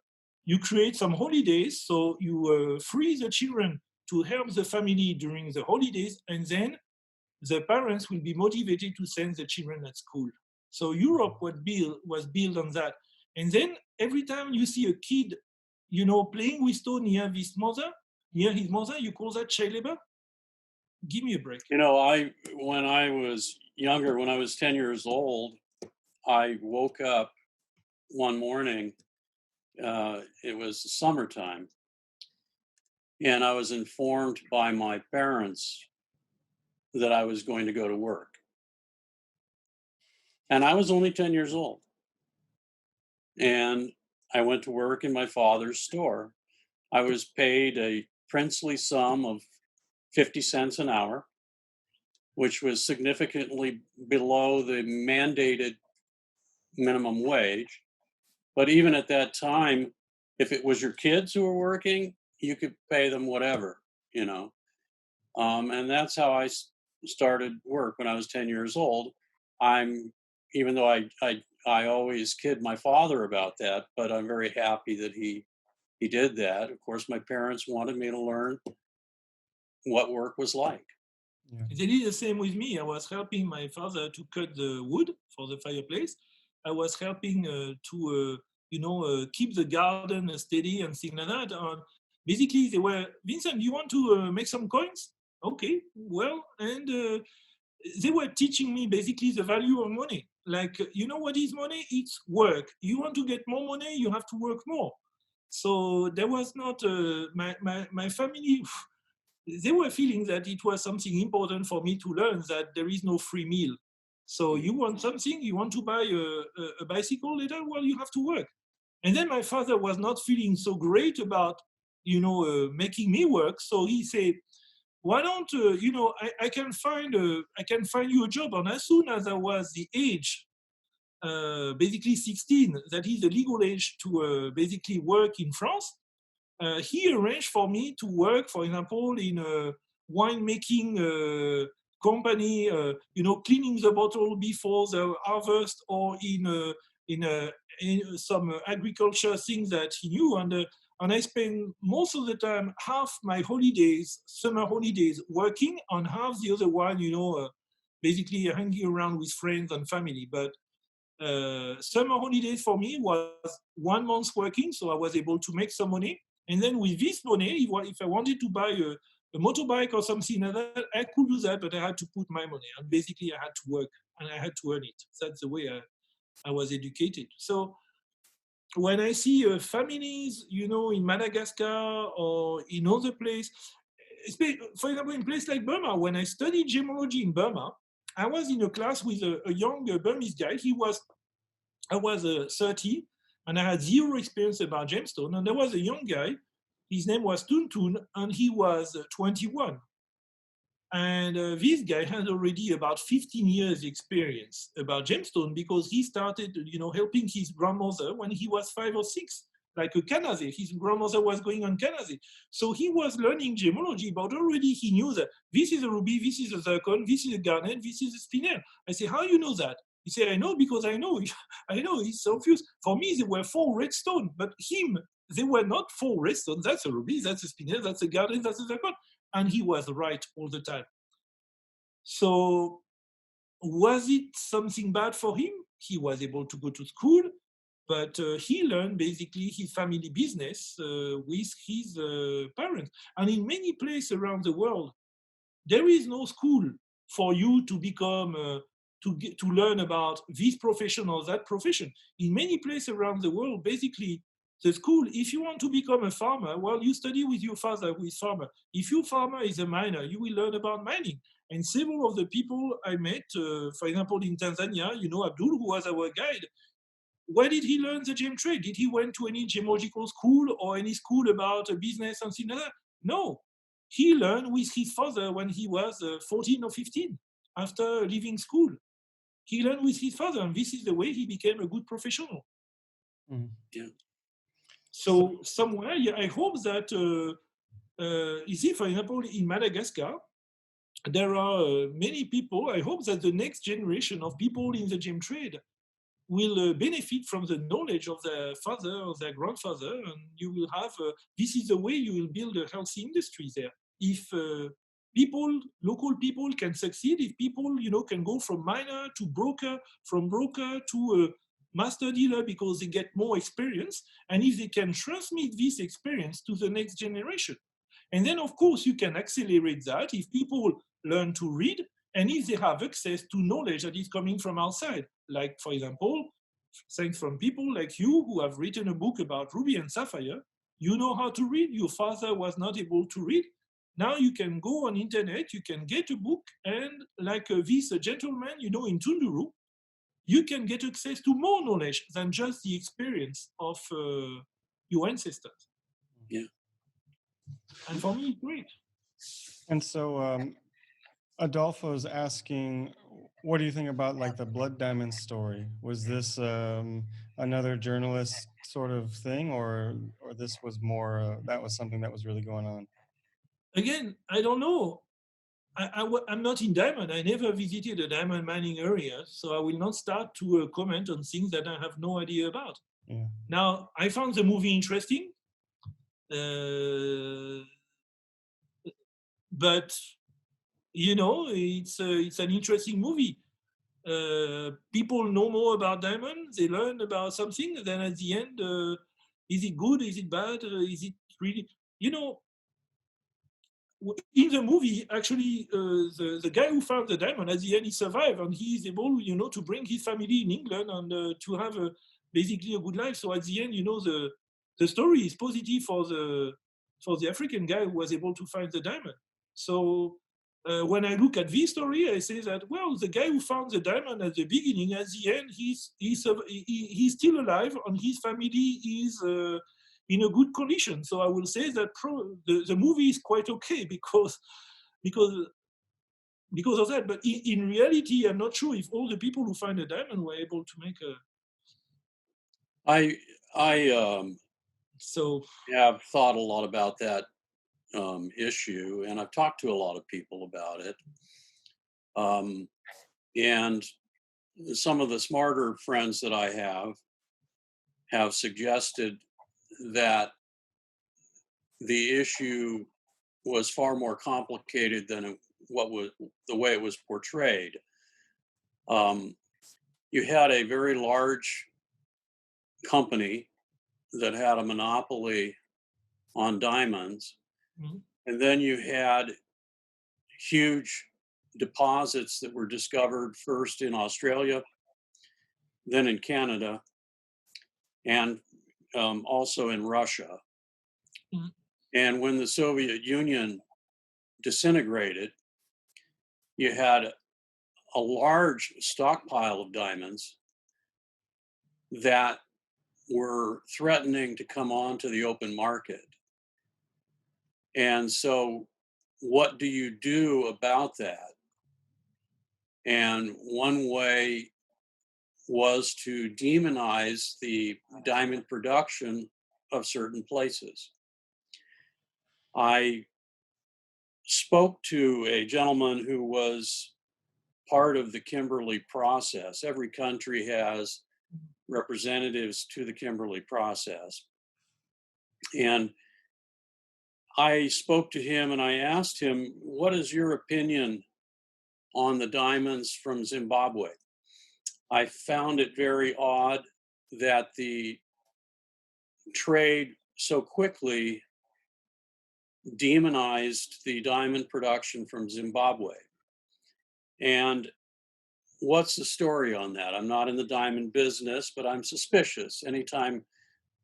You create some holidays, so you free the children to help the family during the holidays, and then the parents will be motivated to send the children at school. So Europe was built on that. And then every time you see a kid, you know, playing with stone near his mother, you call that child labor? Give me a break. You know, when I was younger, when I was 10 years old, I woke up one morning, it was summertime, and I was informed by my parents that I was going to go to work. And I was only 10 years old. And I went to work in my father's store. I was paid a princely sum of 50 cents an hour, which was significantly below the mandated minimum wage. But even at that time, if it was your kids who were working, you could pay them whatever, you know. And that's how I started work when I was 10 years old. Even though I always kid my father about that, but I'm very happy that he did that. Of course, my parents wanted me to learn what work was like. Yeah. They did the same with me. I was helping my father to cut the wood for the fireplace. I was helping to keep the garden steady and things like that. Basically, they were, Vincent, you want to make some coins? Okay, well, and they were teaching me basically the value of money. Like, you know what is money? It's work. You want to get more money, you have to work more. So there was not, my family, they were feeling that it was something important for me to learn that there is no free meal. So you want something, you want to buy a bicycle later, well, you have to work. And then my father was not feeling so great about, making me work. So he said, why don't, I can find you a job. And as soon as I was the age, basically 16, that is the legal age to basically work in France, he arranged for me to work, for example, in a winemaking company, cleaning the bottle before the harvest, or in some agriculture things that he knew. And I spent most of the time, half my holidays, summer holidays, working, and half the other one, basically hanging around with friends and family. But summer holidays for me was 1 month working, so I was able to make some money. And then with this money, if I wanted to buy a motorbike or something like that, I could do that, but I had to put my money. And basically, I had to work and I had to earn it. That's the way I was educated. So when I see families, in Madagascar or in other places, for example, in places like Burma, when I studied gemology in Burma, I was in a class with a young Burmese guy. I was 30 and I had zero experience about gemstone. And there was a young guy, his name was Tuntun, and he was 21. And this guy had already about 15 years experience about gemstone, because he started, helping his grandmother when he was 5 or 6, like a Kanase. His grandmother was going on Kanase. So he was learning gemology, but already he knew that this is a ruby, this is a zircon, this is a garnet, this is a spinel. I say, how you know that? He said, I know because I know. I know, he's so confused. For me, there were 4 red stones, but him, they were not 4 red stones. That's a ruby, that's a spinel, that's a garnet, that's a zircon. And he was right all the time. So was it something bad for him? He was able to go to school, but he learned basically his family business with his parents. And in many places around the world, there is no school for you to become, to learn about this profession or that profession. In many places around the world, basically, the school, if you want to become a farmer, well, you study with your father who is farmer. If your farmer is a miner, you will learn about mining. And several of the people I met, for example, in Tanzania, Abdul, who was our guide, where did he learn the gem trade? Did he went to any gemological school or any school about a business and things like that? No. He learned with his father when he was 14 or 15, after leaving school. He learned with his father, and this is the way he became a good professional. Mm. Yeah. So somewhere, I hope that, you see, for example, in Madagascar, there are many people. I hope that the next generation of people in the gem trade will benefit from the knowledge of their father or their grandfather, and you will have, this is the way you will build a healthy industry there. If local people can succeed, if people, can go from miner to broker, from broker to master dealer because they get more experience, and if they can transmit this experience to the next generation. And then, of course, you can accelerate that if people learn to read and if they have access to knowledge that is coming from outside. Like, for example, thanks from people like you who have written a book about ruby and sapphire. You know how to read. Your father was not able to read. Now you can go on internet, you can get a book, and like this gentleman, in Tunduru, you can get access to more knowledge than just the experience of your ancestors. Yeah. And for me, great. And so Adolfo's asking, what do you think about like the blood diamond story? Was this another journalist sort of thing, or this was more that was something that was really going on? Again, I don't know. I'm not in diamond. I never visited a diamond mining area, so I will not start to comment on things that I have no idea about. Yeah. Now, I found the movie interesting, but it's an interesting movie. People know more about diamonds. They learn about something. Then at the end, is it good? Is it bad? Is it really? In the movie, actually, the guy who found the diamond, at the end, he survived, and he is able, to bring his family in England and to have basically a good life. So at the end, the story is positive for the African guy who was able to find the diamond. So when I look at this story, I say that, well, the guy who found the diamond at the beginning, at the end, he's still alive, and his family is in a good condition. So I will say that the movie is quite okay because of that. But in reality, I'm not sure if all the people who find a diamond were able to make a. I So have thought a lot about that issue, and I've talked to a lot of people about it. And some of the smarter friends that I have suggested that the issue was far more complicated than what was the way it was portrayed. You had a very large company that had a monopoly on diamonds, and then you had huge deposits that were discovered first in Australia, then in Canada, and also in Russia. And when the Soviet Union disintegrated, you had a large stockpile of diamonds that were threatening to come onto the open market. And so what do you do about that? And one way was to demonize the diamond production of certain places. I spoke to a gentleman who was part of the Kimberley process. Every country has representatives to the Kimberley process. And I spoke to him and I asked him, what is your opinion on the diamonds from Zimbabwe? I found it very odd that the trade so quickly demonized the diamond production from Zimbabwe. And what's the story on that? I'm not in the diamond business, but I'm suspicious. Anytime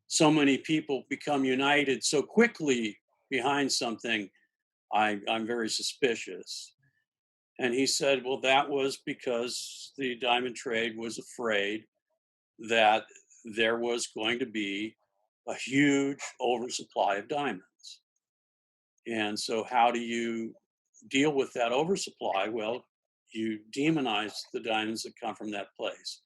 so many people become united so quickly behind something, I'm very suspicious. And he said, well, that was because the diamond trade was afraid that there was going to be a huge oversupply of diamonds. And so how do you deal with that oversupply? Well, you demonize the diamonds that come from that place.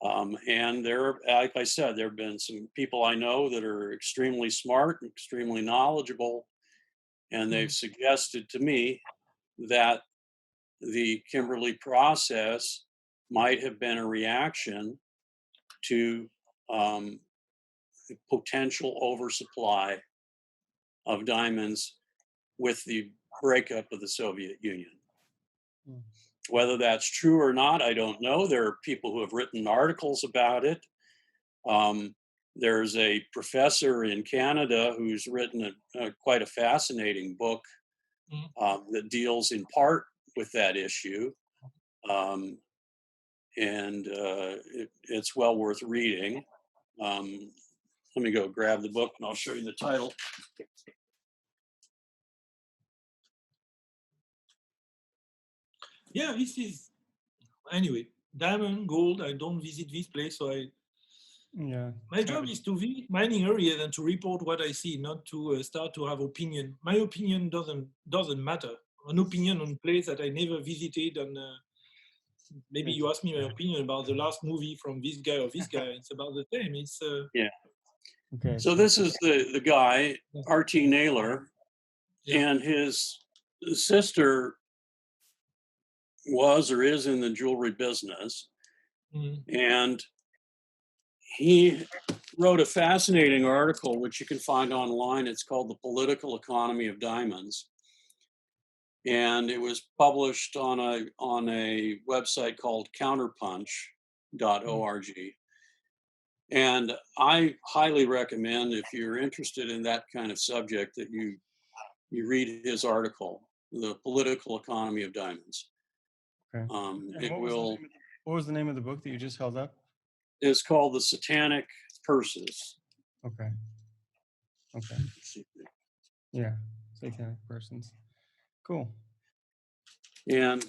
And there, like I said, there have been some people I know that are extremely smart and extremely knowledgeable, and they've suggested to me that the Kimberley process might have been a reaction to the potential oversupply of diamonds with the breakup of the Soviet Union. Whether that's true or not, I don't know. There are people who have written articles about it. There's a professor in Canada who's written quite a fascinating book that deals in part with that issue. It's well worth reading. Let me go grab the book and I'll show you the title. Yeah, this is, anyway, diamond, gold. I don't visit this place, so my job is to visit mining areas and to report what I see, not to start to have opinion. My opinion doesn't matter. An opinion on place that I never visited, and maybe you ask me my opinion about the last movie from this guy or this guy. It's about the same. It's yeah. Okay. So this is the guy, R.T. Naylor, and his sister was or is in the jewelry business. And he wrote a fascinating article, which you can find online. It's called The Political Economy of Diamonds. And it was published on a website called counterpunch.org. And I highly recommend, if you're interested in that kind of subject, that you read his article, The Political Economy of Diamonds. Okay. What was the name of the book that you just held up? It's called The Satanic Purses. Okay. Yeah, satanic persons. Cool. And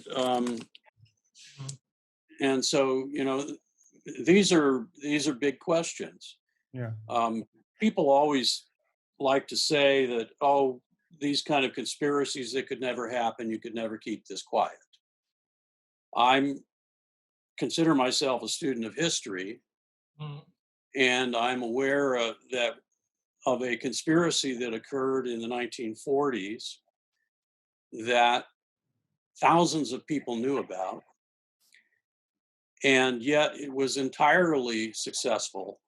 so, you know, these are big questions. Yeah. People always like to say that, oh, these kind of conspiracies, they could never happen. You could never keep this quiet. I consider myself a student of history, and I'm aware of a conspiracy that occurred in the 1940s that thousands of people knew about, and yet it was entirely successful,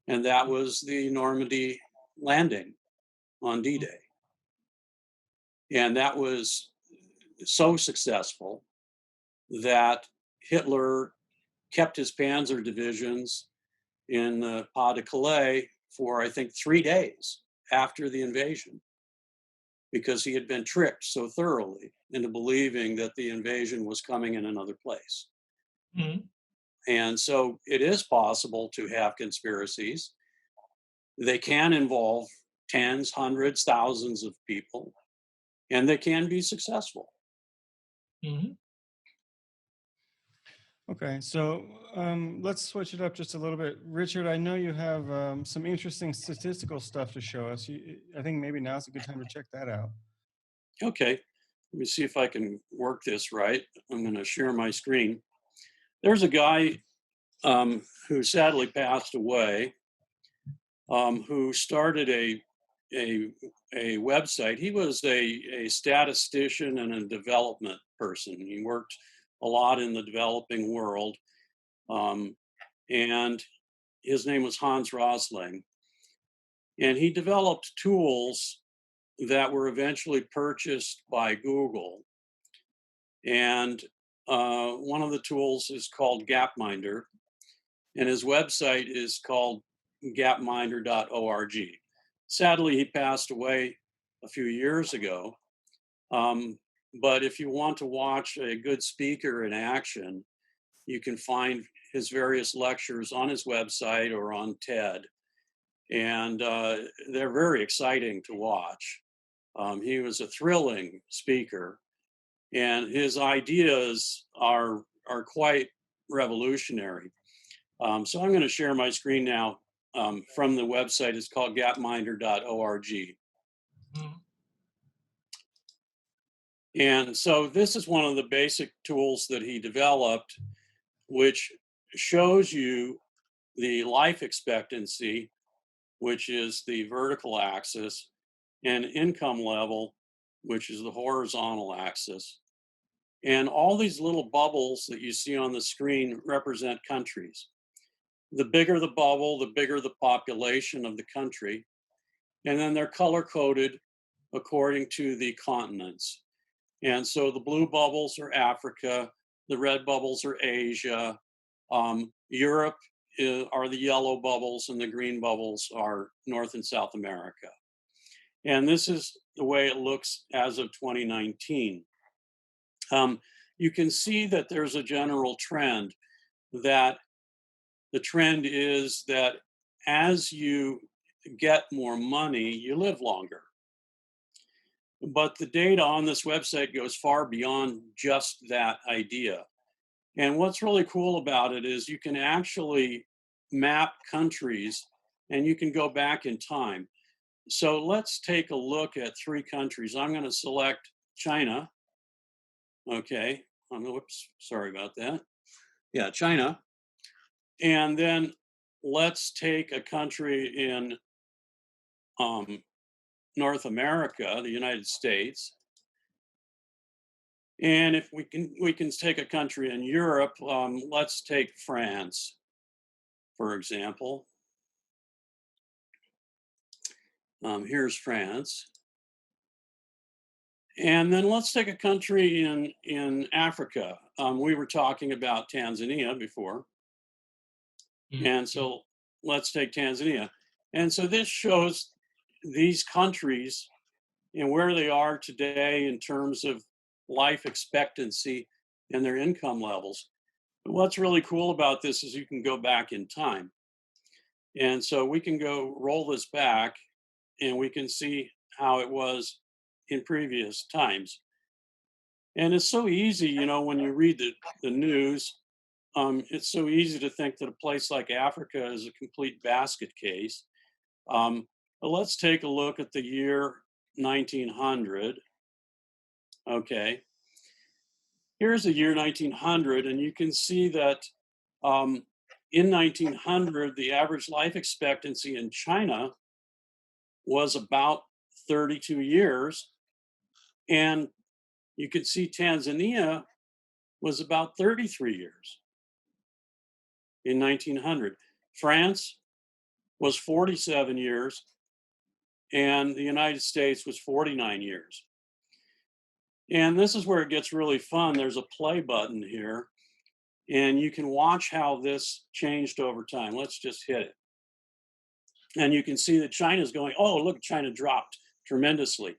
and that was the Normandy landing on D-Day. And that was so successful that Hitler kept his panzer divisions in the Pas-de-Calais for, I think, 3 days after the invasion, because he had been tricked so thoroughly into believing that the invasion was coming in another place. And so it is possible to have conspiracies. They can involve tens, hundreds, thousands of people, and they can be successful. Okay, so let's switch it up just a little bit. Richard, I know you have some interesting statistical stuff to show us. I think maybe now's a good time to check that out. Okay, let me see if I can work this right. I'm going to share my screen. There's a guy who sadly passed away, who started a website. He was a statistician and a development person. He worked a lot in the developing world, and his name was Hans Rosling. And he developed tools that were eventually purchased by Google. And one of the tools is called Gapminder, and his website is called gapminder.org. Sadly, he passed away a few years ago. But if you want to watch a good speaker in action, you can find his various lectures on his website or on TED. And they're very exciting to watch. He was a thrilling speaker, and his ideas are quite revolutionary. So I'm going to share my screen now from the website. It's called gapminder.org. And so this is one of the basic tools that he developed, which shows you the life expectancy, which is the vertical axis, and income level, which is the horizontal axis. And all these little bubbles that you see on the screen represent countries. The bigger the bubble, the bigger the population of the country. And then they're color coded according to the continents. And so the blue bubbles are Africa, the red bubbles are Asia, Europe are the yellow bubbles, and the green bubbles are North and South America. And this is the way it looks as of 2019. You can see that there's a general trend, that the trend is that as you get more money, you live longer. But the data on this website goes far beyond just that idea. And what's really cool about it is you can actually map countries and you can go back in time. So let's take a look at 3 countries. I'm going to select China. Okay. Whoops, sorry about that. Yeah, China. And then let's take a country in North America, the United States. And if we can take a country in Europe, let's take France, for example. Here's France. And then let's take a country in Africa. We were talking about Tanzania before. And so let's take Tanzania. And so this shows these countries and where they are today in terms of life expectancy and their income levels. But what's really cool about this is you can go back in time. And so we can go roll this back and we can see how it was in previous times. And it's so easy, you know, when you read the news, it's so easy to think that a place like Africa is a complete basket case. But let's take a look at the year 1900. Okay. Here's the year 1900, and you can see that in 1900, the average life expectancy in China was about 32 years. And you can see Tanzania was about 33 years in 1900. France was 47 years, and the United States was 49 years. And this is where it gets really fun. There's a play button here, and you can watch how this changed over time. Let's just hit it. And you can see that China's going, oh, look, China dropped tremendously.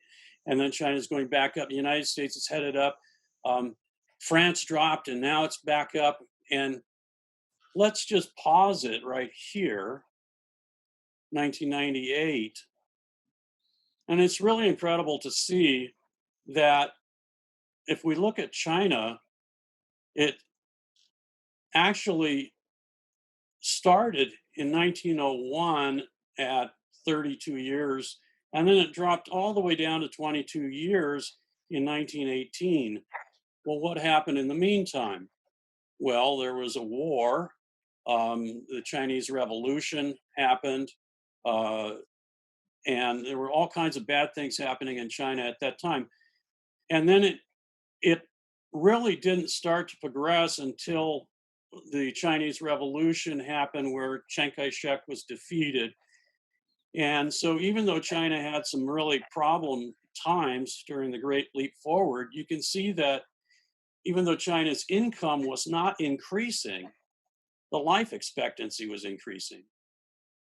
And then China's going back up. The United States is headed up. France dropped, and now it's back up. And let's just pause it right here, 1998. And it's really incredible to see that if we look at China, it actually started in 1901 at 32 years, and then it dropped all the way down to 22 years in 1918. Well, what happened in the meantime? Well, there was a war. The Chinese Revolution happened, and there were all kinds of bad things happening in China at that time. And then it really didn't start to progress until the Chinese Revolution happened, where Chiang Kai-shek was defeated. And so even though China had some really problem times during the Great Leap Forward, you can see that even though China's income was not increasing, the life expectancy was increasing.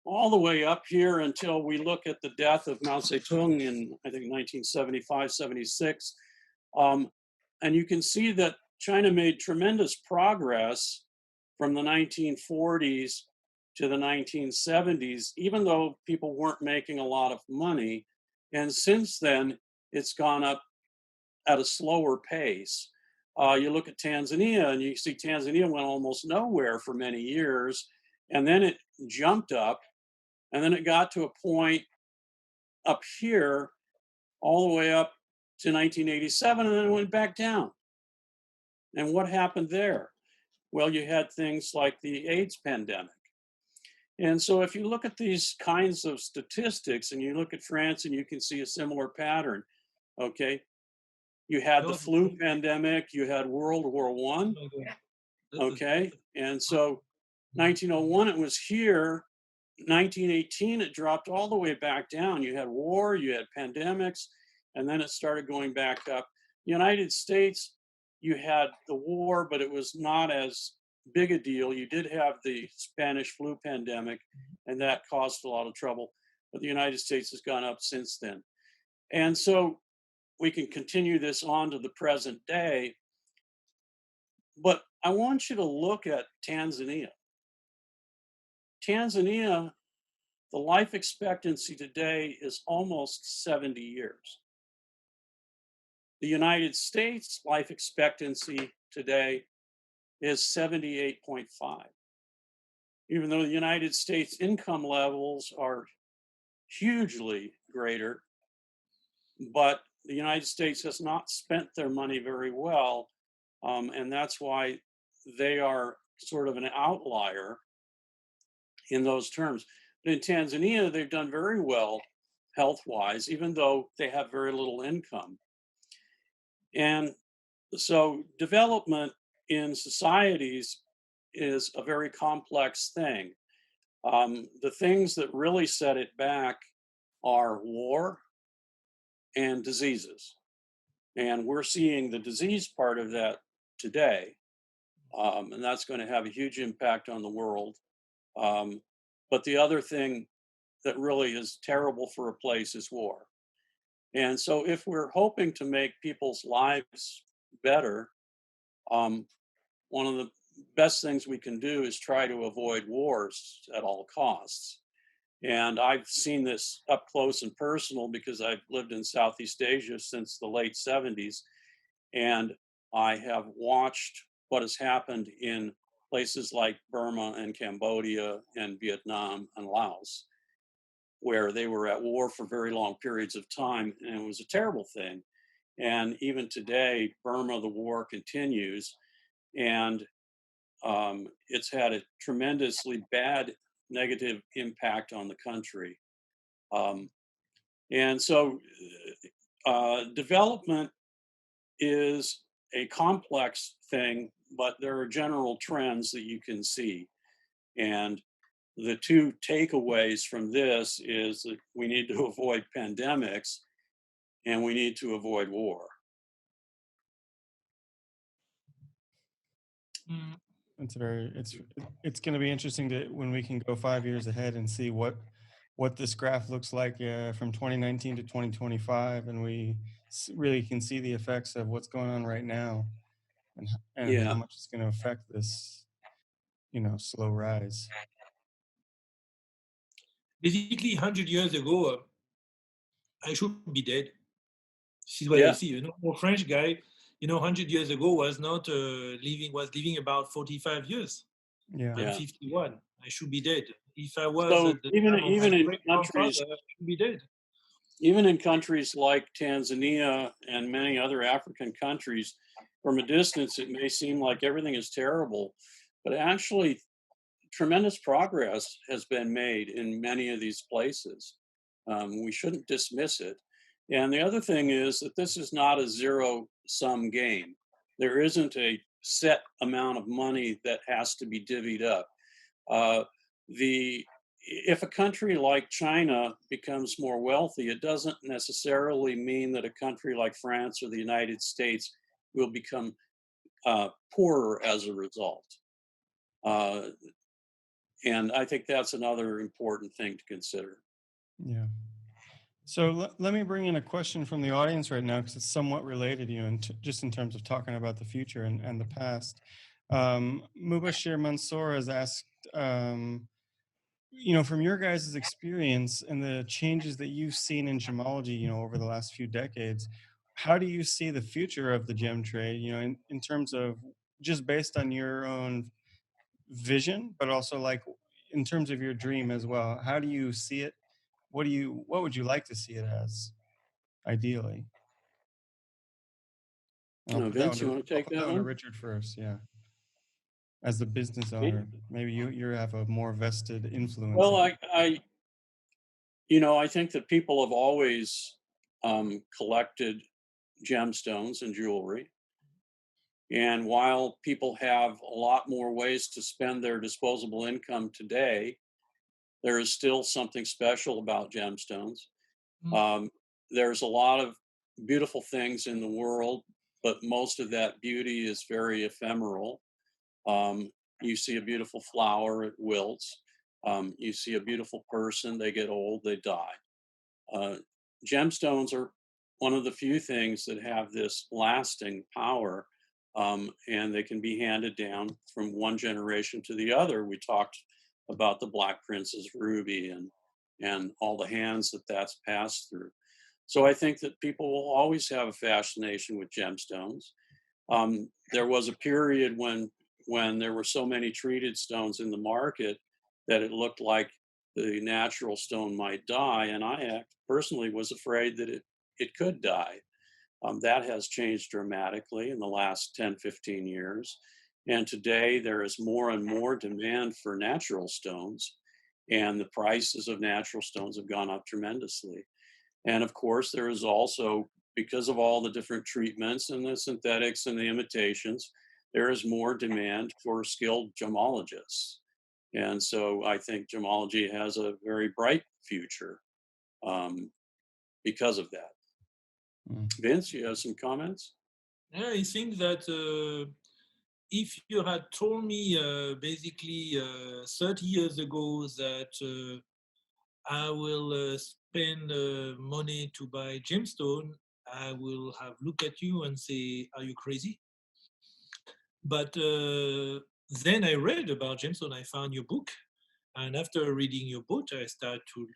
All the way up here until we look at the death of Mao Zedong in, I think, 1975, 76. And you can see that China made tremendous progress from the 1940s to the 1970s, even though people weren't making a lot of money. And since then, it's gone up at a slower pace. You look at Tanzania, and you see Tanzania went almost nowhere for many years, and then it jumped up, and then it got to a point up here, all the way up to 1987, and then it went back down. And what happened there? Well, you had things like the AIDS pandemic. And so if you look at these kinds of statistics and you look at France, and you can see a similar pattern, Okay. You had the No, flu pandemic, you had World War One. Okay. And so 1901, it was here. 1918, it dropped all the way back down. You had war, you had pandemics, and then it started going back up. United States, you had the war, but it was not as big a deal. You did have the Spanish flu pandemic, and that caused a lot of trouble. But the United States has gone up since then. And so we can continue this on to the present day. But I want you to look at Tanzania. Tanzania, the life expectancy today is almost 70 years. The United States life expectancy today is 78.5. Even though the United States income levels are hugely greater, but the United States has not spent their money very well, and that's why they are sort of an outlier in those terms. But in Tanzania, they've done very well health-wise, even though they have very little income. And so development in societies is a very complex thing. The things that really set it back are war and diseases. And we're seeing the disease part of that today. And that's going to have a huge impact on the world. But the other thing that really is terrible for a place is war. And so if we're hoping to make people's lives better, one of the best things we can do is try to avoid wars at all costs. And I've seen this up close and personal because I've lived in Southeast Asia since the late 70s. And I have watched what has happened in places like Burma and Cambodia and Vietnam and Laos, where they were at war for very long periods of time. And it was a terrible thing. And even today, Burma, the war continues. And it's had a tremendously bad negative impact on the country. And so development is a complex thing, but there are general trends that you can see. And the two takeaways from this is that we need to avoid pandemics and we need to avoid war. It's going to be interesting to when we can go 5 years ahead and see what this graph looks like from 2019 to 2025, and we really can see the effects of what's going on right now, and how much it's going to affect this, slow rise. Basically, 100 years ago, I should be dead. This is what I see. A French guy, 100 years ago was not living about 45 years. Yeah. I'm 51. I should be dead. If I was So at the even time of in my countries, grandfather, I should be dead. Even in countries like Tanzania and many other African countries, from a distance, it may seem like everything is terrible, but actually, tremendous progress has been made in many of these places. We shouldn't dismiss it. And the other thing is that this is not a zero-sum game. There isn't a set amount of money that has to be divvied up. If a country like China becomes more wealthy, it doesn't necessarily mean that a country like France or the United States will become poorer as a result. And I think that's another important thing to consider. Yeah. So let me bring in a question from the audience right now, because it's somewhat related to you, and just in terms of talking about the future and the past. Mubashir Mansour has asked, from your guys' experience and the changes that you've seen in gemology, over the last few decades, how do you see the future of the gem trade, in terms of just based on your own vision, but also like in terms of your dream as well? How do you see it? What would you like to see it as, ideally? Vince, you want to take that one? To Richard first, yeah. As the business owner, maybe you have a more vested influence. Well, I think that people have always collected gemstones and jewelry. And while people have a lot more ways to spend their disposable income today, there is still something special about gemstones. There's a lot of beautiful things in the world, but most of that beauty is very ephemeral. You see a beautiful flower, it wilts. You see a beautiful person, they get old, they die. Gemstones are one of the few things that have this lasting power, and they can be handed down from one generation to the other. We talked about the Black Prince's ruby and all the hands that that's passed through. So I think that people will always have a fascination with gemstones. There was a period when there were so many treated stones in the market that it looked like the natural stone might die, and I personally was afraid that it could die. That has changed dramatically in the last 10, 15 years. And today there is more and more demand for natural stones, and the prices of natural stones have gone up tremendously. And of course, there is also, because of all the different treatments and the synthetics and the imitations, there is more demand for skilled gemologists. And so I think gemology has a very bright future because of that. Vince, you have some comments? Yeah, I think that if you had told me basically 30 years ago that I will spend money to buy gemstone, I will have looked at you and say, are you crazy? But then I read about gemstone, I found your book. And after reading your book, I started to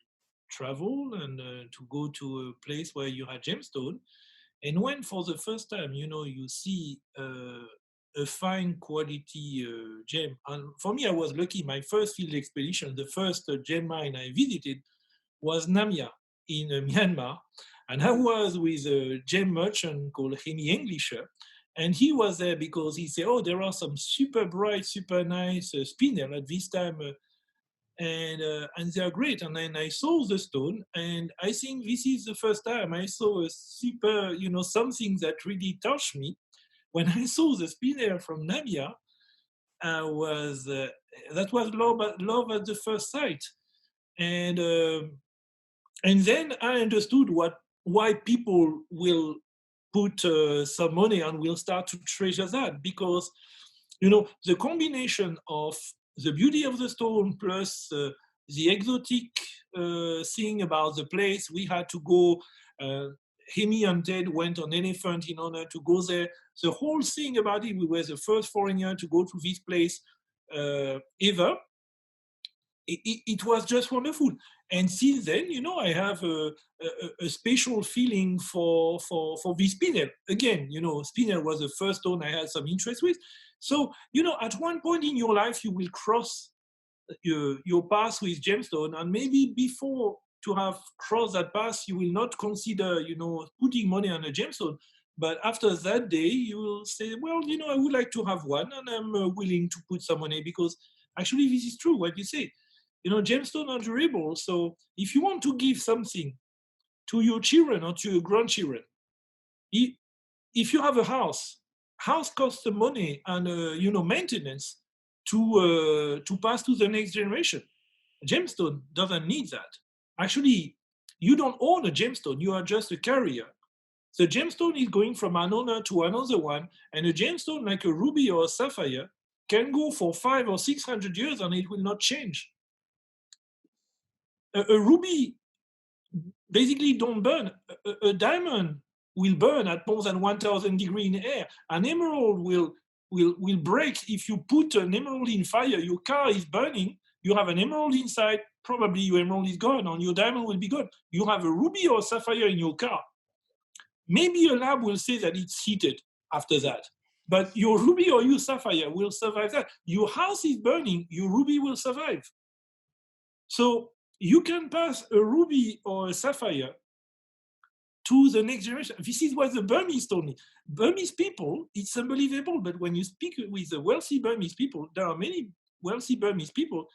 travel and to go to a place where you had gemstone. And when for the first time, you see a fine quality gem. And for me, I was lucky. My first field expedition, the first gem mine I visited was Namia in Myanmar. And I was with a gem merchant called Henny Englisher. And he was there because he said, oh, there are some super bright, super nice spinel at this time. And they are great. And then I saw the stone, and I think this is the first time I saw a super, something that really touched me. When I saw the spinel from Namia, that was love at the first sight. And then I understood why people will put some money and will start to treasure that, because the combination of the beauty of the stone plus the exotic thing about the place. We had to go, Hemi and Ted went on elephant in order to go there. The whole thing about it, we were the first foreigner to go to this place ever. It was just wonderful. And since then, I have a special feeling for this spinel. Again, spinel was the first stone I had some interest with. So, at one point in your life, you will cross your path with gemstone, and maybe before to have crossed that path, you will not consider, putting money on a gemstone. But after that day, you will say, well, I would like to have one, and I'm willing to put some money, because actually this is true, what you say. Gemstones are durable. So if you want to give something to your children or to your grandchildren, if you have a house costs the money and maintenance to pass to the next generation. A gemstone doesn't need that. Actually, you don't own a gemstone, you are just a carrier. The gemstone is going from an owner to another one, and a gemstone like a ruby or a sapphire can go for 500 or 600 years and it will not change. A ruby basically don't burn. A diamond will burn at more than 1,000 degrees in the air. An emerald will break if you put an emerald in fire. Your car is burning, you have an emerald inside, probably your emerald is gone and your diamond will be gone. You have a ruby or a sapphire in your car. Maybe a lab will say that it's heated after that, but your ruby or your sapphire will survive that. Your house is burning, your ruby will survive. So you can pass a ruby or a sapphire to the next generation. This is what the Burmese told me. Burmese people, it's unbelievable, but when you speak with the wealthy Burmese people, there are many wealthy Burmese people,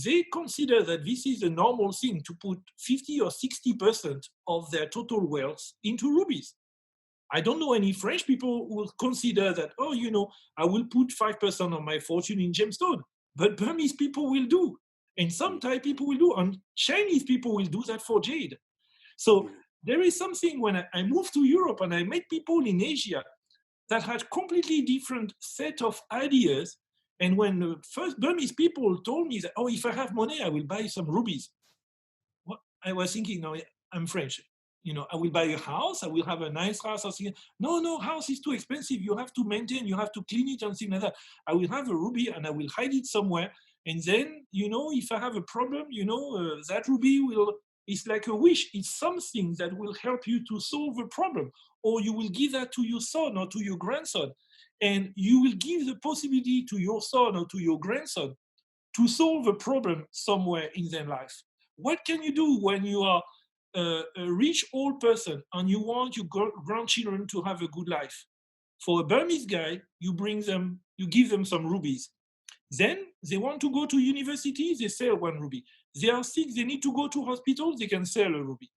they consider that this is a normal thing to put 50 or 60% of their total wealth into rubies. I don't know any French people who will consider that, oh, I will put 5% of my fortune in gemstone. But Burmese people will do. And some Thai people will do. And Chinese people will do that for jade. So there is something when I moved to Europe and I met people in Asia that had completely different set of ideas. And when the first Burmese people told me that, oh, if I have money, I will buy some rubies. Well, I was thinking, no, I'm French. I will buy a house, I will have a nice house. I was thinking, no, house is too expensive. You have to maintain, you have to clean it and things like that. I will have a ruby and I will hide it somewhere. And then, if I have a problem, that ruby it's like a wish. It's something that will help you to solve a problem. Or you will give that to your son or to your grandson. And you will give the possibility to your son or to your grandson to solve a problem somewhere in their life. What can you do when you are a rich old person and you want your grandchildren to have a good life? For a Burmese guy, you give them some rubies. Then they want to go to university, they sell one ruby. They are sick, they need to go to hospital, they can sell a ruby.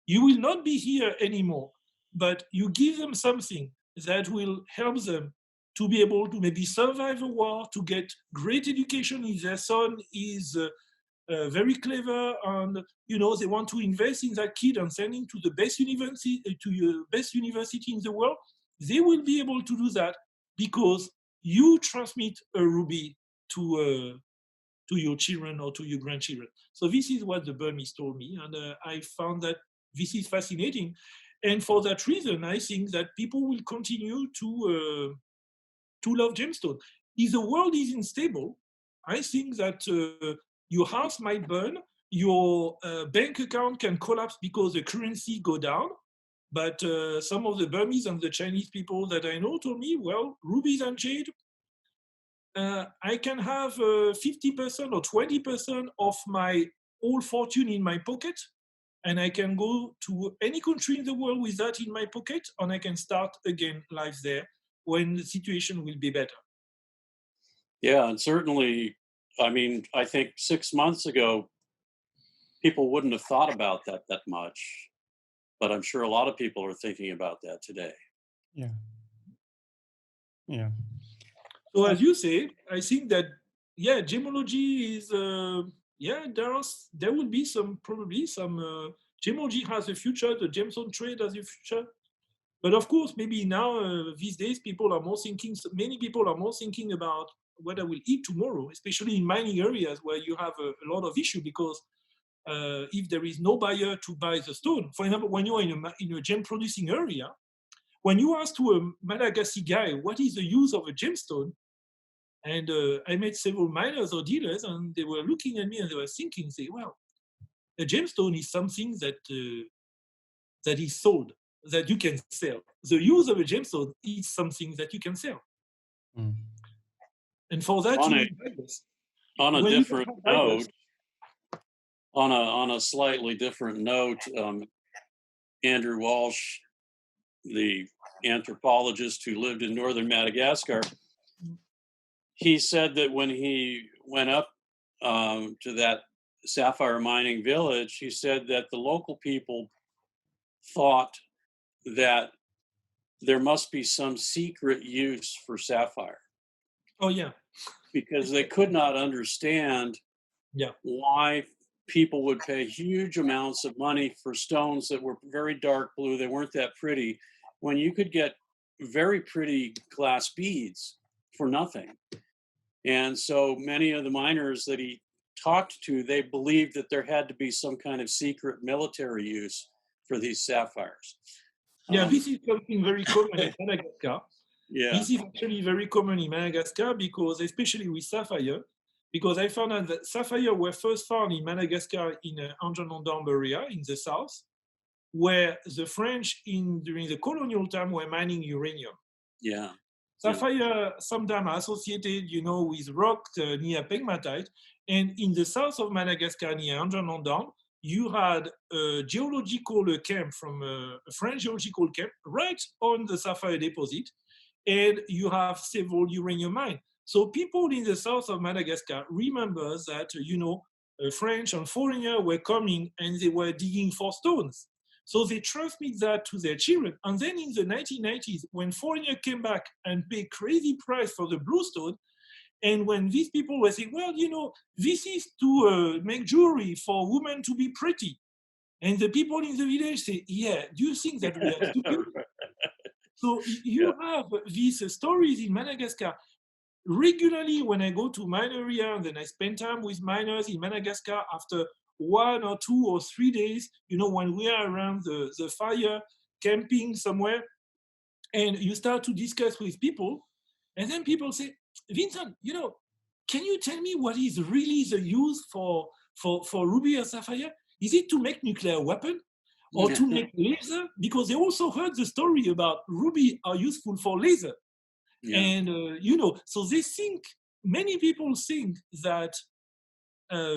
You will not be here anymore, but you give them something that will help them to be able to maybe survive a war, to get great education if their son is very clever and they want to invest in that kid and send him to the best university in the world. They will be able to do that because you transmit a ruby to your children or to your grandchildren. So this is what the Burmese told me, and I found that this is fascinating. And for that reason, I think that people will continue to love gemstone. If the world is unstable, I think that your house might burn, your bank account can collapse because the currency go down. But some of the Burmese and the Chinese people that I know told me, well, rubies and jade, I can have 50% or 20% of my whole fortune in my pocket, and I can go to any country in the world with that in my pocket, and I can start again life there when the situation will be better. Yeah, and certainly, I think 6 months ago, people wouldn't have thought about that much, but I'm sure a lot of people are thinking about that today. Yeah. Yeah. So as you say, I think that, gemology is, there will be probably some, gemology has a future, the gemstone trade has a future. But of course, maybe now, these days, many people are more thinking about what I will eat tomorrow, especially in mining areas where you have a lot of issue because if there is no buyer to buy the stone, for example, when you are in a gem producing area, when you ask to a Madagascar guy, what is the use of a gemstone? And I met several miners or dealers and they were looking at me and they were thinking, well, a gemstone is something that is sold, that you can sell. The use of a gemstone is something that you can sell. Mm. And for that, On you a- need buyers. On a When you different don't have buyers- note, on a slightly different note, Andrew Walsh, the anthropologist who lived in northern Madagascar, he said that when he went up to that sapphire mining village, he said that the local people thought that there must be some secret use for sapphire. Oh, yeah. Because they could not understand why people would pay huge amounts of money for stones that were very dark blue. They weren't that pretty, when you could get very pretty glass beads for nothing. And so many of the miners that he talked to, they believed that there had to be some kind of secret military use for these sapphires. Yeah, this is something very common in Madagascar. Yeah. This is actually very common in Madagascar because, especially with sapphire, because I found out that sapphire were first found in Madagascar in Andilamena area in the south, where the French during the colonial time were mining uranium. Yeah. Sapphire sometimes associated, with rock near pegmatite, and in the south of Madagascar near Andilamena, you had a geological camp from a French geological camp right on the sapphire deposit, and you have several uranium mines. So people in the south of Madagascar remember that, French and foreigners were coming and they were digging for stones. So they transmit that to their children. And then in the 1990s, when foreigners came back and paid crazy price for the blue stone, and when these people were saying, well, this is to make jewelry for women to be pretty. And the people in the village say, yeah, do you think that we are stupid? So you have these stories in Madagascar. Regularly, when I go to mine area and then I spend time with miners in Madagascar after 1 or 2 or 3 days, when we are around the fire, camping somewhere, and you start to discuss with people, and then people say, Vincent, can you tell me what is really the use for ruby or sapphire? Is it to make nuclear weapon or to make laser? Because they also heard the story about ruby are useful for laser. Yeah. And, so they think, many people think that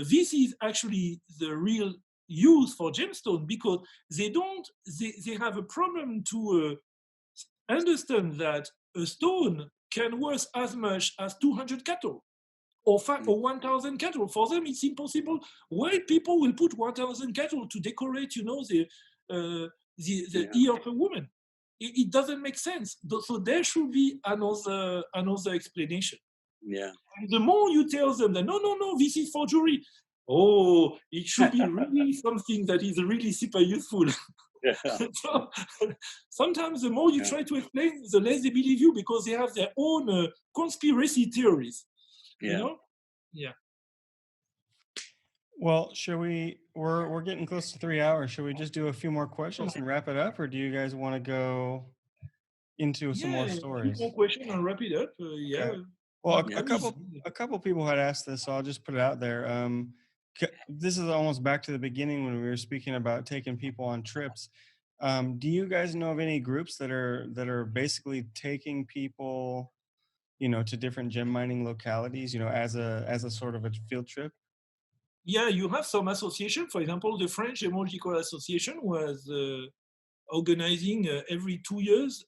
this is actually the real use for gemstone, because they have a problem to understand that a stone can worth as much as 200 cattle or 1,000 cattle. For them, it's impossible. Why people will put 1,000 cattle to decorate, the ear of a woman? It doesn't make sense. So there should be another explanation. Yeah. And the more you tell them that, no, this is for jewelry. Oh, it should be really something that is really super useful. Yeah. So, sometimes the more you try to explain, the less they believe you, because they have their own conspiracy theories. Yeah. Yeah. Well, should we? We're getting close to 3 hours. Should we just do a few more questions and wrap it up, or do you guys want to go into some more stories? A few more questions and wrap it up. Okay. Well, a couple people had asked this, so I'll just put it out there. This is almost back to the beginning when we were speaking about taking people on trips. Do you guys know of any groups that are basically taking people, to different gem mining localities, as a sort of a field trip? Yeah, you have some association. For example, the French Gemological Association was organizing every 2 years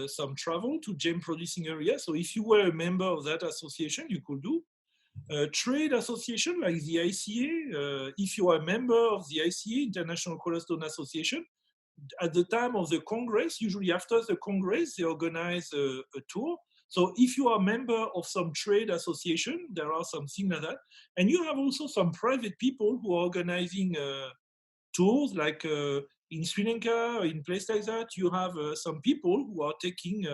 some travel to gem producing areas. So if you were a member of that association, you could do. Trade association like the ICA, if you are a member of the ICA, International Cornerstone Association, at the time of the Congress, usually after the Congress, they organize a tour. So if you are a member of some trade association, there are some things like that. And you have also some private people who are organizing tours, like in Sri Lanka, in places like that. You have some people who are taking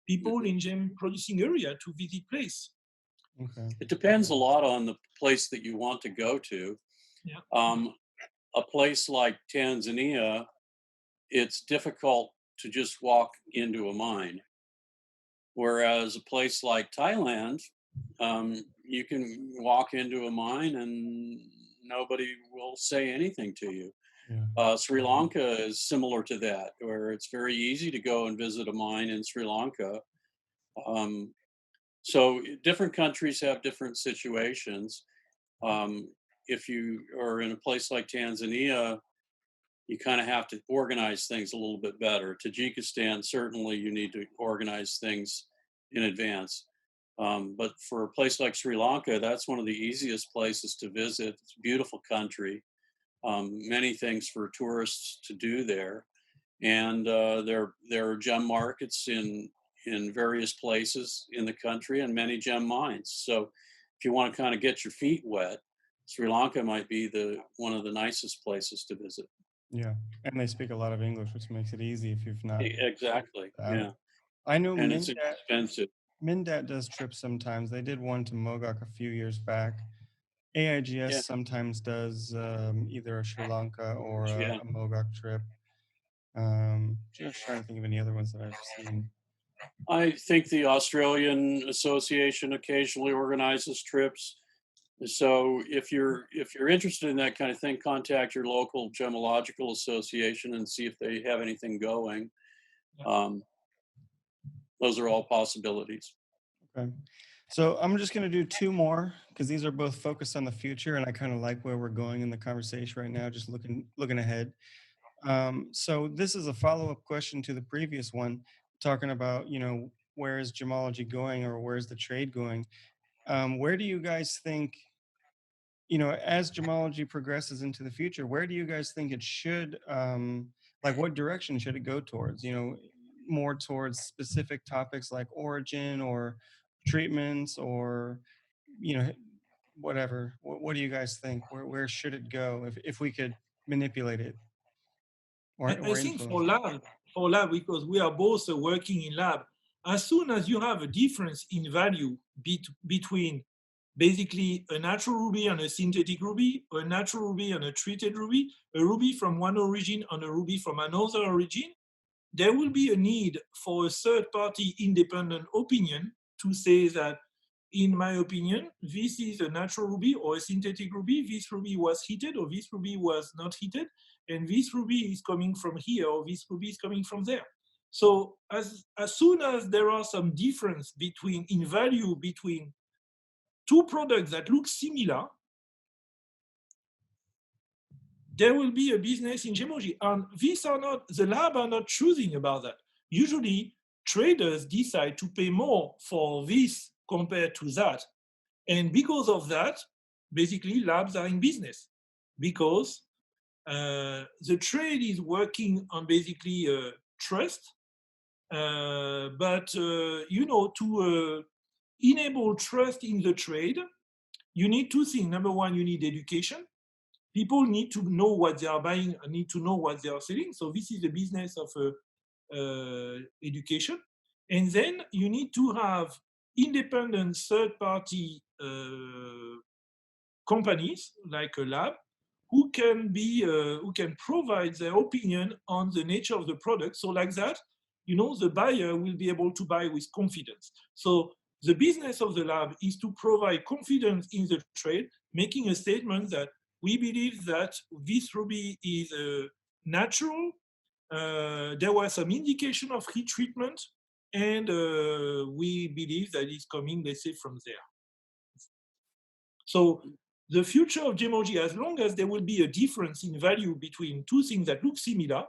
people in gem producing area to visit place. Okay. It depends a lot on the place that you want to go to. Yeah. A place like Tanzania, it's difficult to just walk into a mine. Whereas a place like Thailand, you can walk into a mine and nobody will say anything to you. Yeah. Sri Lanka is similar to that, where it's very easy to go and visit a mine in Sri Lanka. So different countries have different situations. If you are in a place like Tanzania, you kind of have to organize things a little bit better. Tajikistan, certainly you need to organize things in advance. But for a place like Sri Lanka, that's one of the easiest places to visit. It's a beautiful country. Many things for tourists to do there. And there are gem markets in various places in the country and many gem mines. So if you want to kind of get your feet wet, Sri Lanka might be one of the nicest places to visit. Yeah, and they speak a lot of English, which makes it easy if you've not. Exactly. Yeah. I know And it's expensive. Mindat does trips sometimes. They did one to Mogok a few years back. AIGS sometimes does either a Sri Lanka or a Mogok trip. Just trying to think of any other ones that I've seen. I think the Australian Association occasionally organizes trips. So if you're interested in that kind of thing, contact your local gemological association and see if they have anything going. Those are all possibilities. Okay. So I'm just going to do 2 more because these are both focused on the future, and I kind of like where we're going in the conversation right now, just looking ahead. So this is a follow-up question to the previous one, talking about, where is gemology going, or where's the trade going? Where do you guys think, as gemology progresses into the future, where do you guys think it should, like, what direction should it go towards? More towards specific topics like origin or treatments, or, you know, whatever. What do you guys think? Where should it go if we could manipulate it I or think influence for lab, because we are both working in lab, as soon as you have a difference in value between basically a natural ruby and a synthetic ruby, a natural ruby and a treated ruby, a ruby from one origin and a ruby from another origin, there will be a need for a third-party independent opinion to say that, in my opinion, this is a natural ruby or a synthetic ruby, this ruby was heated or this ruby was not heated, and this ruby is coming from here or this ruby is coming from there. So as soon as there are some difference in value between two products that look similar, there will be a business in gemology. And the lab are not choosing about that. Usually traders decide to pay more for this compared to that. And because of that, basically labs are in business, because the trade is working on basically trust. But to enable trust in the trade, you need two things. Number one, you need education. People need to know what they are buying and need to know what they are selling. So this is the business of education. And then you need to have independent third-party companies like a lab who can provide their opinion on the nature of the product. So like that, the buyer will be able to buy with confidence. So the business of the lab is to provide confidence in the trade, making a statement that we believe that this ruby is natural. There was some indication of heat treatment, and we believe that it's coming, let's say, from there. So the future of gemology, as long as there will be a difference in value between two things that look similar,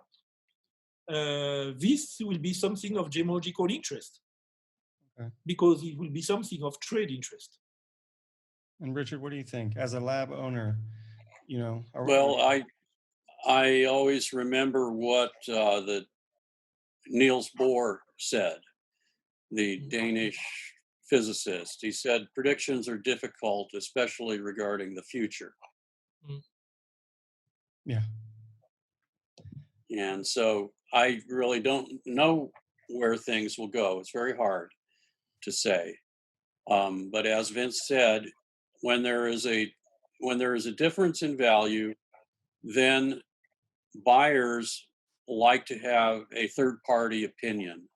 this will be something of gemological interest. Okay. Because it will be something of trade interest. And Richard, what do you think as a lab owner? I always remember what the Niels Bohr said, the Danish physicist. He said predictions are difficult, especially regarding the future. Yeah. And so I really don't know where things will go. It's very hard to say. But as Vince said, when there is a difference in value, then buyers like to have a third-party opinion.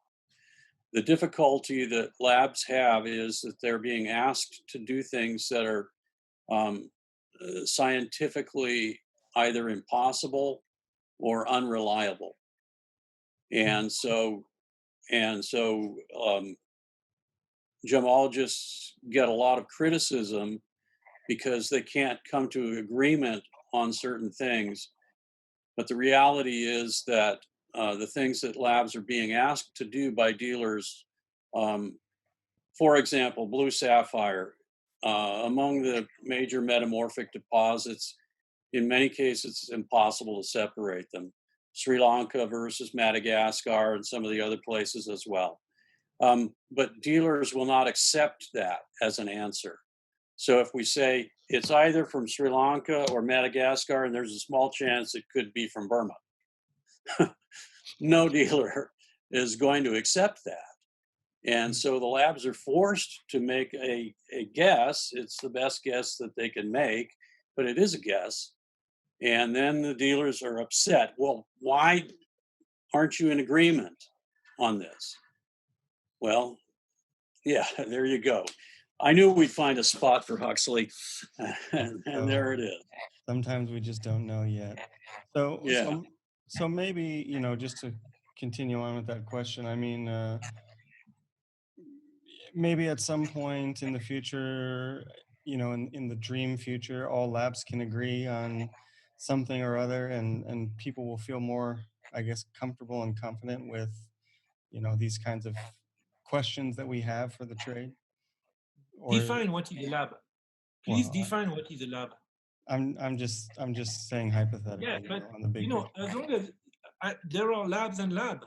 The difficulty that labs have is that they're being asked to do things that are scientifically either impossible or unreliable. And so gemologists get a lot of criticism because they can't come to agreement on certain things. But the reality is that the things that labs are being asked to do by dealers, for example, blue sapphire, among the major metamorphic deposits, in many cases, it's impossible to separate them. Sri Lanka versus Madagascar and some of the other places as well. But dealers will not accept that as an answer. So if we say it's either from Sri Lanka or Madagascar, and there's a small chance it could be from Burma, no dealer is going to accept that. And so the labs are forced to make a guess. It's the best guess that they can make, but it is a guess. And then the dealers are upset. Well, why aren't you in agreement on this? Well, yeah, there you go. I knew we'd find a spot for Huxley, and there it is. Sometimes we just don't know yet. So, yeah. So maybe, just to continue on with that question, I mean, maybe at some point in the future, in the dream future, all labs can agree on something or other, and people will feel more, I guess, comfortable and confident with, these kinds of questions that we have for the trade? Or Define what is a lab. Please well, define what is a lab. I'm just saying hypothetically, Yeah, but on the big picture. as long as there are labs and lab,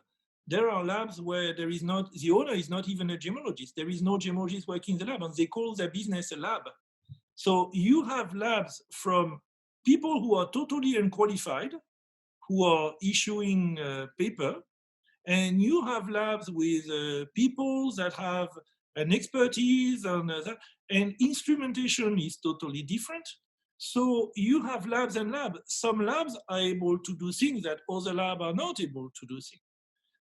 there are labs where there is not, the owner is not even a gemologist. There is no gemologist working in the lab, and they call their business a lab. So you have labs from people who are totally unqualified, who are issuing paper, and you have labs with people that have an expertise on that, and instrumentation is totally different. So you have labs and labs. Some labs are able to do things that other labs are not able to do things.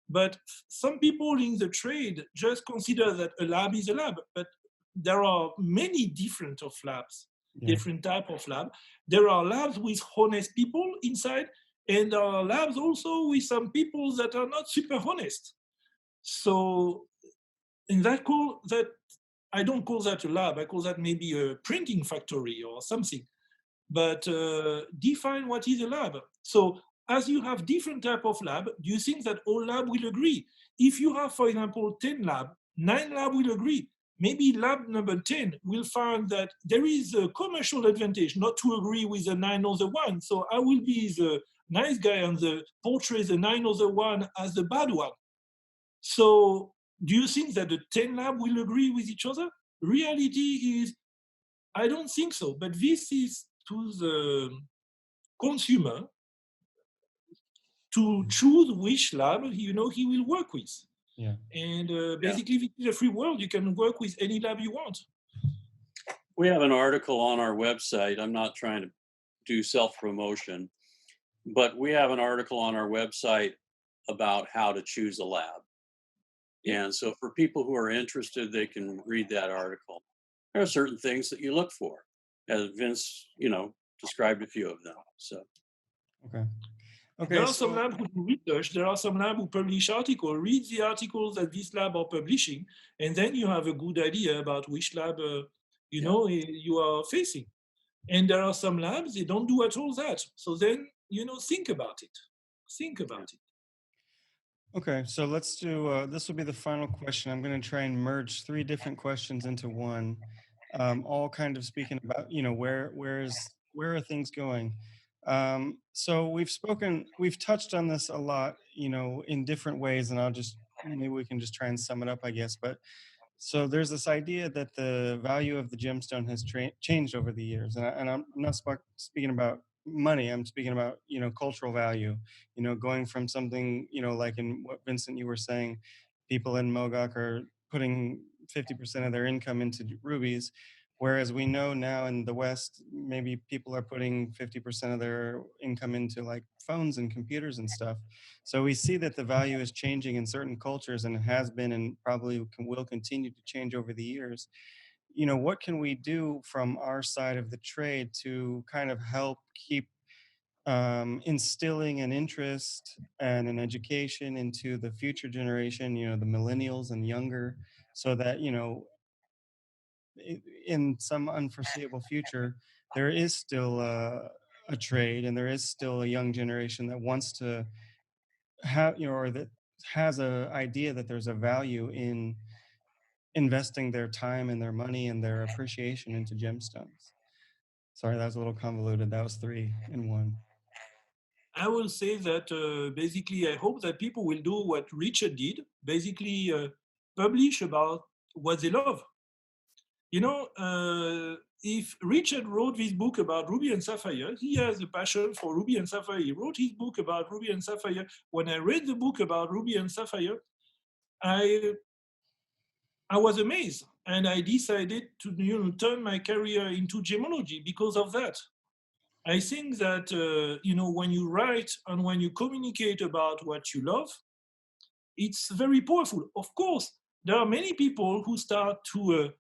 But some people in the trade just consider that a lab is a lab, but there are many different of labs, different type of lab. There are labs with honest people inside, and there are labs also with some people that are not super honest. So in that I don't call that a lab, I call that maybe a printing factory or something. But define what is a lab. So as you have different type of lab, do you think that all lab will agree? If you have, for example, 10 lab, 9 lab will agree. Maybe lab number 10 will find that there is a commercial advantage not to agree with the 9 other one. So I will be the nice guy and portray the 9 other one as the bad one. So do you think that the 10 lab will agree with each other? Reality is, I don't think so, but this is to the consumer to choose which lab he will work with. Yeah. And basically, this is a free world. You can work with any lab you want. We have an article on our website. I'm not trying to do self-promotion, but we have an article on our website about how to choose a lab. And so for people who are interested, they can read that article. There are certain things that you look for, as Vince, described a few of them. So, okay. There are some labs who do research. There are some labs who publish articles. Read the articles that this lab are publishing, and then you have a good idea about which lab you are facing. And there are some labs, they don't do at all that. So then, think about it. Think about it. Okay, so let's do, this will be the final question. I'm going to try and merge 3 different questions into one, all kind of speaking about, where are things going? So we've touched on this a lot, in different ways, and maybe we can just try and sum it up, I guess. But so there's this idea that the value of the gemstone has changed over the years, and I'm not speaking about money. I'm speaking about cultural value. Going from something like in what Vincent you were saying, people in Mogok are putting 50% of their income into rubies, whereas we know now in the West maybe people are putting 50% of their income into like phones and computers and stuff. So we see that the value is changing in certain cultures, and it has been and probably will continue to change over the years. What can we do from our side of the trade to kind of help keep instilling an interest and an education into the future generation, the millennials and younger, so that, in some unforeseeable future, there is still a trade and there is still a young generation that wants to have, or that has a idea that there's a value in investing their time and their money and their appreciation into gemstones. Sorry, that was a little convoluted. That was 3 in 1. I will say that basically I hope that people will do what Richard did, basically publish about what they love. If Richard wrote this book about ruby and sapphire, he has a passion for ruby and sapphire. He wrote his book about ruby and sapphire. When I read the book about ruby and sapphire, I was amazed, and I decided to turn my career into gemology because of that. I think that when you write and when you communicate about what you love, it's very powerful. Of course, there are many people who start to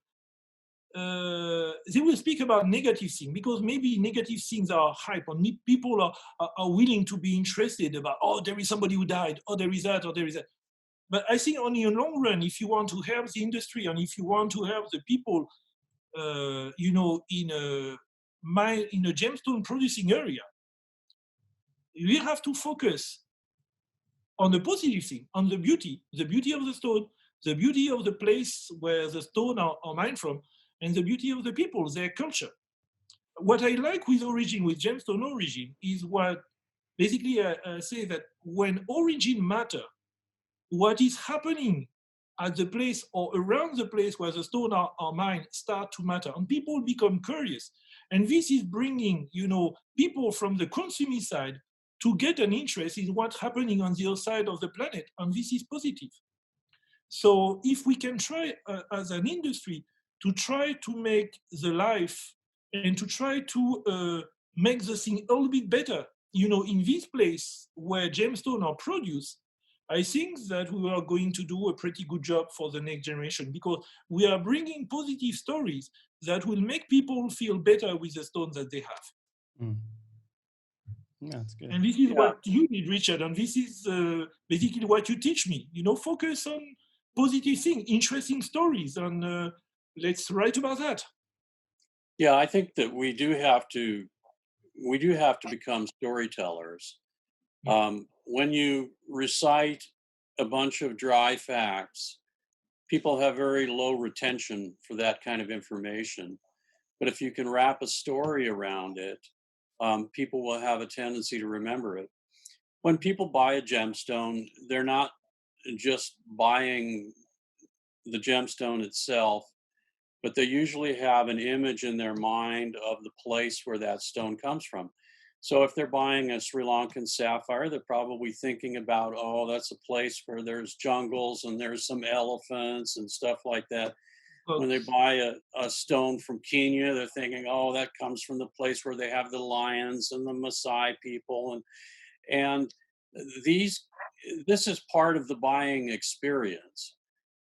they will speak about negative things because maybe negative things are hype, or people are willing to be interested about, oh, there is somebody who died, or there is that, or there is that. But I think on the long run, if you want to help the industry and if you want to help the people, in a gemstone producing area, you have to focus on the positive thing, on the beauty of the stone, the beauty of the place where the stone are mined from, and the beauty of the people, their culture. What I like with origin, with gemstone origin, is what basically I say that when origin matter, what is happening at the place or around the place where the stone are mined start to matter, and people become curious. And this is bringing, people from the consuming side to get an interest in what's happening on the other side of the planet, and this is positive. So if we can try as an industry to try to make the life and to try to make the thing a little bit better, in this place where gemstones are produced, I think that we are going to do a pretty good job for the next generation, because we are bringing positive stories that will make people feel better with the stones that they have. Mm. That's good. And this is what you did, Richard, and this is basically what you teach me. Focus on positive things, interesting stories, and let's write about that. Yeah, I think that we do have to become storytellers. When you recite a bunch of dry facts, people have very low retention for that kind of information. But if you can wrap a story around it, people will have a tendency to remember it. When people buy a gemstone, they're not just buying the gemstone itself, but they usually have an image in their mind of the place where that stone comes from. So if they're buying a Sri Lankan sapphire, they're probably thinking about, oh, that's a place where there's jungles and there's some elephants and stuff like that. When they buy a stone from Kenya, they're thinking, oh, that comes from the place where they have the lions and the Maasai people. And this is part of the buying experience.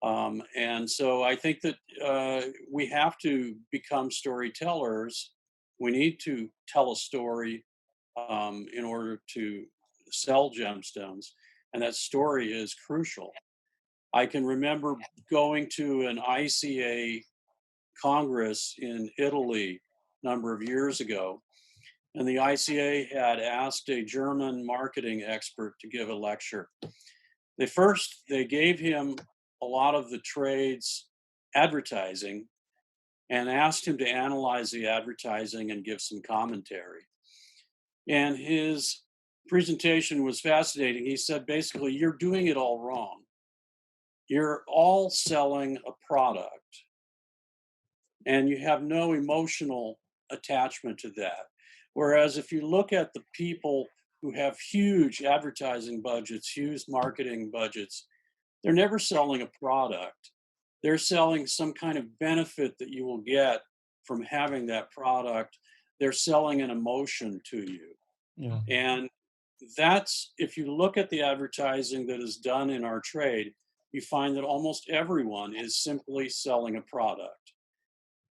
And so I think that we have to become storytellers. We need to tell a story in order to sell gemstones, and that story is crucial. I can remember going to an ICA Congress in Italy a number of years ago, and the ICA had asked a German marketing expert to give a lecture. They gave him a lot of the trade's advertising and asked him to analyze the advertising and give some commentary. And his presentation was fascinating. He said, basically, you're doing it all wrong. You're all selling a product, and you have no emotional attachment to that. Whereas if you look at the people who have huge advertising budgets, huge marketing budgets, they're never selling a product. They're selling some kind of benefit that you will get from having that product. They're selling an emotion to you. Yeah. And that's, if you look at the advertising that is done in our trade, you find that almost everyone is simply selling a product.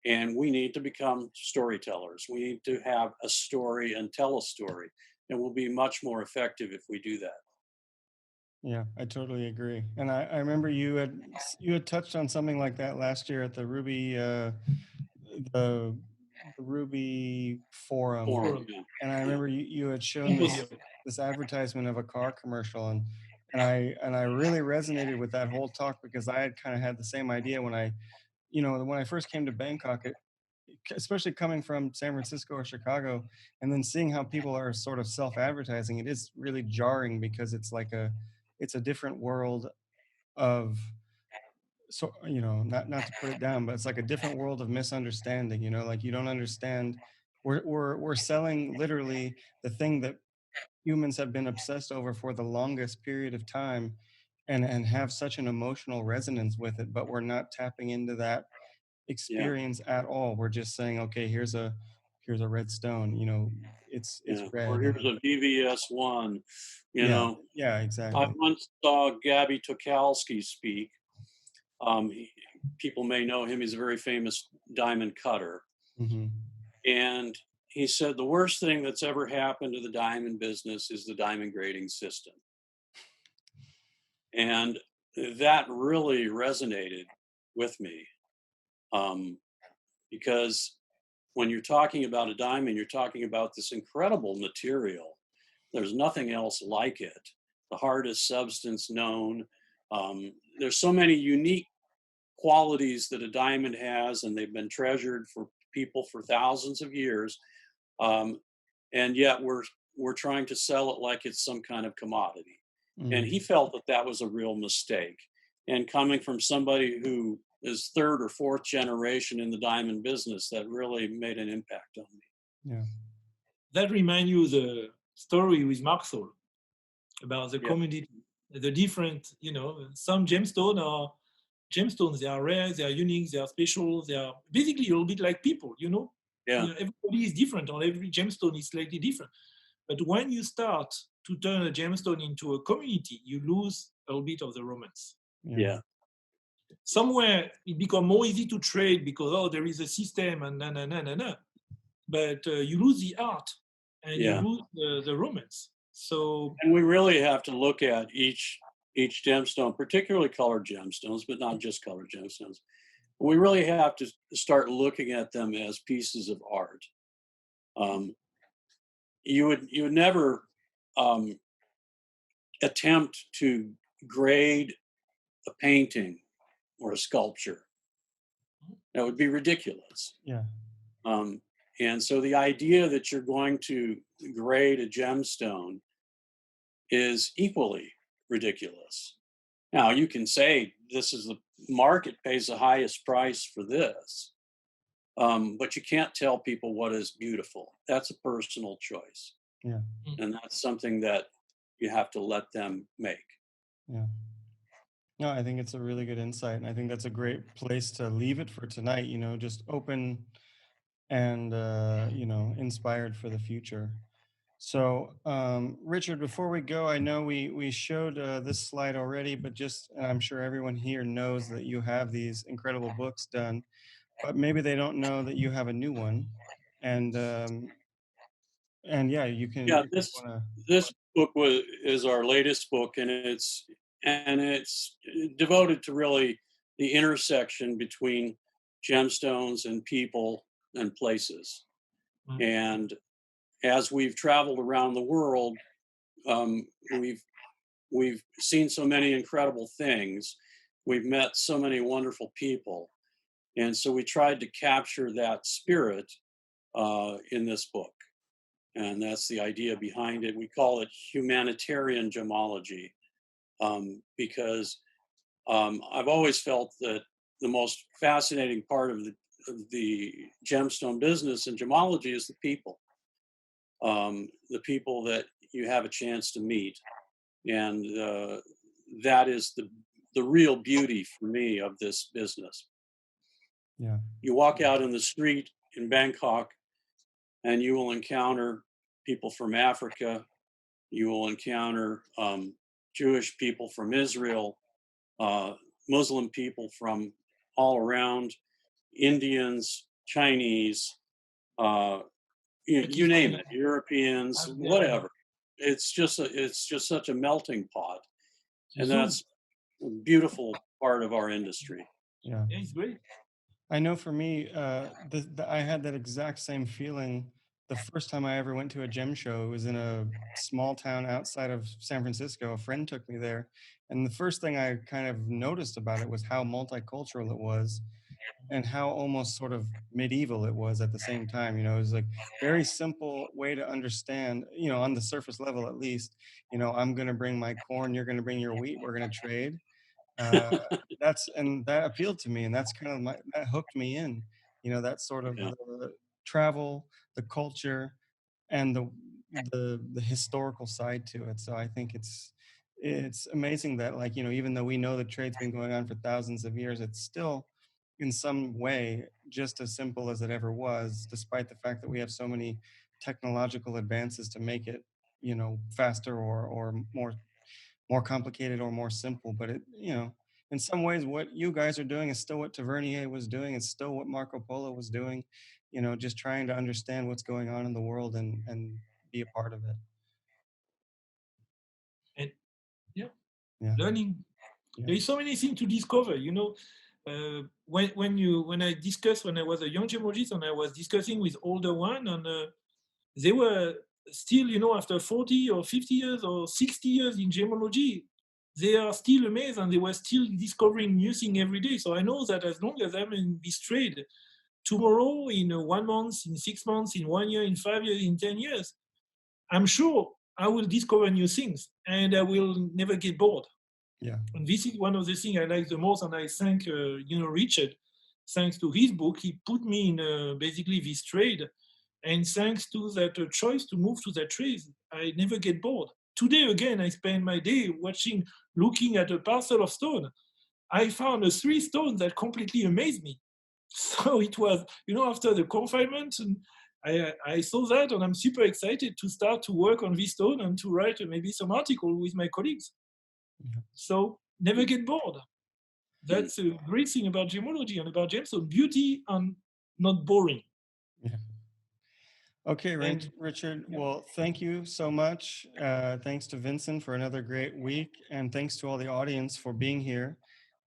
And we need to become storytellers. We need to have a story and tell a story. And we'll be much more effective if we do that. Yeah, I totally agree. And I remember you had touched on something like that last year at the Ruby the Ruby forum. Yeah. And I remember you had shown this advertisement of a car commercial, and I really resonated with that whole talk, because I had kind of had the same idea when I first came to Bangkok, especially coming from San Francisco or Chicago, and then seeing how people are sort of self-advertising. It is really jarring, because it's a different world of, so not to put it down, but it's like a different world of misunderstanding. Like, you don't understand. We're selling literally the thing that humans have been obsessed over for the longest period of time, and have such an emotional resonance with it, but we're not tapping into that experience at all. We're just saying, okay, here's a red stone, it's red. Or here's a VVS1, Yeah, exactly. I once saw Gabby Tokalski speak. People may know him. He's a very famous diamond cutter. Mm-hmm. And he said the worst thing that's ever happened to the diamond business is the diamond grading system. And that really resonated with me, because when you're talking about a diamond, you're talking about this incredible material. There's nothing else like it. The hardest substance known, There's so many unique qualities that a diamond has, and they've been treasured for people for thousands of years. And yet we're trying to sell it like it's some kind of commodity. And he felt that that was a real mistake. And coming from somebody who is third or fourth generation in the diamond business, that really made an impact on me. Yeah. That reminds you the story with Mark Thor about the community, the different, some gemstones, they are rare, they are unique, they are special, they are basically a little bit like people, Yeah. Everybody is different, or every gemstone is slightly different. But when you start to turn a gemstone into a community, you lose a little bit of the romance. Yeah. Somewhere it becomes more easy to trade because, there is a system and na. But you lose the art and you lose the romance. So, and we really have to look at each gemstone, particularly colored gemstones, but not just colored gemstones. We really have to start looking at them as pieces of art. You would never attempt to grade a painting or a sculpture. That would be ridiculous. Yeah. And so the idea that you're going to grade a gemstone is equally ridiculous. Now, you can say this is the market pays the highest price for this, but you can't tell people what is beautiful. That's a personal choice. Yeah. And that's something that you have to let them make. Yeah. No, I think it's a really good insight. And I think that's a great place to leave it for tonight, just open and, inspired for the future. So, Richard, before we go, I know we showed this slide already, but and I'm sure everyone here knows that you have these incredible books done, but maybe they don't know that you have a new one. And yeah, you can. Yeah, You wanna... this book is our latest book, and it's devoted to really the intersection between gemstones and people and places. Mm-hmm. And as we've traveled around the world, we've seen so many incredible things. We've met so many wonderful people, and so we tried to capture that spirit in this book. And that's the idea behind it. We call it Humanitarian Gemology because I've always felt that the most fascinating part of the gemstone business and gemology is the people that you have a chance to meet. And that is the real beauty for me of this business. Yeah. You walk out in the street in Bangkok and you will encounter people from Africa. You will encounter Jewish people from Israel, Muslim people from all around, Indians, Chinese, you name it, Europeans, whatever. It's just such a melting pot, and that's a beautiful part of our industry. Yeah, it's great. I know for me, I had that exact same feeling the first time I ever went to a gem show. It was in a small town outside of San Francisco. A friend took me there. And the first thing I kind of noticed about it was how multicultural it was and how almost sort of medieval it was at the same time. It was like very simple way to understand, on the surface level, at least, I'm going to bring my corn, you're going to bring your wheat, we're going to trade. That appealed to me, and that's kind of that hooked me in, that sort of the travel, the culture, and the historical side to it. So I think it's amazing that, like, even though we know the trade's been going on for thousands of years, it's still in some way just as simple as it ever was, despite the fact that we have so many technological advances to make it, faster or more complicated or more simple. But it, in some ways, what you guys are doing is still what Tavernier was doing. It's still what Marco Polo was doing, just trying to understand what's going on in the world and be a part of it. And learning. Yeah. There is so many things to discover, when I was a young gemologist and I was discussing with older one, and they were still, after 40 or 50 years or 60 years in gemology, they are still amazed and they were still discovering new things every day. So I know that as long as I'm in this trade, tomorrow, in 1 month, in 6 months, in 1 year, in 5 years, in 10 years, I'm sure I will discover new things and I will never get bored. Yeah. And this is one of the things I like the most. And I thank, Richard, thanks to his book, he put me in basically this trade. And thanks to that choice to move to that trade, I never get bored. Today, again, I spend my day looking at a parcel of stone. I found 3 stones that completely amazed me. So it was, after the confinement, and I saw that, and I'm super excited to start to work on this stone and to write maybe some article with my colleagues. Yeah. So never get bored. That's a great thing about gemology and about gemstone: beauty and not boring. Yeah. Okay, Richard. Yeah. Well, thank you so much. Thanks to Vincent for another great week, and thanks to all the audience for being here.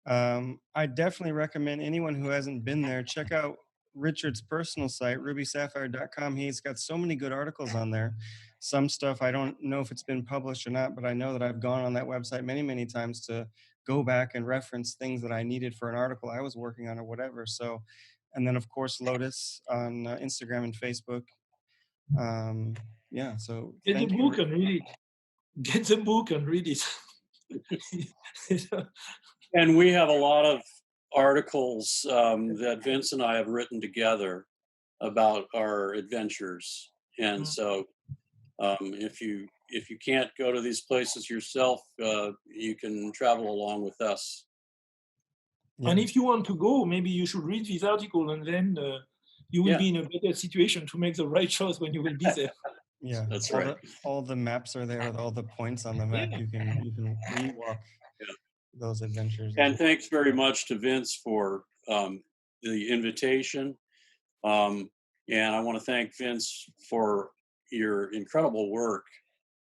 I definitely recommend anyone who hasn't been there, check out Richard's personal site, rubysapphire.com. He's got so many good articles on there. Some stuff I don't know if it's been published or not, but I know that I've gone on that website many, many times to go back and reference things that I needed for an article I was working on or whatever. So, and then of course, Lotus on Instagram and Facebook. Yeah, so Get the thank book you. and read it. Get the book and read it. And we have a lot of articles that Vince and I have written together about our adventures. And so if you can't go to these places yourself, you can travel along with us. Yeah. And if you want to go, maybe you should read this article, and then you will be in a better situation to make the right choice when you will be there. Yeah, that's right. All the maps are there with all the points on the map. Yeah. You can rewalk those adventures. And thanks very much to Vince for the invitation. And I want to thank Vince for your incredible work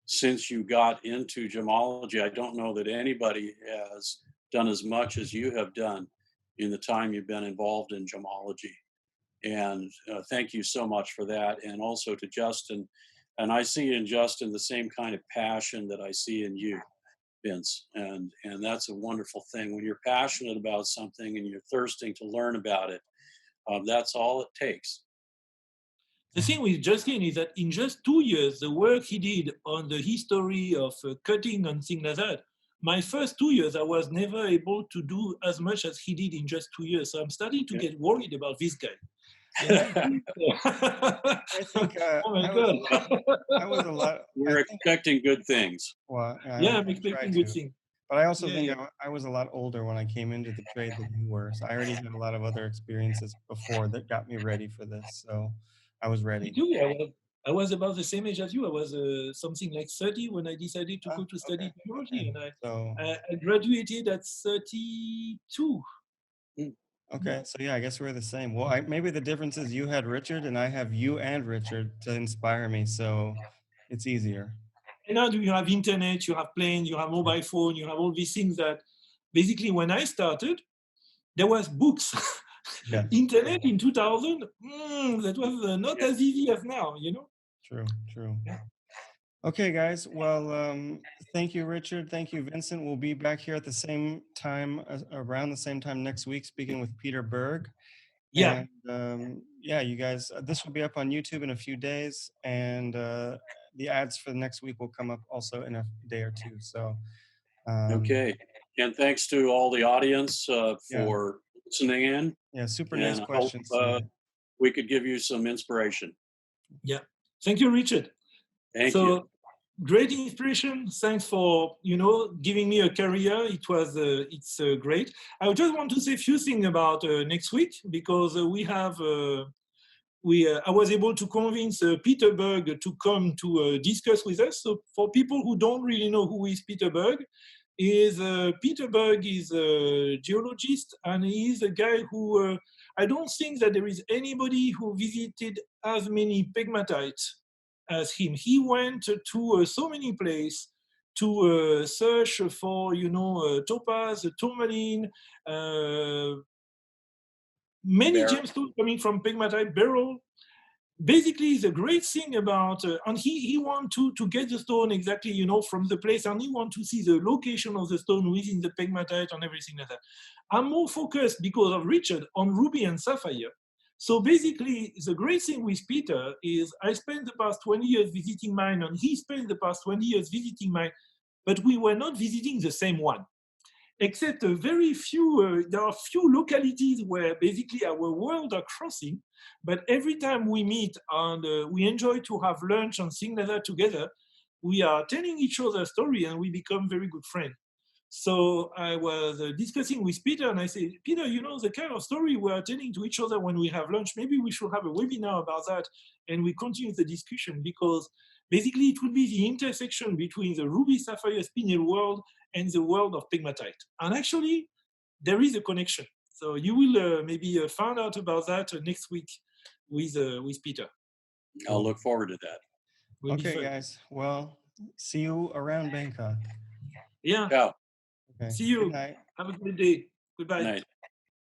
since you got into gemology. I don't know that anybody has done as much as you have done in the time you've been involved in gemology. And thank you so much for that. And also to Justin. And I see in Justin the same kind of passion that I see in you, Vince. And that's a wonderful thing. When you're passionate about something and you're thirsting to learn about it, that's all it takes. The thing with Justin is that in just 2 years, the work he did on the history of cutting and things like that, my first 2 years, I was never able to do as much as he did in just 2 years. So I'm starting to get worried about this guy. I think oh my God. I was a lot. We're expecting good things. Well, I'm expecting good things. But I also think I was a lot older when I came into the trade than you were. So I already had a lot of other experiences before that got me ready for this. So I was ready. Me too. I was about the same age as you. I was something like 30 when I decided to go to study gemology, and I graduated at 32. Okay, so yeah, I guess we're the same. Well, maybe the difference is you had Richard, and I have you and Richard to inspire me, so it's easier. And now you have internet, you have plane, you have mobile phone, you have all these things that basically when I started, there was books. Yeah. Internet in 2000, that was not as easy as now, True. Yeah. Okay, guys. Well, thank you, Richard. Thank you, Vincent. We'll be back here at the same time, around the same time next week, speaking with Peter Berg. Yeah. And you guys, this will be up on YouTube in a few days, and the ads for the next week will come up also in a day or two. So, okay. And thanks to all the audience for listening in. Yeah, super nice questions. Hope, we could give you some inspiration. Yeah. Thank you, Richard. Thank you. Great inspiration. Thanks for giving me a career. It's great. I just want to say a few things about next week, because I was able to convince Peter Berg to come to discuss with us. So for people who don't really know who is Peter Berg, Peter Berg is a geologist, and he is a guy who I don't think that there is anybody who visited as many pegmatites as him. He went to so many places to search for, topaz, tourmaline, many gemstones coming from pegmatite, beryl. basically the great thing about, and he want to get the stone exactly, from the place, and he want to see the location of the stone within the pegmatite and everything like that. I'm more focused, because of Richard, on ruby and sapphire. So basically, the great thing with Peter is I spent the past 20 years visiting mine, and he spent the past 20 years visiting mine, but we were not visiting the same one. Except a very few, there are few localities where basically our worlds are crossing, but every time we meet and we enjoy to have lunch and things like that together, we are telling each other a story and we become very good friends. So I was discussing with Peter, and I said, Peter, the kind of story we are telling to each other when we have lunch, maybe we should have a webinar about that, and we continue the discussion, because basically it would be the intersection between the ruby sapphire spinel world and the world of pegmatite. And actually, there is a connection. So you will maybe find out about that next week with Peter. I'll look forward to that. Will be Okay, fun. guys. Well, see you around Bangkok. Yeah. Ciao. Okay. See you. Good night. Have a good day. Goodbye. Night.